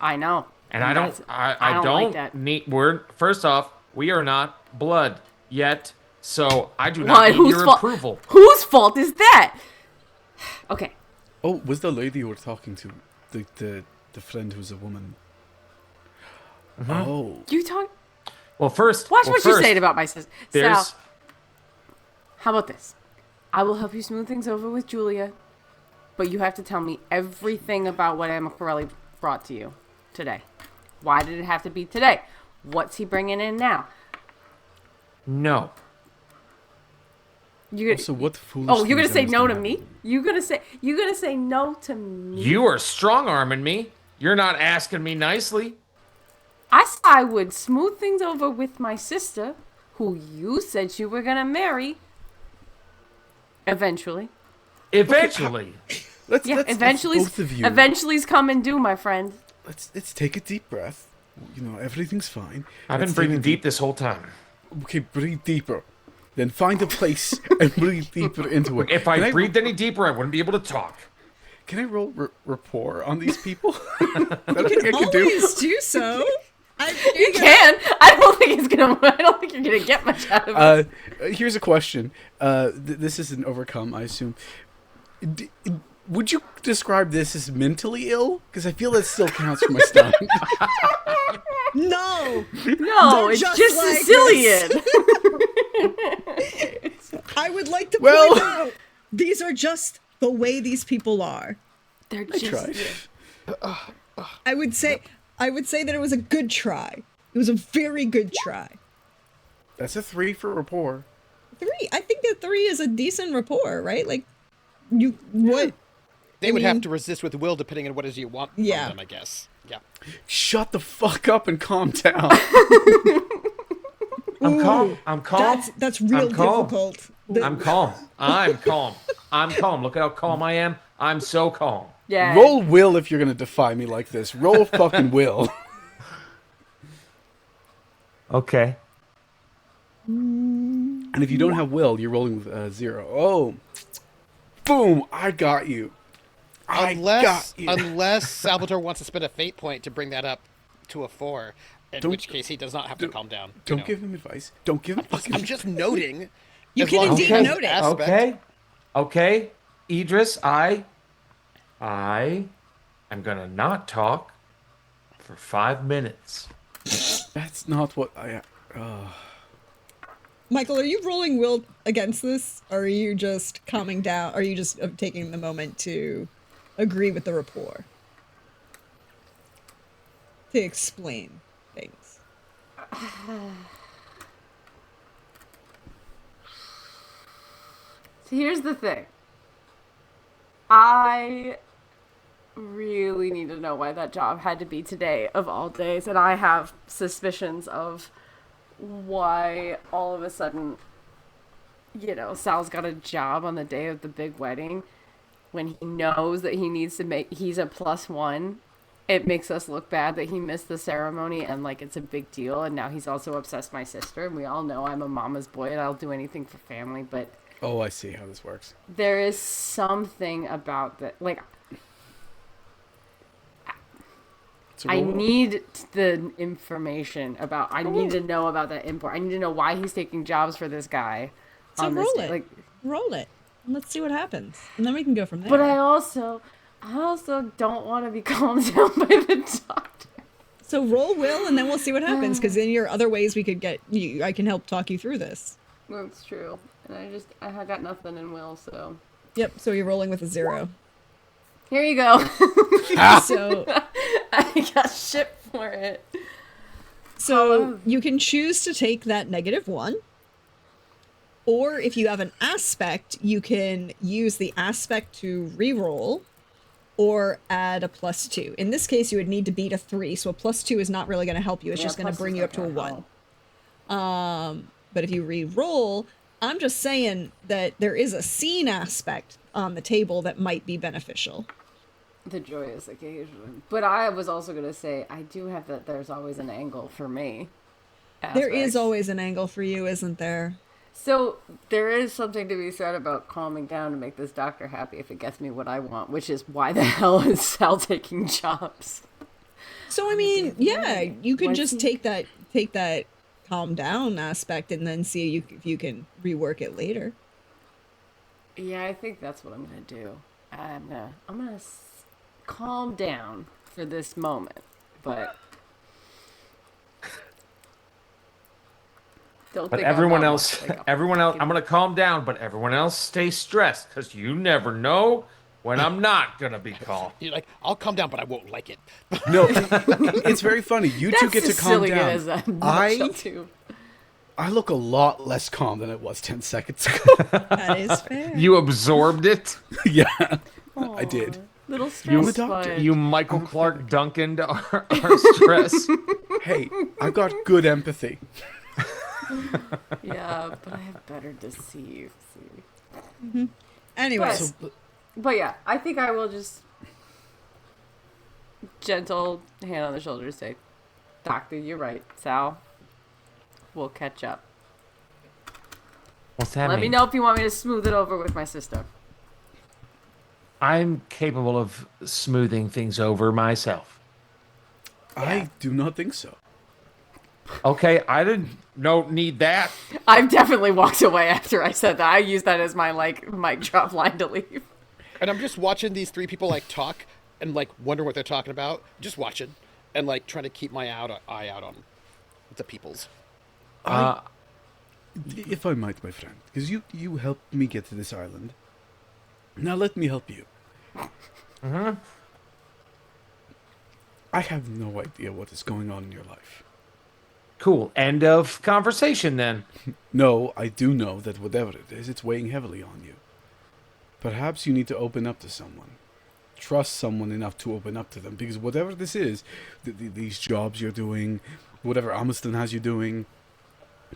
S3: I know.
S5: and I don't.
S3: that's-
S5: I
S3: don't
S5: don't
S3: like that.
S5: need. First off, we are not blood yet, so I do
S3: What?
S5: not need
S3: Whose
S5: your
S3: fault?
S5: approval.
S3: Whose fault is that? Okay.
S2: Oh, was the lady you were talking to the friend who's a woman? Oh,
S3: You talk...
S5: Well, first,
S3: Watch
S5: well,
S3: what you
S5: first,
S3: say about my sister.
S5: There's
S3: Sal, how about this? I will help you smooth things over with Julia, but you have to tell me everything about what Amicarelli brought to you today. Why did it have to be today? What's he bringing in now?
S5: no.
S3: You
S2: so what foolish
S3: Oh, you're gonna
S2: things
S3: say
S2: Emma's
S3: no to
S2: gonna
S3: me?
S2: happen?
S3: You're gonna say no to me?
S5: You are strong arming me. You're not asking me nicely.
S3: I said I would smooth things over with my sister, who you said you were gonna marry. Eventually.
S5: Eventually.
S2: Let's
S3: Eventually.
S2: both of you.
S3: Eventually's come and due, my friend.
S2: Let's take a deep breath. You know, everything's fine.
S5: I've been
S2: Let's take
S5: breathing
S2: a
S5: deep this whole time.
S2: Okay, breathe deeper. Then find a place and breathe deeper into it.
S5: If I breathed any deeper, I wouldn't be able to talk.
S2: Can I roll rapport on these people? That I think I can do.
S1: Always do so.
S3: You can. I don't think you're gonna get much out of it.
S2: Here's a question. This is an overcome, I assume. Would you describe this as mentally ill? Because I feel that still counts for my stomach.
S1: No,
S3: No,
S1: they're
S3: it's
S1: just
S3: just
S1: like
S3: Sicilian.
S1: I would like to
S2: Well-
S1: point out these are just the way these people are.
S3: They're
S2: I
S3: just
S2: tried.
S1: I would say that it was a good try. It was a very good try.
S2: That's a 3 for rapport.
S1: 3. I think that 3 is a decent rapport, right? Like you what?
S4: They would have
S1: mean-
S4: to resist with will depending on what it is you want
S1: Yeah.
S4: from them, I guess. Yeah.
S2: Shut the fuck up and calm down.
S5: I'm calm. I'm calm.
S1: That's real
S5: I'm calm.
S1: difficult.
S5: I'm calm. I'm calm. I'm calm. Look at how calm I am. I'm so calm.
S3: yeah.
S2: Roll will if you're gonna defy me like this. Roll fucking will.
S5: Okay.
S2: And if you don't have will, you're rolling with 0. Oh. Boom! I got you. I got you.
S4: Unless Salvatore wants to spend a fate point to bring that up to a 4, in
S2: Don't-
S4: which case he does not have to calm down. you
S2: Don't
S4: know.
S2: give him advice. Don't give him fucking
S4: I'm just noting.
S1: You
S4: as
S1: can
S4: long as
S1: indeed
S4: he has
S1: note it.
S4: aspect-
S5: Okay, Idris, I am gonna not talk for 5 minutes.
S2: That's not what I.
S1: Michael, are you rolling will against this, or are you just calming down? Are you just taking the moment to agree with the rapport? To explain things.
S3: So here's the thing. I really need to know why that job had to be today of all days, and I have suspicions of why all of a sudden, Sal's got a job on the day of the big wedding when he knows that he's a +1. It makes us look bad that he missed the ceremony and like it's a big deal, and now he's also obsessed with my sister, and we all know I'm a mama's boy and I'll do anything for family, but
S2: Oh, I see how this works.
S3: there is something about that, like,
S2: It's a
S3: I
S2: roll.
S3: need the information about. I need to know about that import. I need to know why he's taking jobs for this guy.
S1: So
S3: on this
S1: roll
S3: day.
S1: it.
S3: Like,
S1: Roll it. And let's see what happens. And then we can go from there.
S3: but I also don't want to be calmed down by the doctor.
S1: So roll will, and then we'll see what happens. Because in your other ways, we could get you. I can help talk you through this.
S3: That's true, and I got nothing in will, so
S1: Yep. So you're rolling with a 0.
S3: here you go.
S1: So
S3: I got shit for it.
S1: So you can choose to take that -1, or if you have an aspect, you can use the aspect to re-roll or add a +2. In this case, you would need to beat a 3, so a +2 is not really going to help you. It's
S3: Yeah,
S1: just going to
S3: plus
S1: bring
S3: is
S1: you up
S3: not
S1: to a
S3: gonna
S1: 1.
S3: help.
S1: But if you re-roll, I'm just saying that there is a scene aspect on the table that might be beneficial.
S3: The joyous occasion. But I was also going to say, I do have that there's always an angle for me.
S1: There is
S3: aspects.
S1: always an angle for you, isn't there?
S3: So there is something to be said about calming down to make this doctor happy if it gets me what I want, which is why the hell is Sal taking jobs?
S1: So I mean, yeah, you could
S3: What's
S1: just
S3: he-
S1: take that calm down aspect and then see if you can rework it later.
S3: Yeah, I think that's what I'm going to do. I'm gonna calm down for this moment, but don't
S5: But
S3: think I'm
S5: everyone
S3: not
S5: else,
S3: like a
S5: everyone else,
S3: fucking-
S5: I'm gonna calm down, but everyone else stay stressed because you never know when I'm not gonna be calm.
S4: You're like, I'll calm down, but I won't like it.
S2: No, it's very funny. You two
S3: That's
S2: get to
S3: as
S2: calm
S3: silly
S2: down.
S3: as a
S2: I
S3: nutshell, too.
S2: I look a lot less calm than it was 10 seconds ago.
S1: That is fair.
S5: You absorbed it.
S2: Yeah, I did.
S3: Little
S2: I'm a
S3: stress
S2: doctor.
S3: sponge.
S5: You Michael Clark Duncan to our stress.
S2: Hey, I've got good empathy.
S3: Yeah, but I have better deceive. See.
S1: Anyway,
S3: But-
S2: So,
S3: But yeah, I think I will just gentle hand on the shoulder say, Doctor, you're right. Sal, we'll catch up.
S5: What's that
S3: Let me
S5: mean?
S3: know if you want me to smooth it over with my sister.
S5: I'm capable of smoothing things over myself.
S2: I do not think so.
S5: Okay, I don't need that.
S3: I've definitely walked away after I said that. I used that as my mic drop line to leave.
S4: And I'm just watching these 3 people like talk and like wonder what they're talking about. Just watching and like trying to keep my eye out on the peoples.
S2: If I might, my friend, because you helped me get to this island. Now let me help you. I have no idea what is going on in your life.
S5: Cool. End of conversation then.
S2: No, I do know that whatever it is, it's weighing heavily on you. Perhaps you need to open up to someone. Trust someone enough to open up to them, because whatever this is, these jobs you're doing, whatever Amiston has you doing,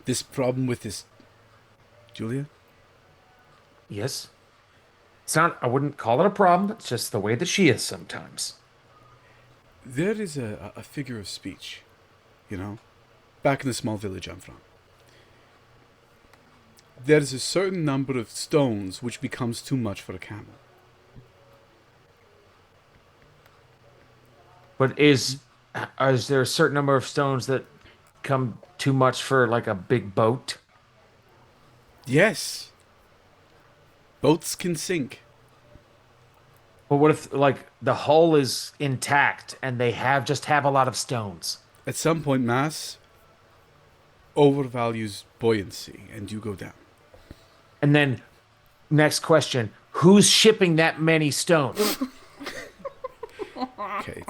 S2: this problem with this... Julia?
S5: Yes. It's not. I wouldn't call it a problem. It's just the way that she is sometimes.
S2: There is a figure of speech, back in the small village I'm from. There's a certain number of stones which becomes too much for a camel.
S5: But is there a certain number of stones that come too much for like a big boat?
S2: Yes, boats can sink.
S5: But what if like the hull is intact and they have a lot of stones?
S2: At some point, mass overvalues buoyancy, and you go down.
S5: And then next question, who's shipping that many stones?
S2: Okay,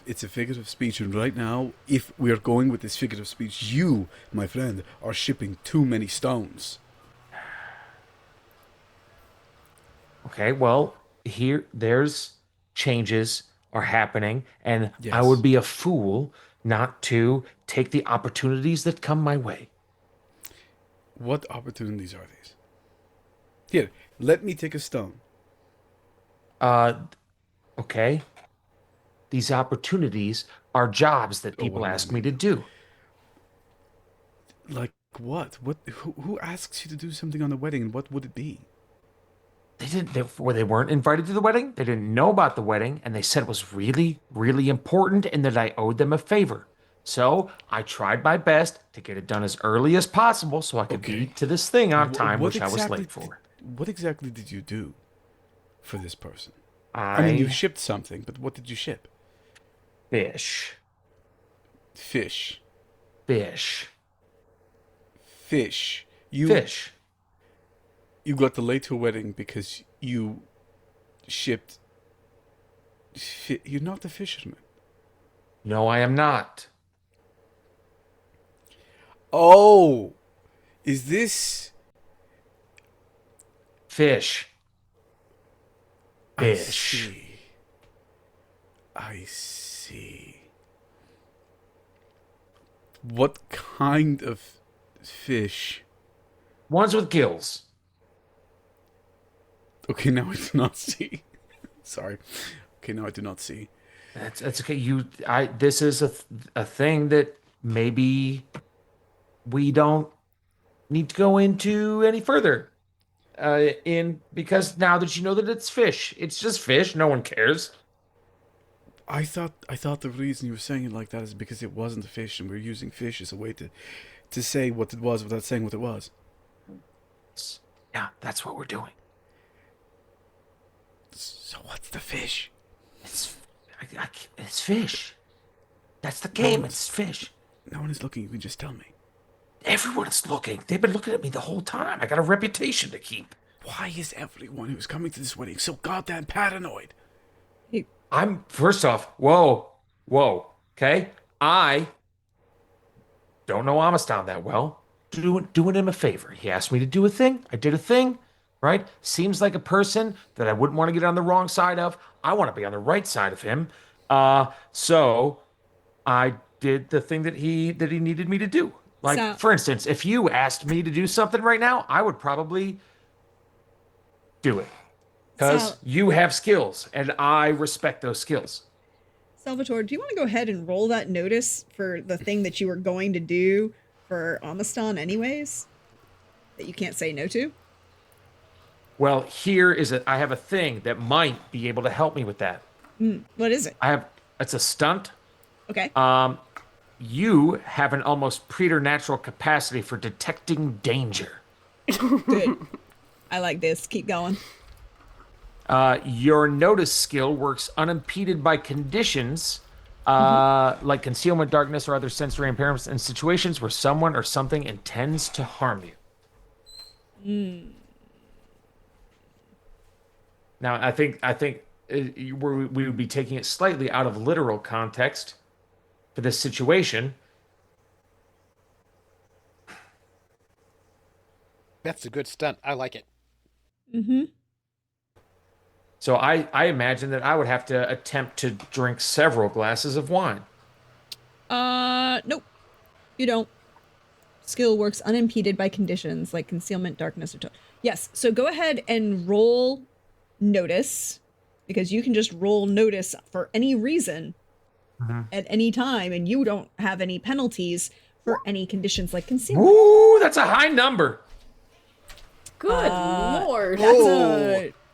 S2: it's a figure of speech, and right now, if we are going with this figure of speech, you, my friend, are shipping too many stones.
S5: Okay, well, there's changes are happening, and I
S2: Yes.
S5: would be a fool not to take the opportunities that come my way.
S2: What opportunities are these? Here, let me take a stone.
S5: Uh, okay. These opportunities are jobs that
S2: Oh,
S5: people
S2: well,
S5: ask
S2: no,
S5: me
S2: no,
S5: to
S2: no.
S5: do.
S2: Like what? What? Who asks you to do something on the wedding, and what would it be?
S5: They weren't invited to the wedding. They didn't know about the wedding, and they said it was really, really important and that I owed them a favor. So I tried my best to get it done as early as possible so I could be
S2: Okay.
S5: to this thing on time,
S2: What
S5: which I was
S2: exactly?
S5: late for.
S2: What exactly did you do for this person? I mean, you
S5: I
S2: shipped something, but what did you ship?
S5: fish,
S2: Fish.
S5: fish,
S2: Fish.
S5: fish.
S2: You got delayed to a wedding because you shipped. You're not the fisherman.
S5: No, I am not.
S2: Oh, is this?
S5: Fish,
S2: I
S5: fish.
S2: see. I see. What kind of fish?
S5: Ones with gills.
S2: Okay, now I do not see. Sorry. Okay, now I do not see.
S5: That's okay. This is a thing that maybe we don't need to go into any further. Because now that you know that it's fish, it's just fish. No one cares.
S2: I thought the reason you were saying it like that is because it wasn't a fish, and we're using fish as a way to say what it was without saying what it was.
S5: Yeah, that's what we're doing.
S2: So what's the fish?
S5: It's it's fish. That's the game. It's fish.
S2: No one is looking. You can just tell me.
S5: Everyone is looking. They've been looking at me the whole time. I got a reputation to keep.
S2: Why is everyone who's coming to this wedding so goddamn paranoid?
S5: I'm first off, whoa, okay? I don't know Amistan that well. Doing him a favor. He asked me to do a thing. I did a thing, right? Seems like a person that I wouldn't want to get on the wrong side of. I want to be on the right side of him. So I did the thing that he needed me to do. Like,
S1: So-
S5: for instance, if you asked me to do something right now, I would probably do it. Because
S1: So-
S5: you have skills, and I respect those skills.
S1: Salvatore, do you want to go ahead and roll that notice for the thing that you were going to do for Amistan anyways? That you can't say no to?
S5: Well, I have a thing that might be able to help me with that.
S1: What is it?
S5: It's a stunt.
S1: Okay.
S5: You have an almost preternatural capacity for detecting danger.
S1: Good. I like this. Keep going.
S5: Your notice skill works unimpeded by conditions, like concealment, darkness, or other sensory impairments in situations where someone or something intends to harm you. Now, I think we would be taking it slightly out of literal context for this situation.
S4: That's a good stunt. I like it.
S1: Mm-hmm.
S5: So I imagine that I would have to attempt to drink several glasses of wine.
S1: Nope. You don't. Skill works unimpeded by conditions like concealment, darkness, or yes. So go ahead and roll notice, because you can just roll notice for any reason at any time, and you don't have any penalties for any conditions like concealment.
S5: Ooh, that's a high number.
S3: Good lord.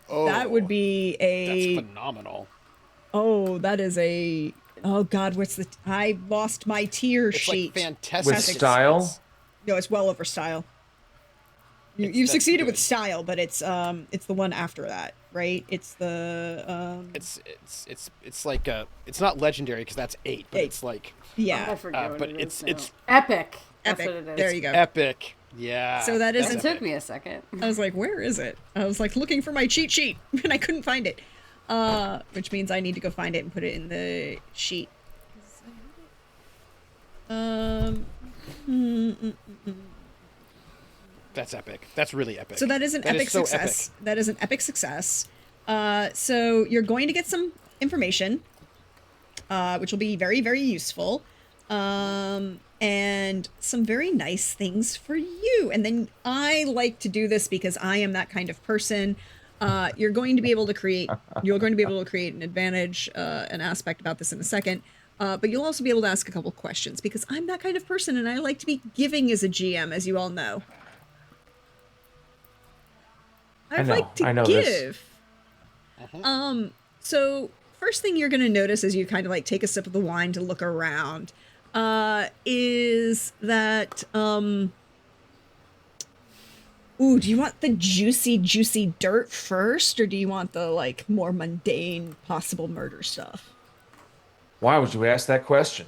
S1: That would be a...
S4: That's phenomenal.
S1: Oh, that is a... Oh, God, what's the... I lost my tier
S4: It's
S1: sheet.
S4: like fantastic.
S5: With style?
S1: No, it's well over style. You
S4: That's
S1: succeeded with
S4: good.
S1: style, but it's the one after that, right? It's the
S4: It's like it's not legendary because that's 8, but
S1: 8.
S4: it's like
S1: yeah,
S3: I forget what
S4: but
S3: it is
S4: it's
S3: now. Epic. That's
S1: epic.
S3: what it is.
S1: There you go.
S4: epic. Yeah.
S1: So that
S4: that's
S1: isn't-
S3: It took
S4: epic.
S3: me a second.
S1: I was like, where is it? I was like looking for my cheat sheet and I couldn't find it. Which means I need to go find it and put it in the sheet.
S4: That's epic. That's really epic.
S1: So that is an
S4: That
S1: epic
S4: so
S1: success. That is an epic success. So you're going to get some information, which will be very, very useful. And some very nice things for you. And then I like to do this because I am that kind of person. You're going to be able to create an advantage, an aspect about this in a second. But you'll also be able to ask a couple questions because I'm that kind of person and I like to be giving as a GM, as you all know. I like to give.
S5: This.
S1: So first thing you're going to notice as you kind of like take a sip of the wine to look around, is that, ooh, do you want the juicy dirt first, or do you want the, like, more mundane possible murder stuff?
S5: Why would you ask that question?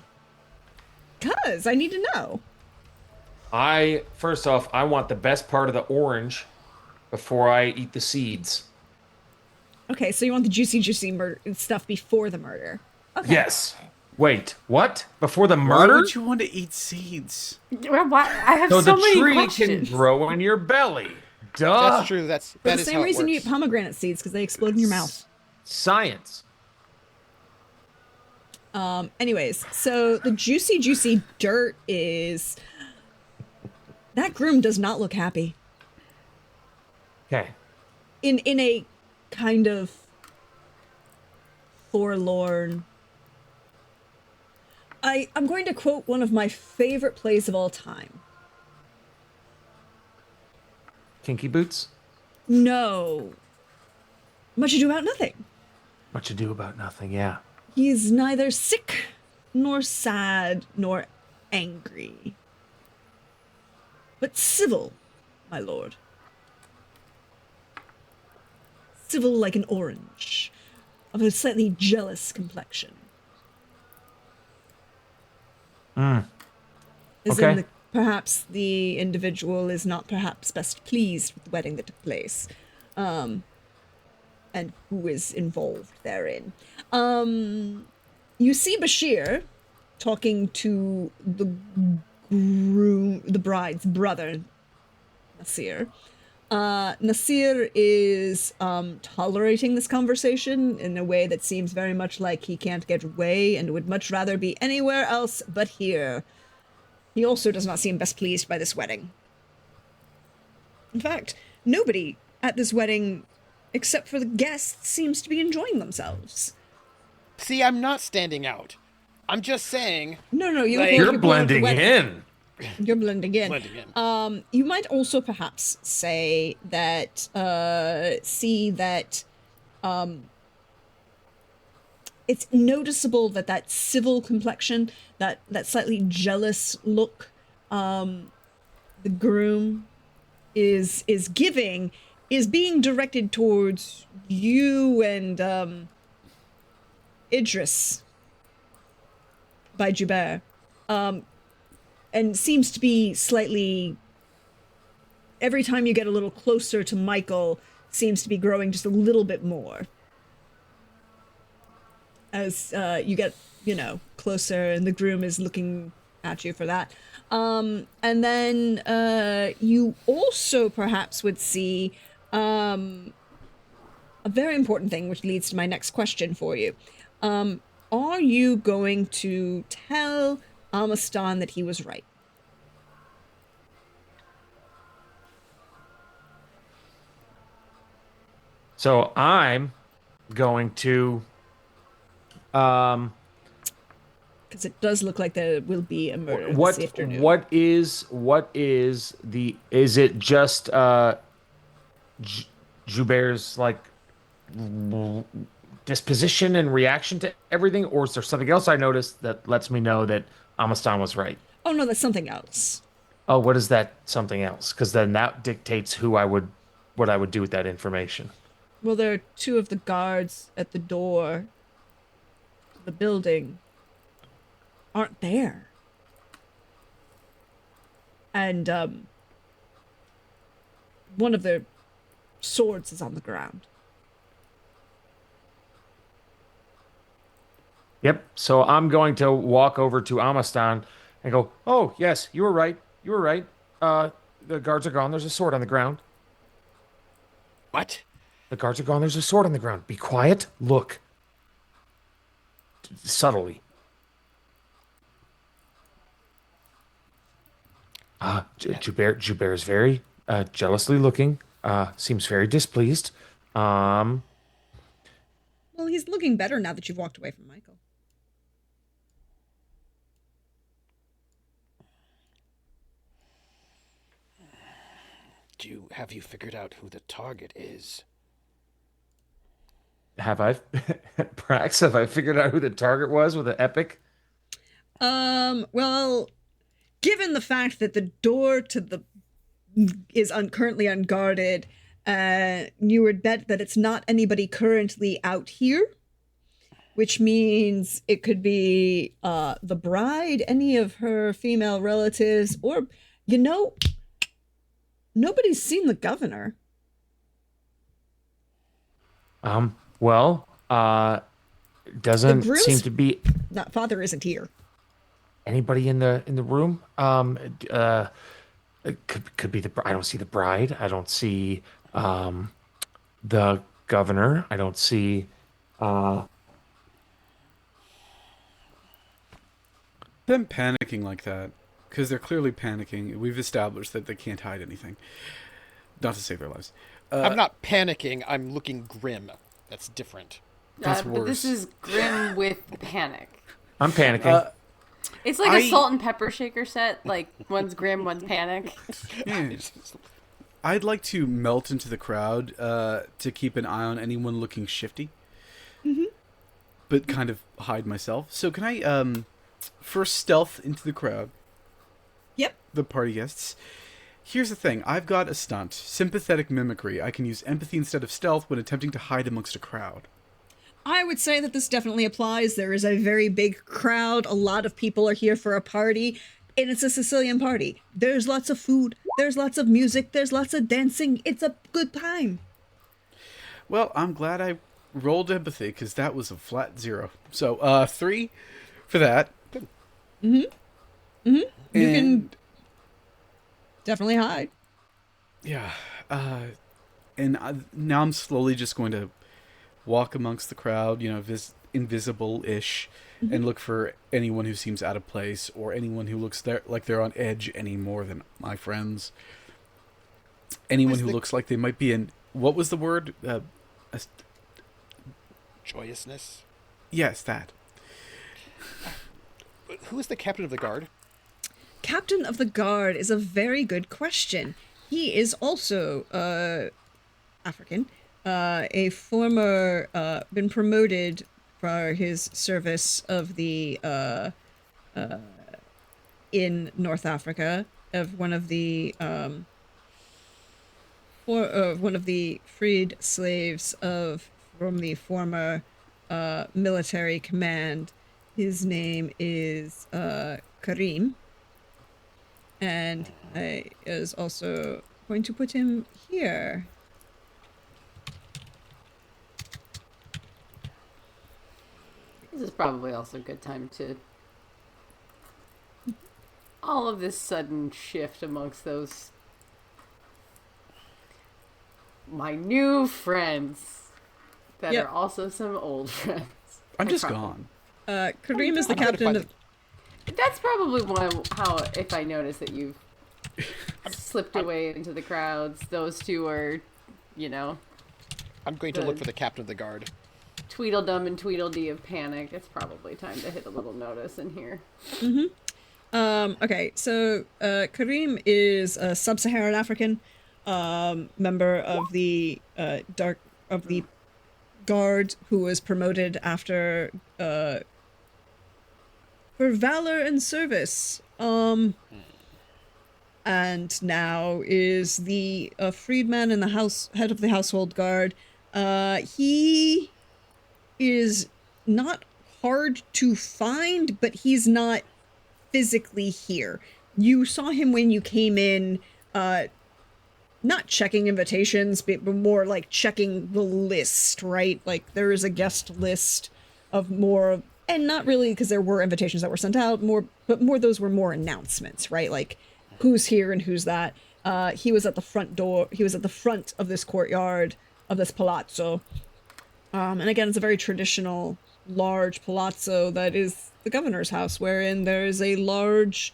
S1: 'Cause I need to know.
S5: First off, I want the best part of the orange before I eat the seeds.
S1: Okay, so you want the juicy murder stuff before the murder. Okay.
S5: Yes. Wait, what? Before the
S2: Why
S5: murder?
S2: would you want to eat seeds?
S3: Why? I have
S5: So
S3: so
S5: the
S3: many
S5: tree
S3: questions.
S5: can grow in your belly. Duh.
S4: That's true. That
S1: For the
S4: is
S1: same
S4: how it
S1: reason you
S4: works.
S1: eat pomegranate seeds, because they explode in your mouth.
S5: Science.
S1: Anyways, so the juicy dirt is... That groom does not look happy.
S5: Okay.
S1: In a kind of forlorn... I'm going to quote one of my favorite plays of all time.
S5: Kinky boots?
S1: No. Much Ado About Nothing.
S5: Much ado about nothing, yeah.
S1: He's neither sick, nor sad, nor angry. But civil, my lord. Civil like an orange, of a slightly jealous complexion. As
S5: Okay.
S1: in, perhaps the individual is not perhaps best pleased with the wedding that took place, and who is involved therein. You see Bashir talking to the groom, the bride's brother, Nasir. Nasir is tolerating this conversation in a way that seems very much like he can't get away and would much rather be anywhere else but here. He also does not seem best pleased by this wedding. In fact, nobody at this wedding, except for the guests, seems to be enjoying themselves.
S4: See, I'm not standing out. I'm just saying.
S1: No, you
S4: Like-
S1: look
S5: You're
S1: like people at the
S5: blending
S1: wedding.
S5: in.
S1: You're blending in.
S4: Blending in.
S1: You might also perhaps say that, it's noticeable that civil complexion, that slightly jealous look, the groom is giving, is being directed towards you and, Idris by Joubert. And seems to be slightly, every time you get a little closer to Michael, seems to be growing just a little bit more. As you get, closer, and the groom is looking at you for that. And then you also perhaps would see a very important thing, which leads to my next question for you. Are you going to tell Amastan that he was right?
S5: So I'm going to
S1: Because it does look like there will be a murder
S5: what
S1: this afternoon.
S5: is it just J- Joubert's like disposition and reaction to everything, or is there something else I noticed that lets me know that Amastan was right?
S1: Oh no, that's something else.
S5: Oh, what is that something else? Because then that dictates what I would do with that information.
S1: Well, there are two of the guards at the door to the building aren't there. And one of their swords is on the ground.
S5: Yep. So I'm going to walk over to Amastan and go, "Oh, yes, you were right. You were right. The guards are gone. There's a sword on the ground.
S4: What?
S5: The guards are gone. There's a sword on the ground. Be quiet. Look." Subtly. Joubert is very jealously looking. Seems very displeased. Um,
S1: Well, he's looking better now that you've walked away from Michael.
S4: Have you figured out who the target is?
S5: have I, Prax? Have I figured out who the target was with the epic?
S1: Well, given the fact that the door to the is currently unguarded, you would bet that it's not anybody currently out here, which means it could be the bride, any of her female relatives, or, nobody's seen the governor.
S5: Well, doesn't
S1: groom's-
S5: seem to be
S1: Not father isn't here.
S5: anybody in the room. It could be I don't see the bride. I don't see the governor. I don't see
S2: Them panicking like that, because they're clearly panicking. We've established that they can't hide anything. Not to save their lives.
S4: I'm not panicking. I'm looking grim. That's different.
S2: That's
S3: But this
S2: worse.
S3: is grim with panic.
S5: I'm panicking.
S3: It's like a salt and pepper shaker set. Like one's grim, one's panic.
S2: Yeah. I'd like to melt into the crowd to keep an eye on anyone looking shifty, but kind of hide myself. So can I first stealth into the crowd,
S1: Yep.
S2: the party guests? Here's the thing. I've got a stunt, sympathetic mimicry. I can use empathy instead of stealth when attempting to hide amongst a crowd.
S1: I would say that this definitely applies. There is a very big crowd. A lot of people are here for a party, and it's a Sicilian party. There's lots of food. There's lots of music. There's lots of dancing. It's a good time.
S2: Well, I'm glad I rolled empathy, because that was a flat 0. So, 3 for that.
S1: You
S2: And
S1: can definitely hide.
S2: yeah, now I'm slowly just going to walk amongst the crowd, invisible-ish, and look for anyone who seems out of place or anyone who looks like they're on edge any more than my friends. Anyone who looks like they might be in, what was the word?
S4: Joyousness.
S2: Yes, that.
S4: Who is the captain of the guard?
S1: Captain of the Guard is a very good question. He is also African, a former, been promoted for his service of the in North Africa, of one of the one of the freed slaves from the former military command. His name is Karim. And I is also going to put him here.
S3: This is probably also a good time to all of this sudden shift amongst those my new friends that
S1: Yep.
S3: are also some old friends.
S2: I'm just
S3: Probably.
S2: gone.
S1: Karim is the
S4: I'm gonna
S1: captain
S4: find
S1: of...
S3: That's probably how if I notice that you've slipped away into the crowds, those two are,
S4: I'm going to look for the captain of the guard.
S3: Tweedledum and Tweedledee of panic. It's probably time to hit a little notice in here.
S1: Okay, so Karim is a sub-Saharan African. member of the guard who was promoted after for valor and service. And now is the freedman in the head of the household guard. He is not hard to find, but he's not physically here. You saw him when you came in, not checking invitations, but more like checking the list, right? Like there is a guest list of more, and not really because there were invitations that were sent out, but those were more announcements, right? Like who's here and who's that. He was at the front door. He was at the front of this courtyard of this palazzo. And again, it's a very traditional, large palazzo that is the governor's house, wherein there is a large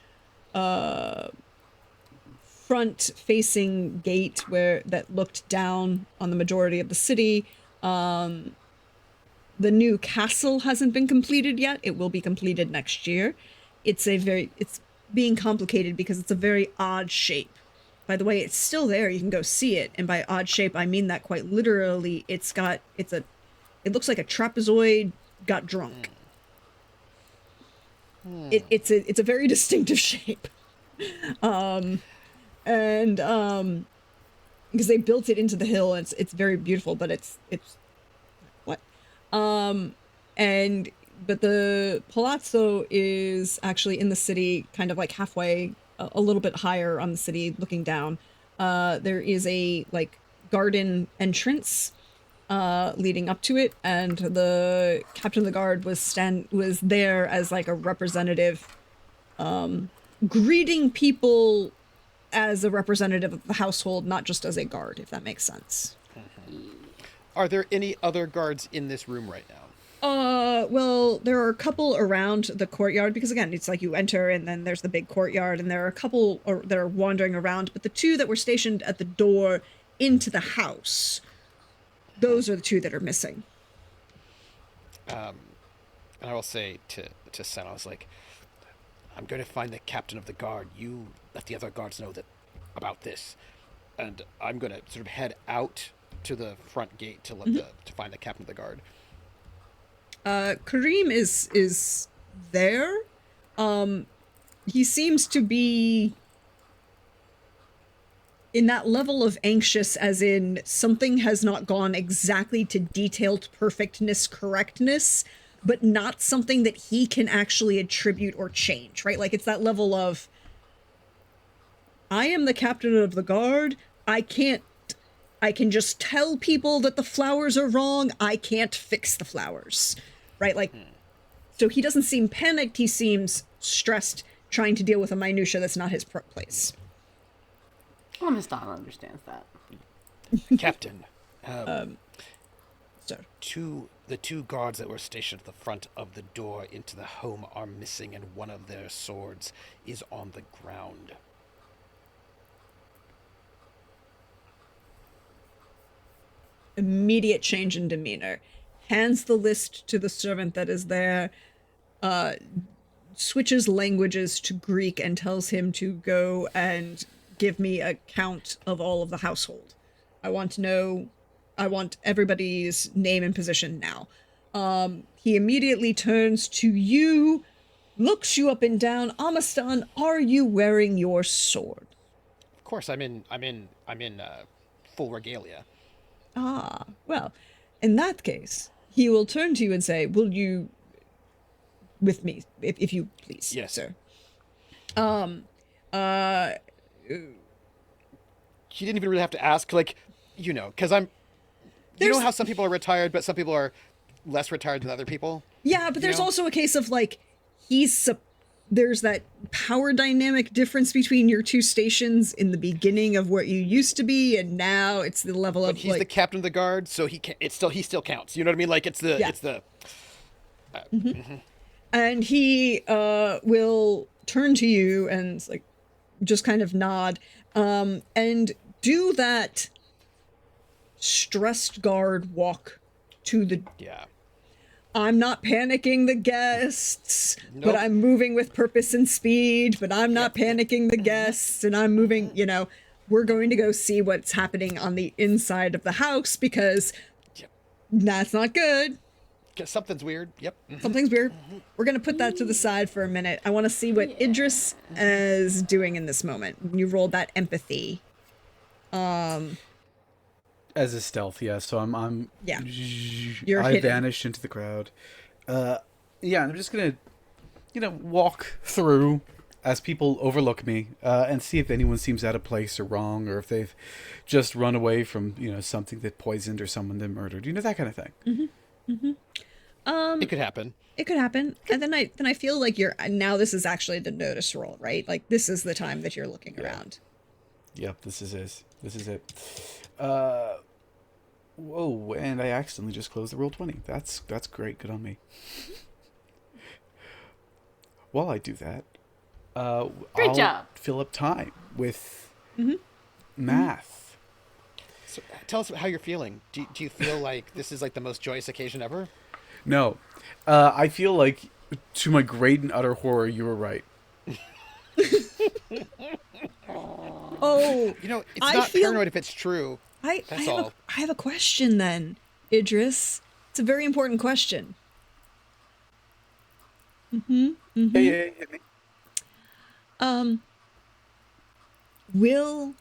S1: front-facing gate that looked down on the majority of the city. The new castle hasn't been completed yet. It will be completed next year. It's being complicated because it's a very odd shape. By the way, it's still there. You can go see it. And by odd shape, I mean that quite literally. It looks like a trapezoid got drunk. It's a very distinctive shape. Because they built it into the hill, and it's very beautiful, but it's what? But the palazzo is actually in the city, kind of like halfway, a little bit higher on the city, looking down. There is a like garden entrance leading up to it, and the captain of the guard was there as like a representative, greeting people as a representative of the household, not just as a guard, if that makes sense.
S4: Are there any other guards in this room right now?
S1: Well, there are a couple around the courtyard, because again, it's like you enter and then there's the big courtyard, and there are a couple that are wandering around, but the two that were stationed at the door into the house, those are the two that are missing.
S4: And I will say to Sen, I was like, I'm going to find the captain of the guard. You let the other guards know about this, and I'm going to sort of head out to the front gate to to find the captain of the guard.
S1: Kareem is there. He seems to be in that level of anxious, as in something has not gone exactly to detailed correctness, but not something that he can actually attribute or change, right? Like it's that level of, I am the captain of the guard. I can just tell people that the flowers are wrong. I can't fix the flowers, right? Like, so he doesn't seem panicked. He seems stressed, trying to deal with a minutia that's not his place.
S3: Well, Miss Donna understands that.
S4: Captain,
S1: So
S4: the two guards that were stationed at the front of the door into the home are missing, and one of their swords is on the ground.
S1: Immediate change in demeanor. Hands the list to the servant that is there, switches languages to Greek, and tells him to go and give me a count of all of the household. I want everybody's name and position now. He immediately turns to you, looks you up and down. Amastan, are you wearing your sword?
S4: Of course, I'm in full regalia.
S1: Ah, well, in that case, he will turn to you and say, will you, with me, if you please,
S4: yes,
S1: sir.
S4: He didn't even really have to ask, like, because you know how some people are retired, but some people are less retired than other people?
S1: Yeah, but there's also a case of, like, there's that power dynamic difference between your two stations in the beginning of what you used to be, and now it's the level of,
S4: he's the captain of the guard, so he still counts. You know what I mean? Like, it's the...
S1: And he will turn to you and, like, just kind of nod, and do that stressed guard walk to the...
S4: Yeah.
S1: I'm not panicking the guests,
S4: Nope.
S1: but I'm moving with purpose and speed, but I'm not panicking the guests, and I'm moving, we're going to go see what's happening on the inside of the house because
S4: Yep.
S1: that's not good.
S4: Something's weird. Yep.
S1: Something's weird. We're going to put that to the side for a minute. I want to see what Idris is doing in this moment. You rolled that empathy.
S2: As a stealth, yeah. So I'm
S1: Yeah. You're
S2: I
S1: hidden.
S2: vanished into the crowd. Yeah, I'm just gonna, walk through as people overlook me and see if anyone seems out of place or wrong, or if they've just run away from something that poisoned or someone that murdered. That kind of thing.
S4: It could happen.
S1: It could happen. And then I feel like now this is actually the notice roll, right? Like this is the time that you're looking around.
S2: Yep, this is it. This is it. Whoa, and I accidentally just closed the roll 20. That's great. Good on me. While I do that,
S3: Great
S2: I'll
S3: job.
S2: fill up time with math.
S4: So tell us how you're feeling. Do you feel like this is like the most joyous occasion ever?
S2: No, I feel like, to my great and utter horror, you were right.
S1: Oh,
S4: It's
S1: I
S4: not
S1: feel-
S4: paranoid if it's true. That's all.
S1: I have a question then, Idris. It's a very important question.
S2: Yeah.
S1: Will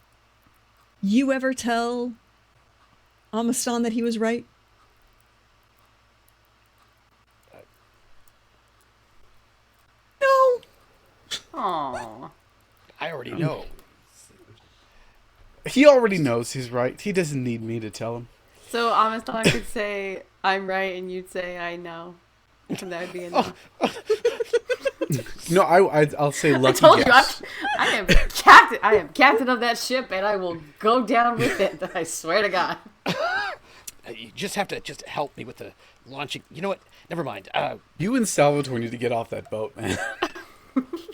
S1: you ever tell Amastan that he was right? No.
S3: Aww.
S4: I already know.
S2: He already knows he's right. He doesn't need me to tell him.
S3: So Amistan could say, I'm right, and you'd say, I know. And that would be enough.
S2: No, I'll say
S3: I
S2: lucky
S3: told you,
S2: guess.
S3: I am captain. I am captain of that ship, and I will go down with it. I swear to God.
S4: You just have to help me with the launching. You know what? Never mind.
S2: You and Salvatore need to get off that boat, man.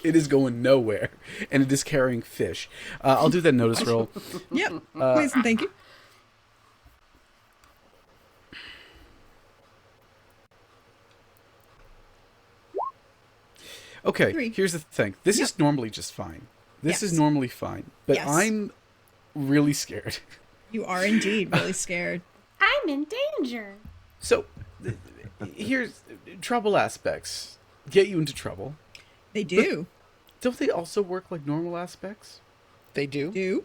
S2: It is going nowhere, and it is carrying fish. I'll do that notice roll.
S1: Yep. Please and thank you.
S2: Okay,
S1: 3.
S2: here's the thing. This is normally just fine. This is
S1: Yes.
S2: normally fine, but
S1: Yes.
S2: I'm really scared.
S1: You are indeed really scared.
S3: I'm in danger.
S2: So, here's trouble aspects. Get you into trouble.
S1: They do.
S2: Don't they also work like normal aspects?
S4: They do.
S1: Do.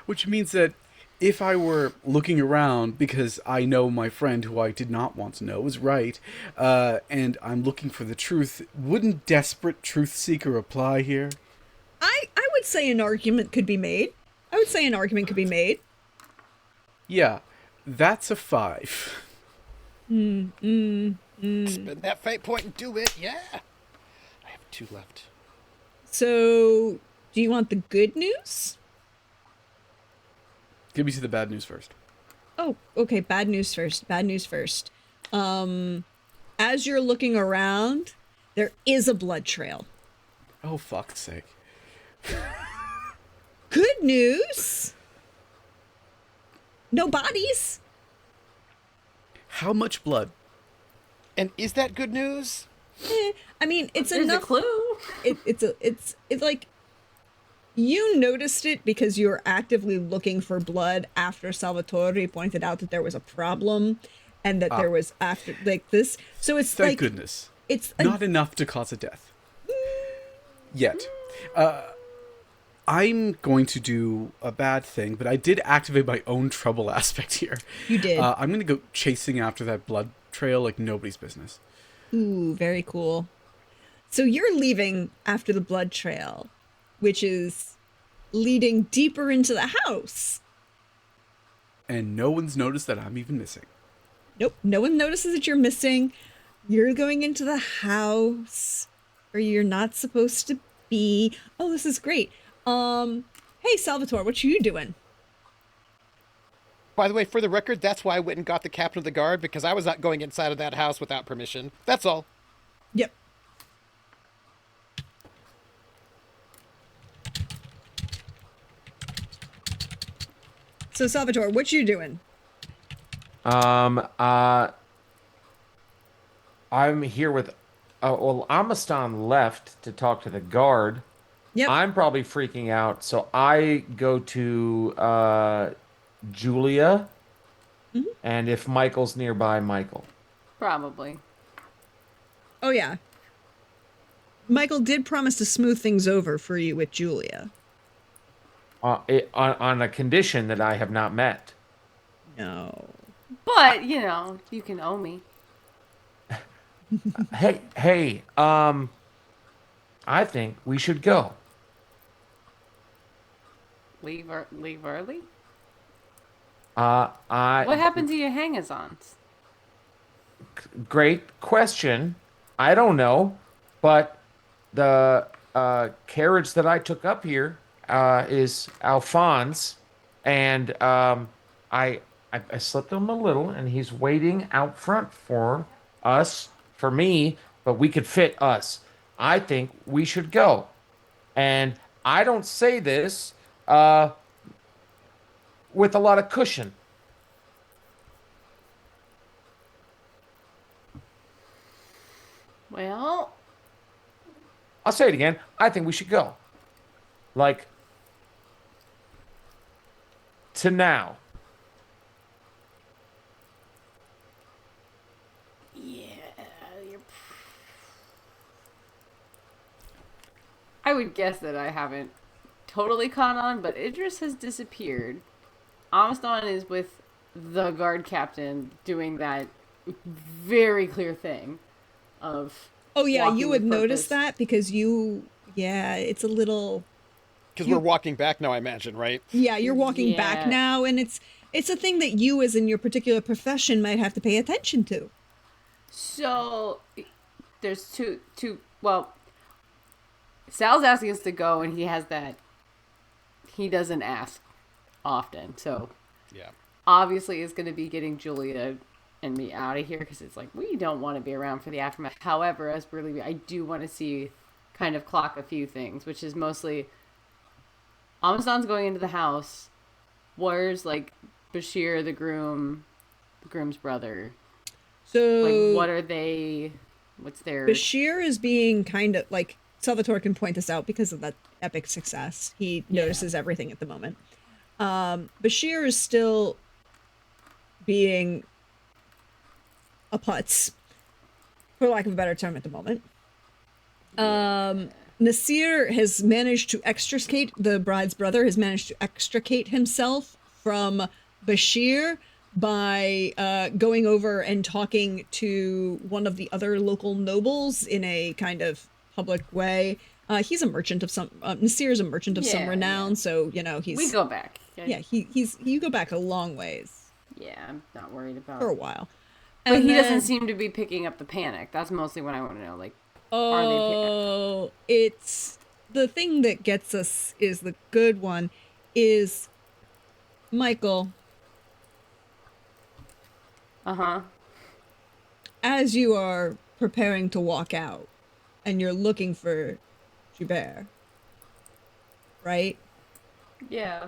S2: Which means that if I were looking around because I know my friend who I did not want to know was right, and I'm looking for the truth, wouldn't desperate truth seeker apply here?
S1: I would say an argument could be made. I would say an argument could be made.
S2: Yeah, that's a 5.
S4: Spend that fate point and do it. Yeah. I have 2 left.
S1: So, do you want the good news?
S2: Give me to the bad news first.
S1: Oh, okay. Bad news first. Bad news first. As you're looking around, there is a blood trail.
S2: Oh, fuck's sake.
S1: Good news. No bodies.
S2: How much blood?
S4: And is that good news?
S1: I mean, it's
S3: There's
S1: enough.
S3: a clue.
S1: It's like you noticed it because you were actively looking for blood after Salvatore pointed out that there was a problem and that there was after like this. So it's
S2: Thank
S1: like
S2: goodness.
S1: it's
S2: Not enough to cause a death. Yet. I'm going to do a bad thing, but I did activate my own trouble aspect here.
S1: You did.
S2: I'm going to go chasing after that blood trail like nobody's business.
S1: Ooh, very cool. So you're leaving after the blood trail, which is leading deeper into the house.
S2: And no one's noticed that I'm even missing.
S1: Nope, no one notices that you're missing. You're going into the house where you're not supposed to be. Oh, this is great. Hey Salvatore, what you doing?
S4: By the way, for the record, that's why I went and got the captain of the guard, because I was not going inside of that house without permission. That's all.
S1: Yep. So Salvatore, what you doing?
S5: I'm here with. Well, Amastan left to talk to the guard.
S1: Yep.
S5: I'm probably freaking out, so I go to Julia,
S1: Mhm.
S5: and if Michael's nearby, Michael.
S3: Probably.
S1: Oh yeah. Michael did promise to smooth things over for you with Julia.
S5: On a condition that I have not met.
S1: No.
S3: But, you know, you can owe me.
S5: Hey, I think we should go.
S3: Leave early?
S5: I
S3: What happened to your hangers-ons?
S5: Great question. I don't know, but the carriage that I took up here is Alphonse, and I slipped him a little, and he's waiting out front for us, for me, but we could fit us. I think we should go. And I don't say this uh, with a lot of cushion.
S3: Well,
S5: I'll say it again. I think we should go. Like, to now.
S3: yeah, you're... I would guess that I haven't totally caught on, but Idris has disappeared. Amastan is with the guard captain doing that very clear thing of
S1: Oh yeah,
S3: walking
S1: you would
S3: with
S1: notice
S3: purpose.
S1: that because yeah, it's a little.
S4: Because
S1: You-
S4: we're walking back now, I imagine, right?
S1: Yeah, you're walking back
S3: Yeah.
S1: now, and it's a thing that you, as in your particular profession, might have to pay attention to.
S3: So there's two. Well, Sal's asking us to go, and he has that. He doesn't ask often, so
S4: Yeah.
S3: obviously is going to be getting Julia and me out of here because it's like we don't want to be around for the aftermath. However, as we're leaving, I do want to see kind of clock a few things, which is mostly Amasan's going into the house. Where's like Bashir, the groom's brother?
S1: So
S3: Like, what are they? What's their?
S1: Bashir is being kind of like Salvatore can point this out because of that epic success. He notices everything at the moment. Bashir is still being a putz, for lack of a better term, at the moment. Nasir has managed to extricate, the bride's brother has managed to extricate himself from Bashir by going over and talking to one of the other local nobles in a kind of public way. He's a merchant of some, Nasir is a merchant of some
S3: Yeah,
S1: renown,
S3: yeah.
S1: so, you know, he's,
S3: We go back.
S1: yeah, you go back a long ways
S3: Yeah, I'm not worried about.
S1: for a while.
S3: But
S1: And
S3: he
S1: then-
S3: doesn't seem to be picking up the panic. That's mostly what I want to know. Like, are they?
S1: Oh, it's the thing that gets us is the good one is Michael,
S3: Uh-huh.
S1: as you are preparing to walk out and you're looking for Joubert, right?
S3: Yeah.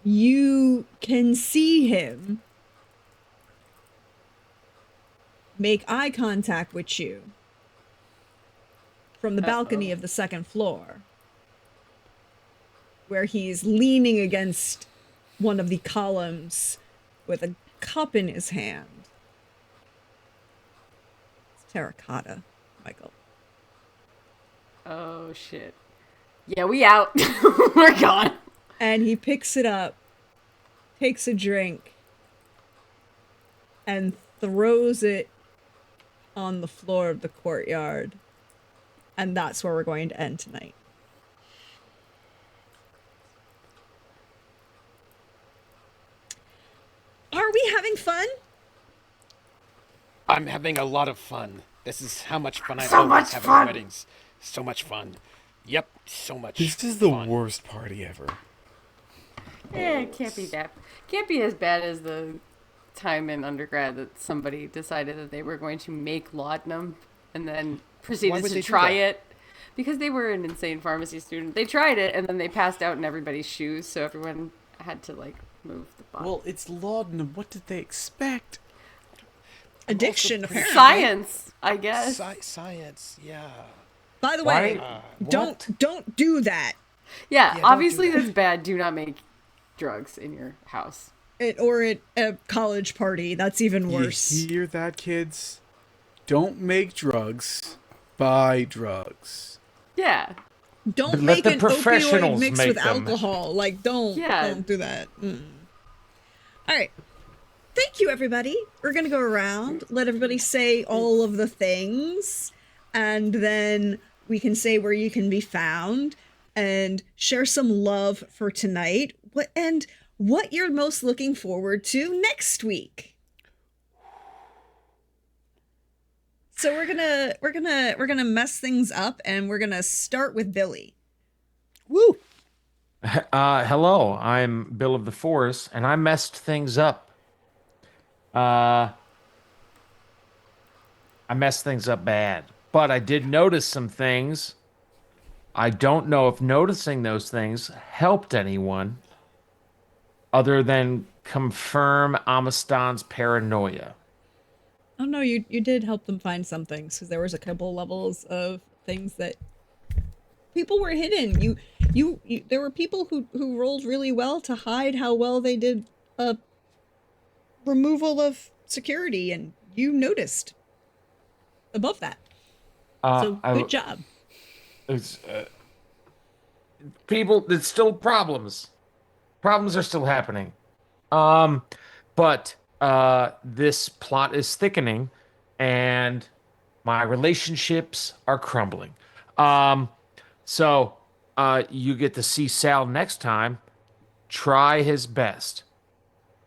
S1: You can see him make eye contact with you from the balcony of the second floor, where he's leaning against one of the columns with a cup in his hand. It's terracotta, Michael.
S3: Oh shit. Yeah, we out. We're gone.
S1: And he picks it up, takes a drink, and throws it on the floor of the courtyard. And that's where we're going to end tonight. Are we having fun?
S4: I'm having a lot of fun. This is how much fun I
S3: So
S4: always
S3: much
S4: have
S3: fun.
S4: at weddings. So much fun. Yep, so much.
S2: This is the
S4: fun.
S2: worst party ever.
S3: It can't be that. Can't be as bad as the time in undergrad that somebody decided that they were going to make laudanum and then
S4: Why
S3: proceeded
S4: would
S3: to
S4: they do
S3: try
S4: that?
S3: it. Because they were an insane pharmacy student. They tried it and then they passed out in everybody's shoes, so everyone had to like move the bottle.
S2: Well, it's laudanum. What did they expect?
S1: Addiction,
S4: pretty
S1: apparently.
S3: Science, I guess.
S4: Science, yeah.
S1: By the
S5: Why?
S1: way,
S5: What?
S1: don't do that.
S3: Yeah,
S4: don't do
S3: obviously
S4: that.
S3: that's bad. Do not make drugs in your house.
S1: Or at a college party. That's even worse.
S2: You hear that, kids? Don't make drugs. Buy drugs.
S3: Yeah.
S1: Don't
S5: But let
S1: make
S5: the
S1: an opioid
S5: professionals
S1: mixed with
S5: make them.
S1: alcohol. Like, don't do that. All right. Thank you, everybody. We're gonna go around, let everybody say all of the things, and then we can say where you can be found and share some love for tonight. What you're most looking forward to next week. So we're gonna mess things up, and we're gonna start with Billy.
S4: Woo!
S5: Hello, I'm Bill of the Forest, and I messed things up. I messed things up bad, but I did notice some things. I don't know if noticing those things helped anyone other than confirm Amastan's paranoia.
S1: Oh no, you did help them find some things because there was a couple levels of things that people were hidden. You there were people who rolled really well to hide how well they did removal of security, and you noticed above that. So good job.
S5: It's, people, it's still problems. Problems are still happening. But this plot is thickening, and my relationships are crumbling. Um, so you get to see Sal next time try his best,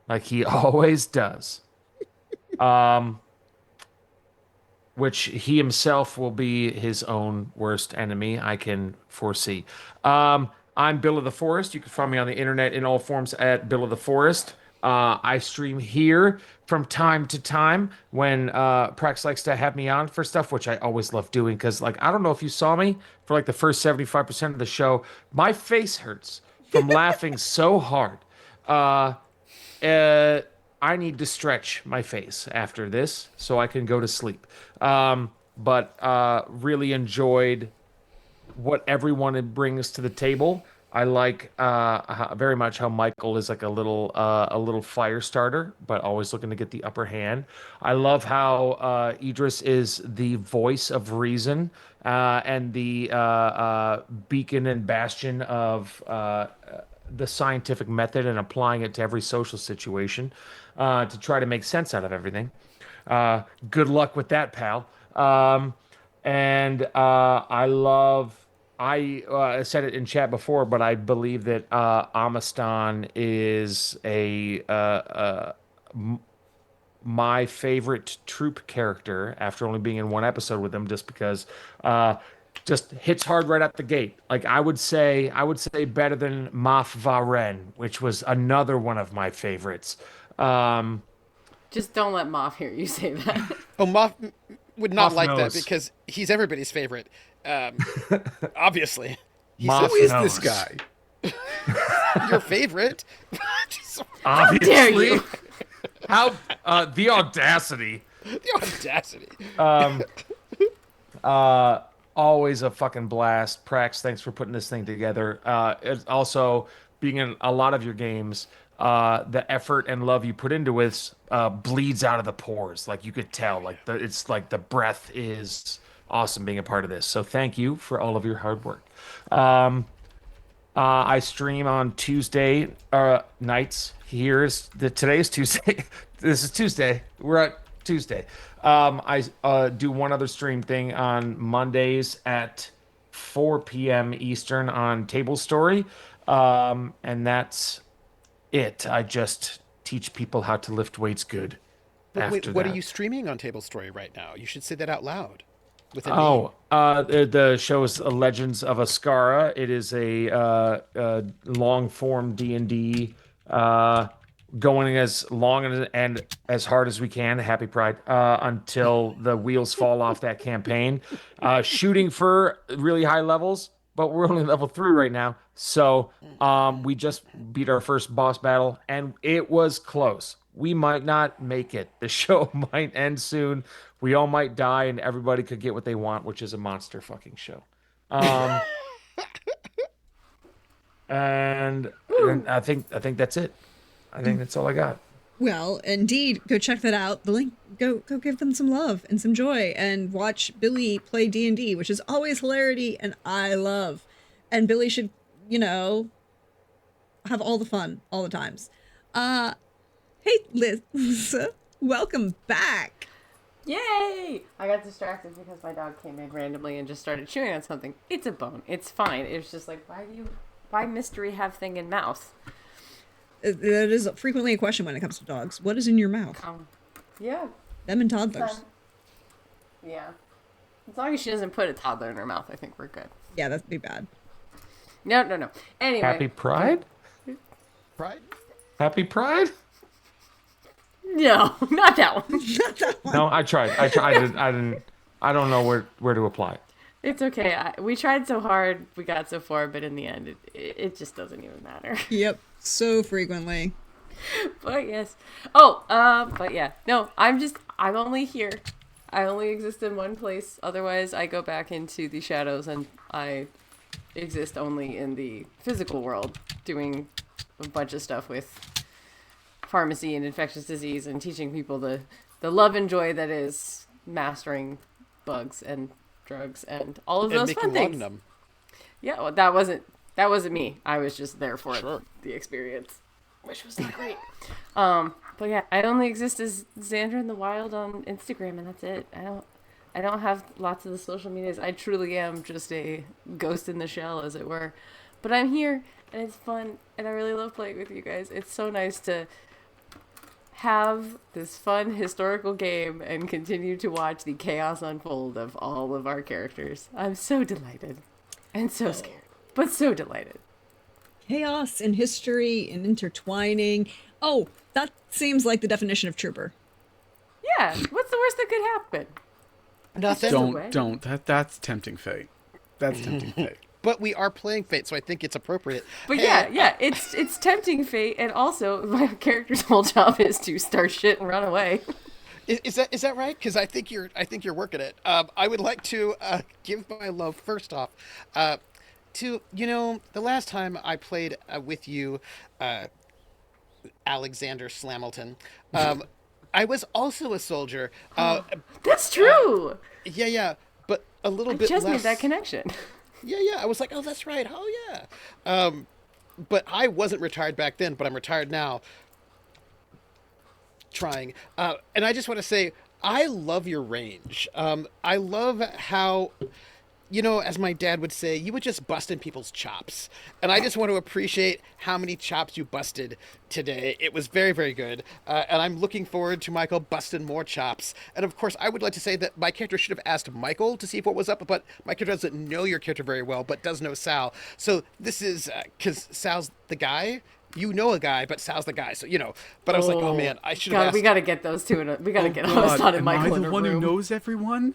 S5: like he always does. Um, which he himself will be his own worst enemy, I can foresee. I'm Bill of the Forest. You can find me on the internet in all forms at Bill of the Forest. I stream here from time to time when Prax likes to have me on for stuff, which I always love doing because, like, I don't know if you saw me for like the first 75% of the show. My face hurts from laughing so hard. Uh, uh, I need to stretch my face after this so I can go to sleep. But really enjoyed what everyone brings to the table. I like very much how Michael is like a little fire starter, but always looking to get the upper hand. I love how Idris is the voice of reason and the beacon and bastion of the scientific method and applying it to every social situation to try to make sense out of everything. Good luck with that, pal. And I love. I said it in chat before, but I believe that Amistan is my favorite troop character after only being in one episode with him, just because just hits hard right out the gate. Like I would say better than Maf Varen, which was another one of my favorites. Um,
S3: Just don't let Moff hear you say that.
S4: Oh, Moff would not
S5: Moff
S4: like that
S5: knows.
S4: because he's everybody's favorite. Obviously, he's
S5: Moff
S2: Who is
S5: knows.
S2: this guy?
S4: your favorite. Just
S5: Obviously.
S3: dare you?
S5: How the audacity.
S4: the audacity.
S5: Always a fucking blast. Prax, thanks for putting this thing together. It's also being in a lot of your games, the effort and love you put into it bleeds out of the pores. Like you could tell, like it's like the breath is awesome being a part of this. So thank you for all of your hard work. I stream on Tuesday nights. Today is Tuesday. This is Tuesday. We're at Tuesday. I do one other stream thing on Mondays at 4 p.m. Eastern on Table Story, and that's it. I just teach people how to lift weights good.
S4: But wait,
S5: After
S4: what are
S5: that.
S4: you streaming on Table Story right now? You should say that out loud. With a
S5: Oh, the show is Legends of Ascara. It is a long form D&D, going as long and as hard as we can. Happy Pride until the wheels fall off that campaign. Shooting for really high levels, but we're only level 3 right now. So we just beat our first boss battle, and it was close. We might not make it. The show might end soon. We all might die, and everybody could get what they want, which is a monster fucking show. Um, and I think that's it. I think that's all I got.
S1: Well, indeed, go check that out. The link, go give them some love and some joy, and watch Billy play D&D, which is always hilarity, and I love. And Billy should, have all the fun all the times. Hey, Liz, welcome back.
S3: Yay! I got distracted because my dog came in randomly and just started chewing on something. It's a bone. It's fine. It was just like, why mystery have thing in mouth?
S1: That is frequently a question when it comes to dogs. What is in your mouth?
S3: Yeah.
S1: Them and toddlers.
S3: Yeah. As long as she doesn't put a toddler in her mouth, I think we're good.
S1: Yeah, that'd be bad.
S3: No. Anyway.
S5: Happy Pride?
S4: Pride?
S5: Happy Pride?
S3: No, not that one.
S1: Not that one.
S5: No, I tried. I didn't. I don't know where to apply.
S3: It's okay. We tried so hard, we got so far, but in the end, it just doesn't even matter.
S1: Yep, so frequently.
S3: But yes. But yeah. No, I'm only here. I only exist in one place. Otherwise, I go back into the shadows and I exist only in the physical world, doing a bunch of stuff with pharmacy and infectious disease and teaching people the love and joy that is mastering bugs and drugs and all of those fun things.
S4: Laudanum.
S3: Yeah, well, that wasn't me. I was just there for
S4: Sure.
S3: the experience, which was not great. But yeah, I only exist as Xander in the Wild on Instagram, and that's it. I don't have lots of the social medias. I truly am just a ghost in the shell, as it were. But I'm here, and it's fun, and I really love playing with you guys. It's so nice to have this fun historical game and continue to watch the chaos unfold of all of our characters. I'm so delighted and so scared, but so delighted.
S1: Chaos and history and intertwining. Oh, that seems like the definition of trooper.
S3: Yeah, what's the worst that could happen?
S4: Nothing.
S2: Don't. That's tempting fate. That's tempting fate.
S4: But we are playing Fate, so I think it's appropriate.
S3: But
S4: Hey,
S3: yeah, it's tempting fate, and also my character's whole job is to start shit and run away.
S4: Is that right? Because I think you're working it. I would like to give my love first off to the last time I played with you, Alexander Slamilton. I was also a soldier.
S3: That's true.
S4: Yeah, but a little
S3: I
S4: bit
S3: just
S4: less.
S3: made that connection.
S4: Yeah. I was like, oh, that's right. Oh, yeah. But I wasn't retired back then, but I'm retired now. Trying. And I just want to say, I love your range. I love how, as my dad would say, you would just bust in people's chops. And I just want to appreciate how many chops you busted today. It was very, very good. And I'm looking forward to Michael busting more chops. And of course, I would like to say that my character should have asked Michael to see what was up, but my character doesn't know your character very well, but does know Sal. So this is because Sal's the guy. You know a guy, but Sal's the guy. So, but I was like, oh man, I should have
S3: God,
S4: asked.
S3: we gotta get those two. We gotta get
S2: God,
S3: Amistad and
S2: am
S3: Michael
S2: I
S3: in
S2: the
S3: a
S2: one who
S3: room.
S2: knows everyone?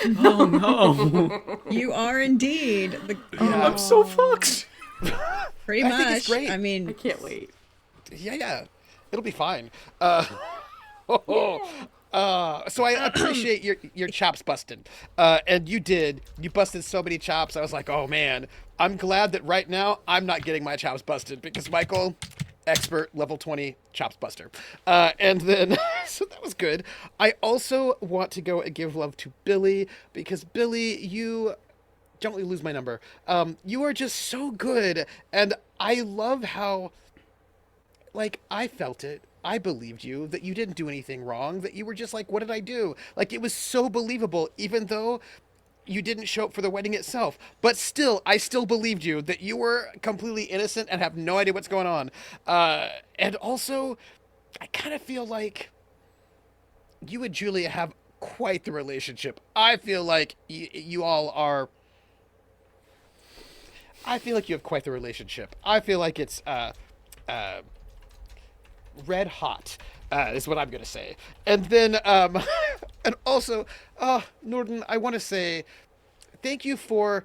S2: Oh no.
S1: You are indeed.
S2: I'm so fucked.
S1: Pretty
S4: I
S1: much.
S4: think it's great.
S1: I
S3: I
S1: mean,
S3: can't wait.
S4: Yeah. It'll be fine. So I appreciate your chops busting. And you did. You busted so many chops. I was like, oh man, I'm glad that right now I'm not getting my chops busted because Michael, expert, level 20 chops buster. And then, so that was good. I also want to go and give love to Billy because Billy, you... Don't lose my number. You are just so good. And I love how, I felt it. I believed you, that you didn't do anything wrong, that you were just like, what did I do? It was so believable, even though you didn't show up for the wedding itself. But still, I still believed you, that you were completely innocent and have no idea what's going on. And also, I kind of feel like you and Julia have quite the relationship. I feel like you all are... I feel like you have quite the relationship. I feel like it's red hot, is what I'm going to say. And then, and also, Norden, I want to say thank you for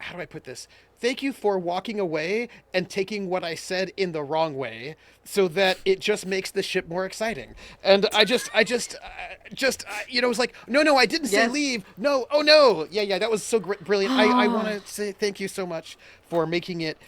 S4: how do I put this? Thank you for walking away and taking what I said in the wrong way, so that it just makes the ship more exciting. And it was like, no, I didn't say
S3: Yes.
S4: leave. No, oh no, yeah, that was so brilliant. I want to say thank you so much for making it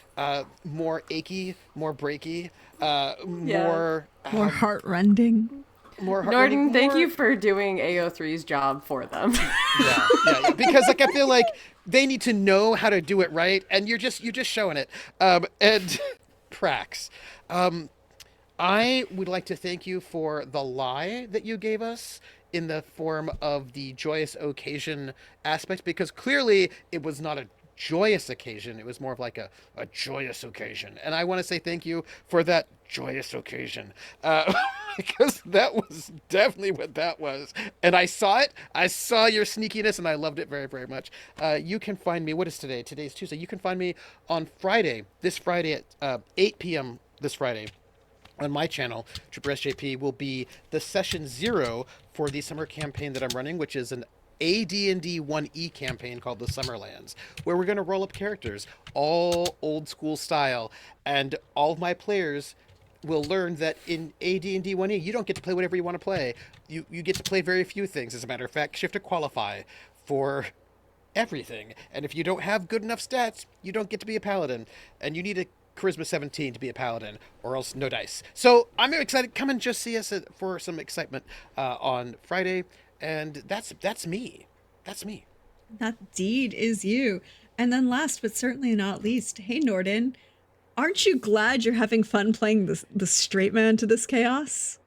S4: more achy, more breaky, more
S1: More heartrending.
S4: more
S3: Norton, thank
S4: more-
S3: you for doing AO3's job for them.
S4: yeah, because like I feel like they need to know how to do it right, and you're just showing it. And Prax, I would like to thank you for the lie that you gave us in the form of the joyous occasion aspect, because clearly it was not a joyous occasion. It was more of like a joyous occasion. And I want to say thank you for that joyous occasion. Because that was definitely what that was. And I saw it. I saw your sneakiness, and I loved it very, very much. You can find me, what is today? Today's Tuesday. You can find me on Friday, this Friday at 8 p.m. this Friday. On my channel, Trooper SJP, will be the session 0 for the summer campaign that I'm running, which is an AD&D 1E campaign called the Summerlands, where we're going to roll up characters, all old school style, and all of my players will learn that in AD&D 1E, you don't get to play whatever you want to play. You get to play very few things. As a matter of fact, you have to qualify for everything. And if you don't have good enough stats, you don't get to be a paladin. And you need a Charisma 17 to be a paladin, or else no dice. So I'm excited. Come and just see us for some excitement on Friday. And that's me. That's me.
S1: That deed is you. And then last but certainly not least, hey Norden, aren't you glad you're having fun playing the straight man to this chaos?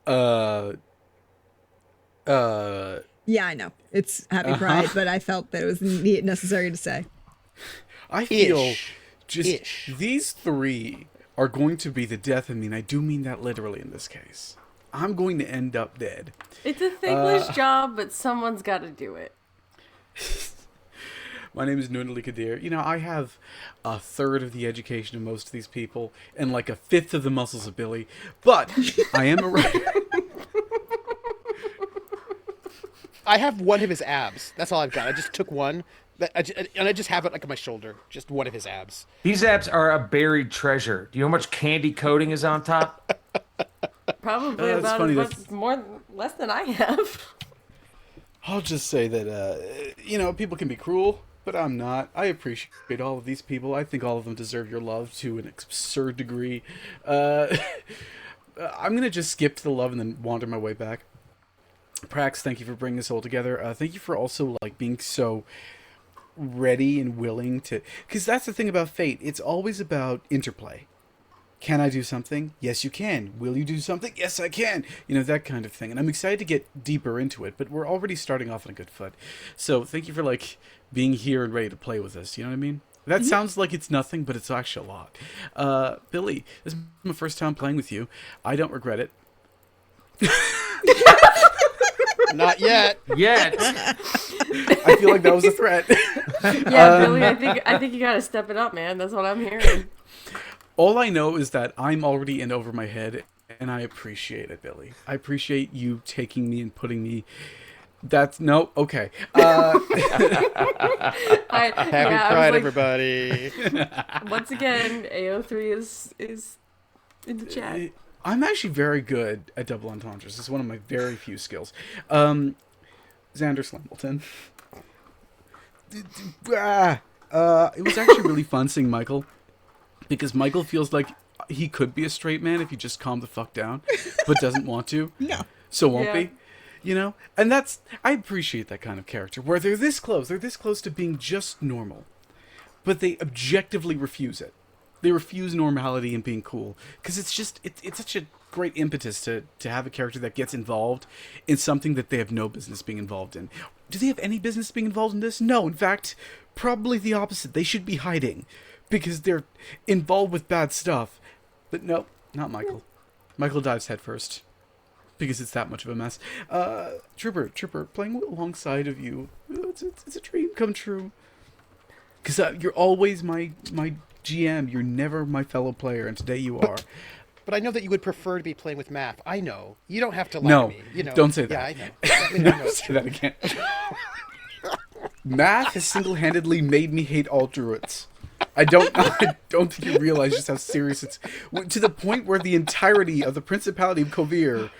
S2: Uh,
S1: Yeah, I know. It's Happy Pride, but I felt that it was necessary to say.
S2: I feel
S4: Ish.
S2: just
S4: Ish.
S2: these three are going to be the death of me, and I do mean that literally in this case. I'm going to end up dead.
S3: It's a thankless job, but someone's got to do it.
S2: My name is Nunali Kadir. You know, I have a third of the education of most of these people and like a fifth of the muscles of Billy, but I am a writer.
S4: I have one of his abs. That's all I've got. I just took one, and I just have it like on my shoulder. Just one of his abs.
S5: These apps are a buried treasure. Do you know how much candy coating is on top?
S3: Probably
S2: That's
S3: about
S2: funny,
S3: as
S2: that's-
S3: much, less than I have.
S2: I'll just say that, you know, people can be cruel, but I'm not. I appreciate all of these people. I think all of them deserve your love to an absurd degree. I'm going to just skip to the love and then wander my way back. Prax, thank you for bringing this all together. Thank you for also, like, being so ready and willing to... Because that's the thing about Fate. It's always about interplay. Can I do something? Yes, you can. Will you do something? Yes, I can. You know, that kind of thing. And I'm excited to get deeper into it, but we're already starting off on a good foot. So thank you for, like, being here and ready to play with us. You know what I mean? That sounds like it's nothing, but it's actually a lot. Billy, this is my first time playing with you. I don't regret it.
S4: Not yet.
S5: Yet.
S2: I feel like that was a threat.
S3: Yeah, Billy, I think you got to step it up, man. That's what I'm hearing.
S2: All I know is that I'm already in over my head, and I appreciate it, Billy. I appreciate you taking me and putting me... That's... No, okay.
S4: Happy
S3: I was
S4: Pride,
S3: like,
S4: everybody.
S3: Once again, AO3 is in the chat.
S2: I'm actually very good at double entendres. It's one of my very few skills. Xander Slambleton. It was actually really fun seeing Michael, because Michael feels like he could be a straight man if he just calmed the fuck down, but doesn't want to.
S1: No.
S2: So won't
S3: Yeah.
S2: be. You know? And I appreciate that kind of character, where they're this close to being just normal, but they objectively refuse it. They refuse normality and being cool, because it's such a great impetus to have a character that gets involved in something that they have no business being involved in. Do they have any business being involved in this? No, in fact, probably the opposite. They should be hiding, because they're involved with bad stuff. But no, not Michael. Michael dives headfirst, because it's that much of a mess. Trooper, playing alongside of you, it's a dream come true. Because you're always my GM. You're never my fellow player, and today you are.
S4: But I know that you would prefer to be playing with Math. I know. You don't have to lie
S2: No,
S4: to me. You know.
S2: don't say
S4: Yeah,
S2: that.
S4: I know. I know.
S2: Say that again. Math has single-handedly made me hate all druids. I don't think you realize just how serious it's to the point where the entirety of the Principality of Kovir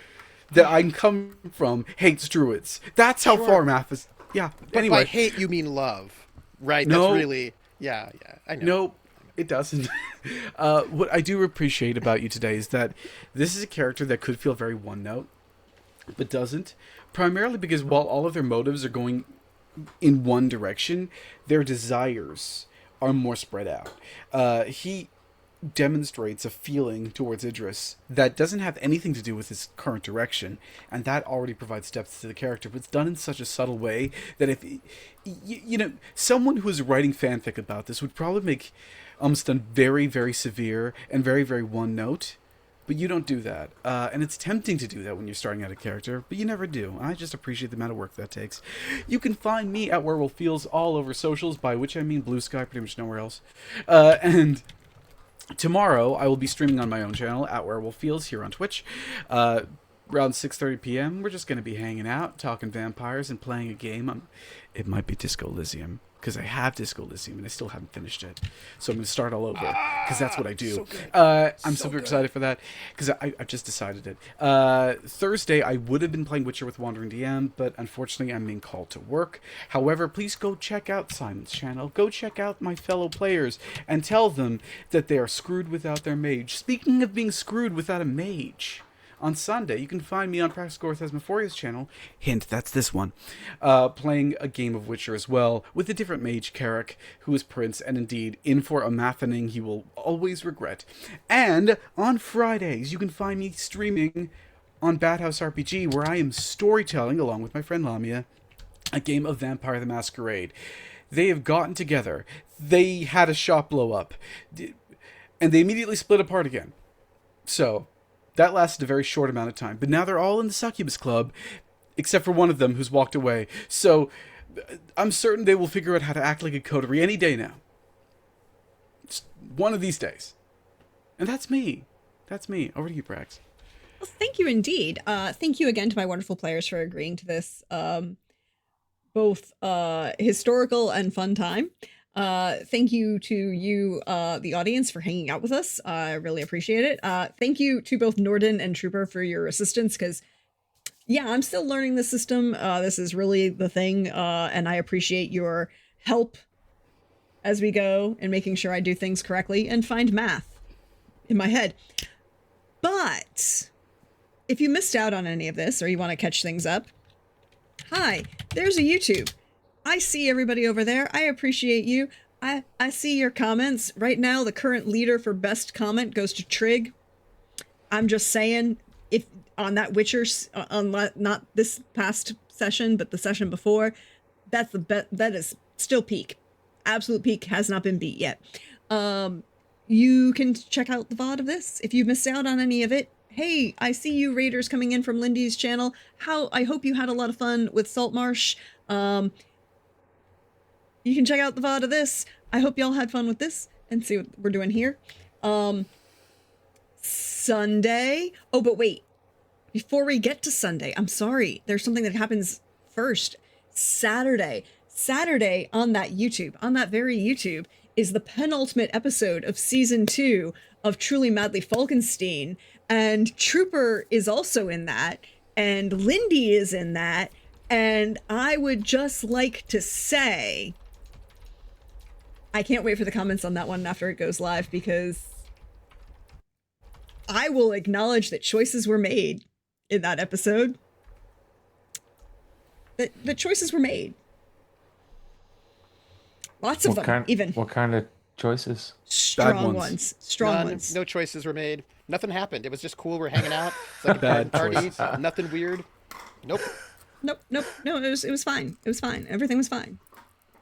S2: that I'm coming from hates druids. That's how far math is. Yeah.
S4: But
S2: Anyway,
S4: by hate you mean love, right?
S2: No.
S4: That's really yeah. I know.
S2: no, it doesn't. What I do appreciate about you today is that this is a character that could feel very one-note, but doesn't. Primarily because while all of their motives are going in one direction, their desires are more spread out. He demonstrates a feeling towards Idris that doesn't have anything to do with his current direction, and that already provides depth to the character, but it's done in such a subtle way that if you know, someone who is writing fanfic about this would probably make Umston very, very severe and very, very one note, but you don't do that, and it's tempting to do that when you're starting out a character, but you never do. I just appreciate the amount of work that takes. You can find me at Werewolf Feels all over socials, by which I mean Blue Sky, pretty much nowhere else, and tomorrow, I will be streaming on my own channel at Werewolf Fields here on Twitch. Around 6:30 p.m., we're just going to be hanging out, talking vampires, and playing a game. It might be Disco Elysium, because I have Disco Elysium, and I still haven't finished it. So I'm going to start all over, because that's what I do.
S4: So good.
S2: I'm
S4: So
S2: super
S4: good.
S2: excited for that, because I've just decided it. Thursday, I would have been playing Witcher with Wandering DM, but unfortunately, I'm being called to work. However, please go check out Simon's channel. Go check out my fellow players, and tell them that they are screwed without their mage. Speaking of being screwed without a mage, on Sunday, you can find me on Practical Thesmophoria's channel, hint, that's this one, playing a game of Witcher as well, with a different mage, Carrick, who is Prince, and indeed, in for a mathening he will always regret. And on Fridays, you can find me streaming on Bad House RPG, where I am storytelling, along with my friend Lamia, a game of Vampire the Masquerade. They have gotten together, they had a shop blow up, and they immediately split apart again. So that lasted a very short amount of time. But now they're all in the Succubus Club, except for one of them who's walked away. So I'm certain they will figure out how to act like a coterie any day now. Just one of these days. And that's me. That's me. Over to you, Brax.
S1: Well, thank you indeed. Thank you again to my wonderful players for agreeing to this both historical and fun time. Thank you to you, the audience, for hanging out with us. I really appreciate it. Thank you to both Norden and Trooper for your assistance, because, yeah, I'm still learning the system. This is really the thing, and I appreciate your help as we go and making sure I do things correctly and find math in my head. But if you missed out on any of this or you want to catch things up, hi, there's a YouTube. I see everybody over there. I appreciate you. I see your comments. Right now, the current leader for best comment goes to Trig. I'm just saying, if on that Witcher, not this past session, but the session before, that's that is still peak. Absolute peak, has not been beat yet. You can check out the VOD of this if you missed out on any of it. Hey, I see you raiders coming in from Lindy's channel. I hope you had a lot of fun with Saltmarsh. You can check out the VOD of this. I hope y'all had fun with this and see what we're doing here. Sunday. Oh, but wait. Before we get to Sunday, I'm sorry. There's something that happens first. Saturday. Saturday on that YouTube, on that very YouTube, is the penultimate episode of season 2 of Truly Madly Falkenstein. And Trooper is also in that. And Lindy is in that. And I would just like to say, I can't wait for the comments on that one after it goes live, because I will acknowledge that choices were made in that episode. The choices were made. Lots of them, even.
S5: What kind of choices?
S1: Strong
S2: ones.
S1: ones. Strong
S4: None,
S1: ones.
S4: no choices were made. Nothing happened. It was just cool. We're hanging out. It's like a
S2: Bad
S4: party.
S2: choices.
S4: Nothing weird. Nope.
S1: Nope. No, it was fine. It was fine. Everything was fine.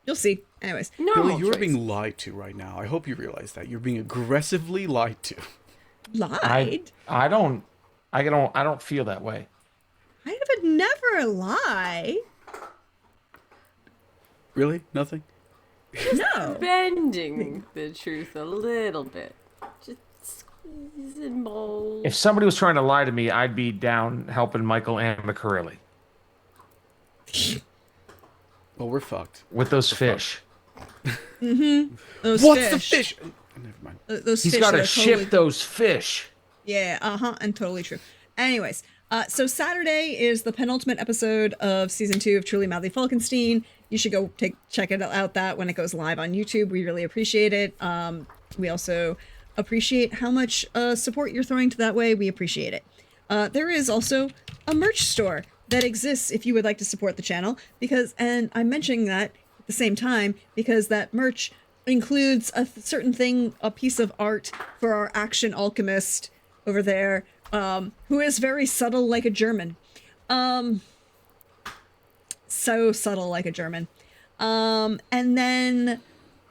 S1: You'll see. Anyways.
S3: Normal
S2: Billy, you're
S3: choice.
S2: being lied to right now. I hope you realize that. You're being aggressively lied to.
S1: Lied?
S5: I don't feel that way.
S1: I would never lie.
S2: Really? Nothing?
S1: No.
S3: Bending the truth a little bit. Just squeezing balls.
S5: If somebody was trying to lie to me, I'd be down helping Michael and McCurley.
S2: Well, we're fucked.
S5: with those fish.
S1: Those
S2: What's
S1: fish.
S2: the fish? Never mind.
S1: Those
S5: He's
S1: fish
S5: got
S1: that
S5: to
S1: are
S5: ship
S1: totally...
S5: those fish.
S1: Yeah, and totally true. Anyways, so Saturday is the penultimate episode of season 2 of Truly Madly Falkenstein. You should go check it out that when it goes live on YouTube. We really appreciate it. We also appreciate how much support you're throwing to that way. We appreciate it. There is also a merch store that exists if you would like to support the channel, and I'm mentioning that at the same time because that merch includes a certain thing, a piece of art for our action alchemist over there, who is very subtle like a German. So subtle like a German. And then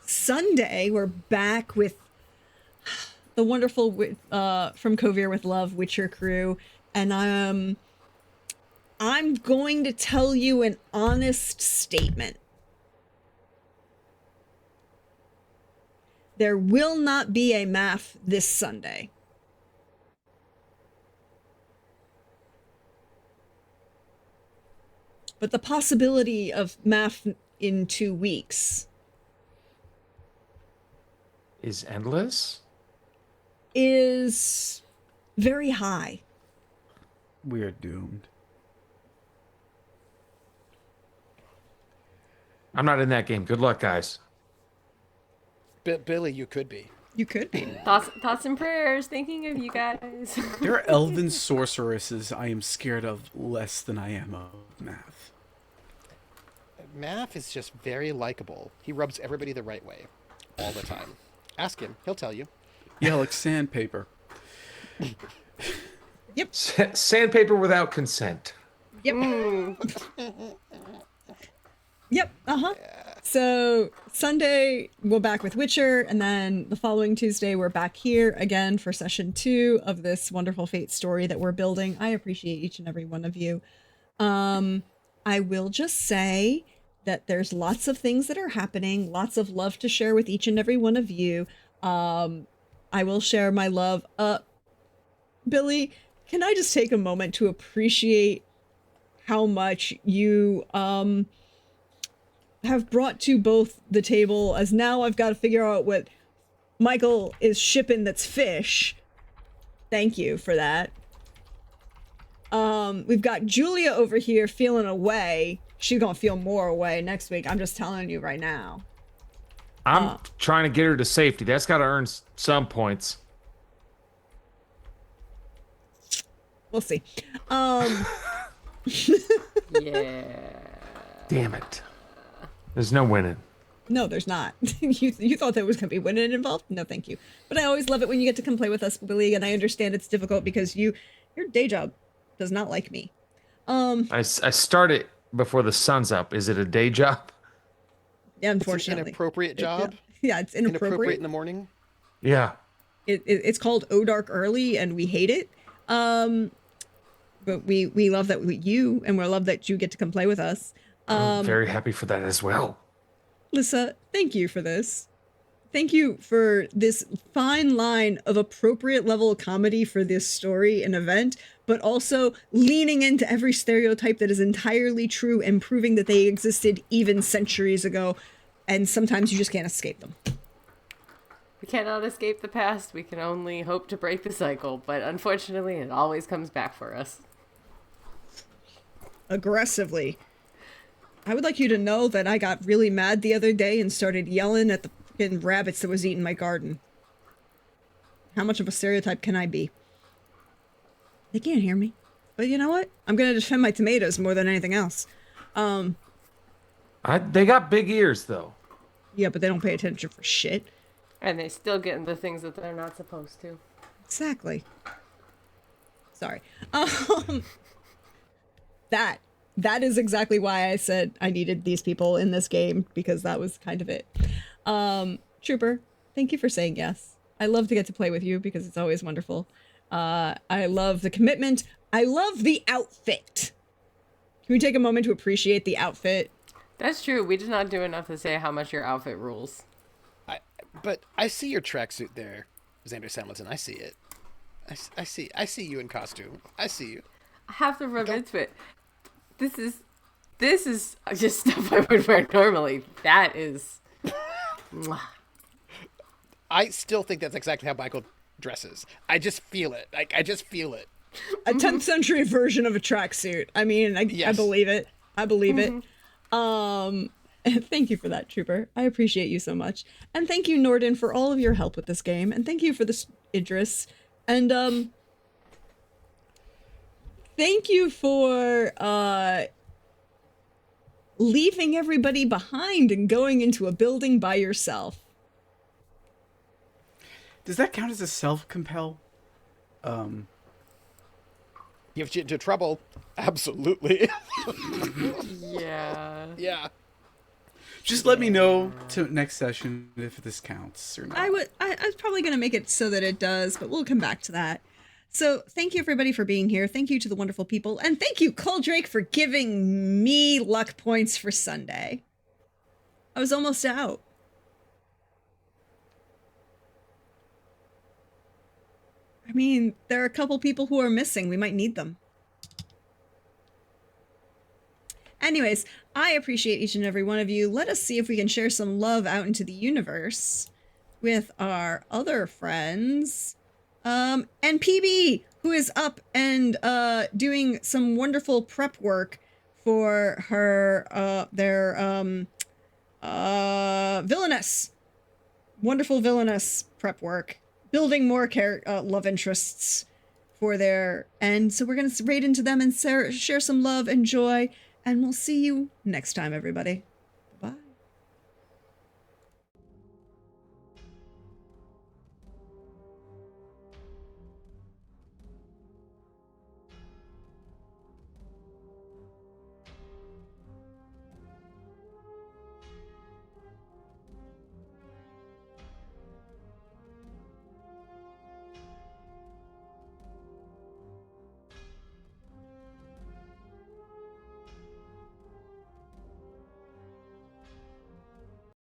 S1: Sunday, we're back with the wonderful From Kovir with Love Witcher crew, and I'm going to tell you an honest statement. There will not be a math this Sunday. But the possibility of math in 2 weeks
S5: Is endless?
S1: is very high.
S2: We're doomed.
S5: I'm not in that game. Good luck, guys.
S4: Billy, you could be.
S1: You could be.
S3: Thoughts and prayers. Thinking of you guys.
S2: There are elven sorceresses I am scared of less than I am of math.
S4: Math is just very likable. He rubs everybody the right way all the time. Ask him. He'll tell you.
S2: Yeah, like sandpaper.
S1: Yep.
S5: Sandpaper without consent.
S1: Yep. Yep. So Sunday we're back with Witcher, and then the following Tuesday we're back here again for session 2 of this wonderful fate story that we're building. I appreciate each and every one of you. I will just say that there's lots of things that are happening, lots of love to share with each and every one of you. I will share my love. Billy, can I just take a moment to appreciate how much you have brought to both the table, as now I've got to figure out what Michael is shipping that's fish. Thank you for that. We've got Julia over here feeling away. She's gonna feel more away next week. I'm just telling you right now.
S5: I'm trying to get her to safety. That's got to earn some points.
S1: We'll see.
S3: Yeah.
S5: Damn it. There's no winning.
S1: No, there's not. You thought there was going to be winning involved? No, thank you. But I always love it when you get to come play with us, Billy, and I understand it's difficult because your day job does not like me.
S5: I start it before the sun's up. Is it a day job?
S1: Yeah,
S4: It's an
S1: unfortunately.
S4: inappropriate job.
S1: Yeah, it's inappropriate.
S4: In the morning.
S5: Yeah.
S1: It's called O Dark Early, and we hate it. But we love that you, and we love that you get to come play with us.
S5: I'm very happy for that as well.
S1: Lissa, thank you for this. Thank you for this fine line of appropriate level comedy for this story and event, but also leaning into every stereotype that is entirely true and proving that they existed even centuries ago, and sometimes you just can't escape them.
S3: We cannot escape the past. We can only hope to break the cycle, but unfortunately, it always comes back for us.
S1: Aggressively. I would like you to know that I got really mad the other day and started yelling at the fucking rabbits that was eating my garden. How much of a stereotype can I be? They can't hear me. But you know what? I'm gonna defend my tomatoes more than anything else.
S5: They got big ears, though.
S1: Yeah, but they don't pay attention for shit.
S3: And they still get into things that they're not supposed to.
S1: Exactly. Sorry. That is exactly why I said I needed these people in this game, because that was kind of it. Trooper, thank you for saying yes. I love to get to play with you because it's always wonderful. I love the commitment. I love the outfit. Can we take a moment to appreciate the outfit?
S3: That's true. We did not do enough to say how much your outfit rules.
S4: But I see your tracksuit there, Xander Samleton. I see it. I see you in costume. I see you.
S3: I have to rub into it. This is This is just stuff I would wear normally. That is. Mwah.
S4: I still think that's exactly how Michael dresses. I just feel it. Like, I just feel it.
S1: A 10th century version of a tracksuit. I mean, I
S4: Yes.
S1: believe it. I believe it. Thank you for that, Trooper. I appreciate you so much. And thank you, Norden, for all of your help with this game. And thank you for this, Idris. And thank you for leaving everybody behind and going into a building by yourself.
S2: Does that count as a self-compel?
S4: You have to get into trouble. Absolutely.
S3: Yeah.
S4: Yeah.
S2: Just let me know to next session if this counts or not.
S1: I was probably going to make it so that it does, but we'll come back to that. So thank you, everybody, for being here. Thank you to the wonderful people. And thank you, Coldrake, for giving me luck points for Sunday. I was almost out. I mean, there are a couple people who are missing. We might need them. Anyways, I appreciate each and every one of you. Let us see if we can share some love out into the universe with our other friends. And PB, who is up and doing some wonderful prep work for her villainous, wonderful villainous prep work, building more love interests for their end. So we're gonna raid into them and share some love and joy, and we'll see you next time, everybody.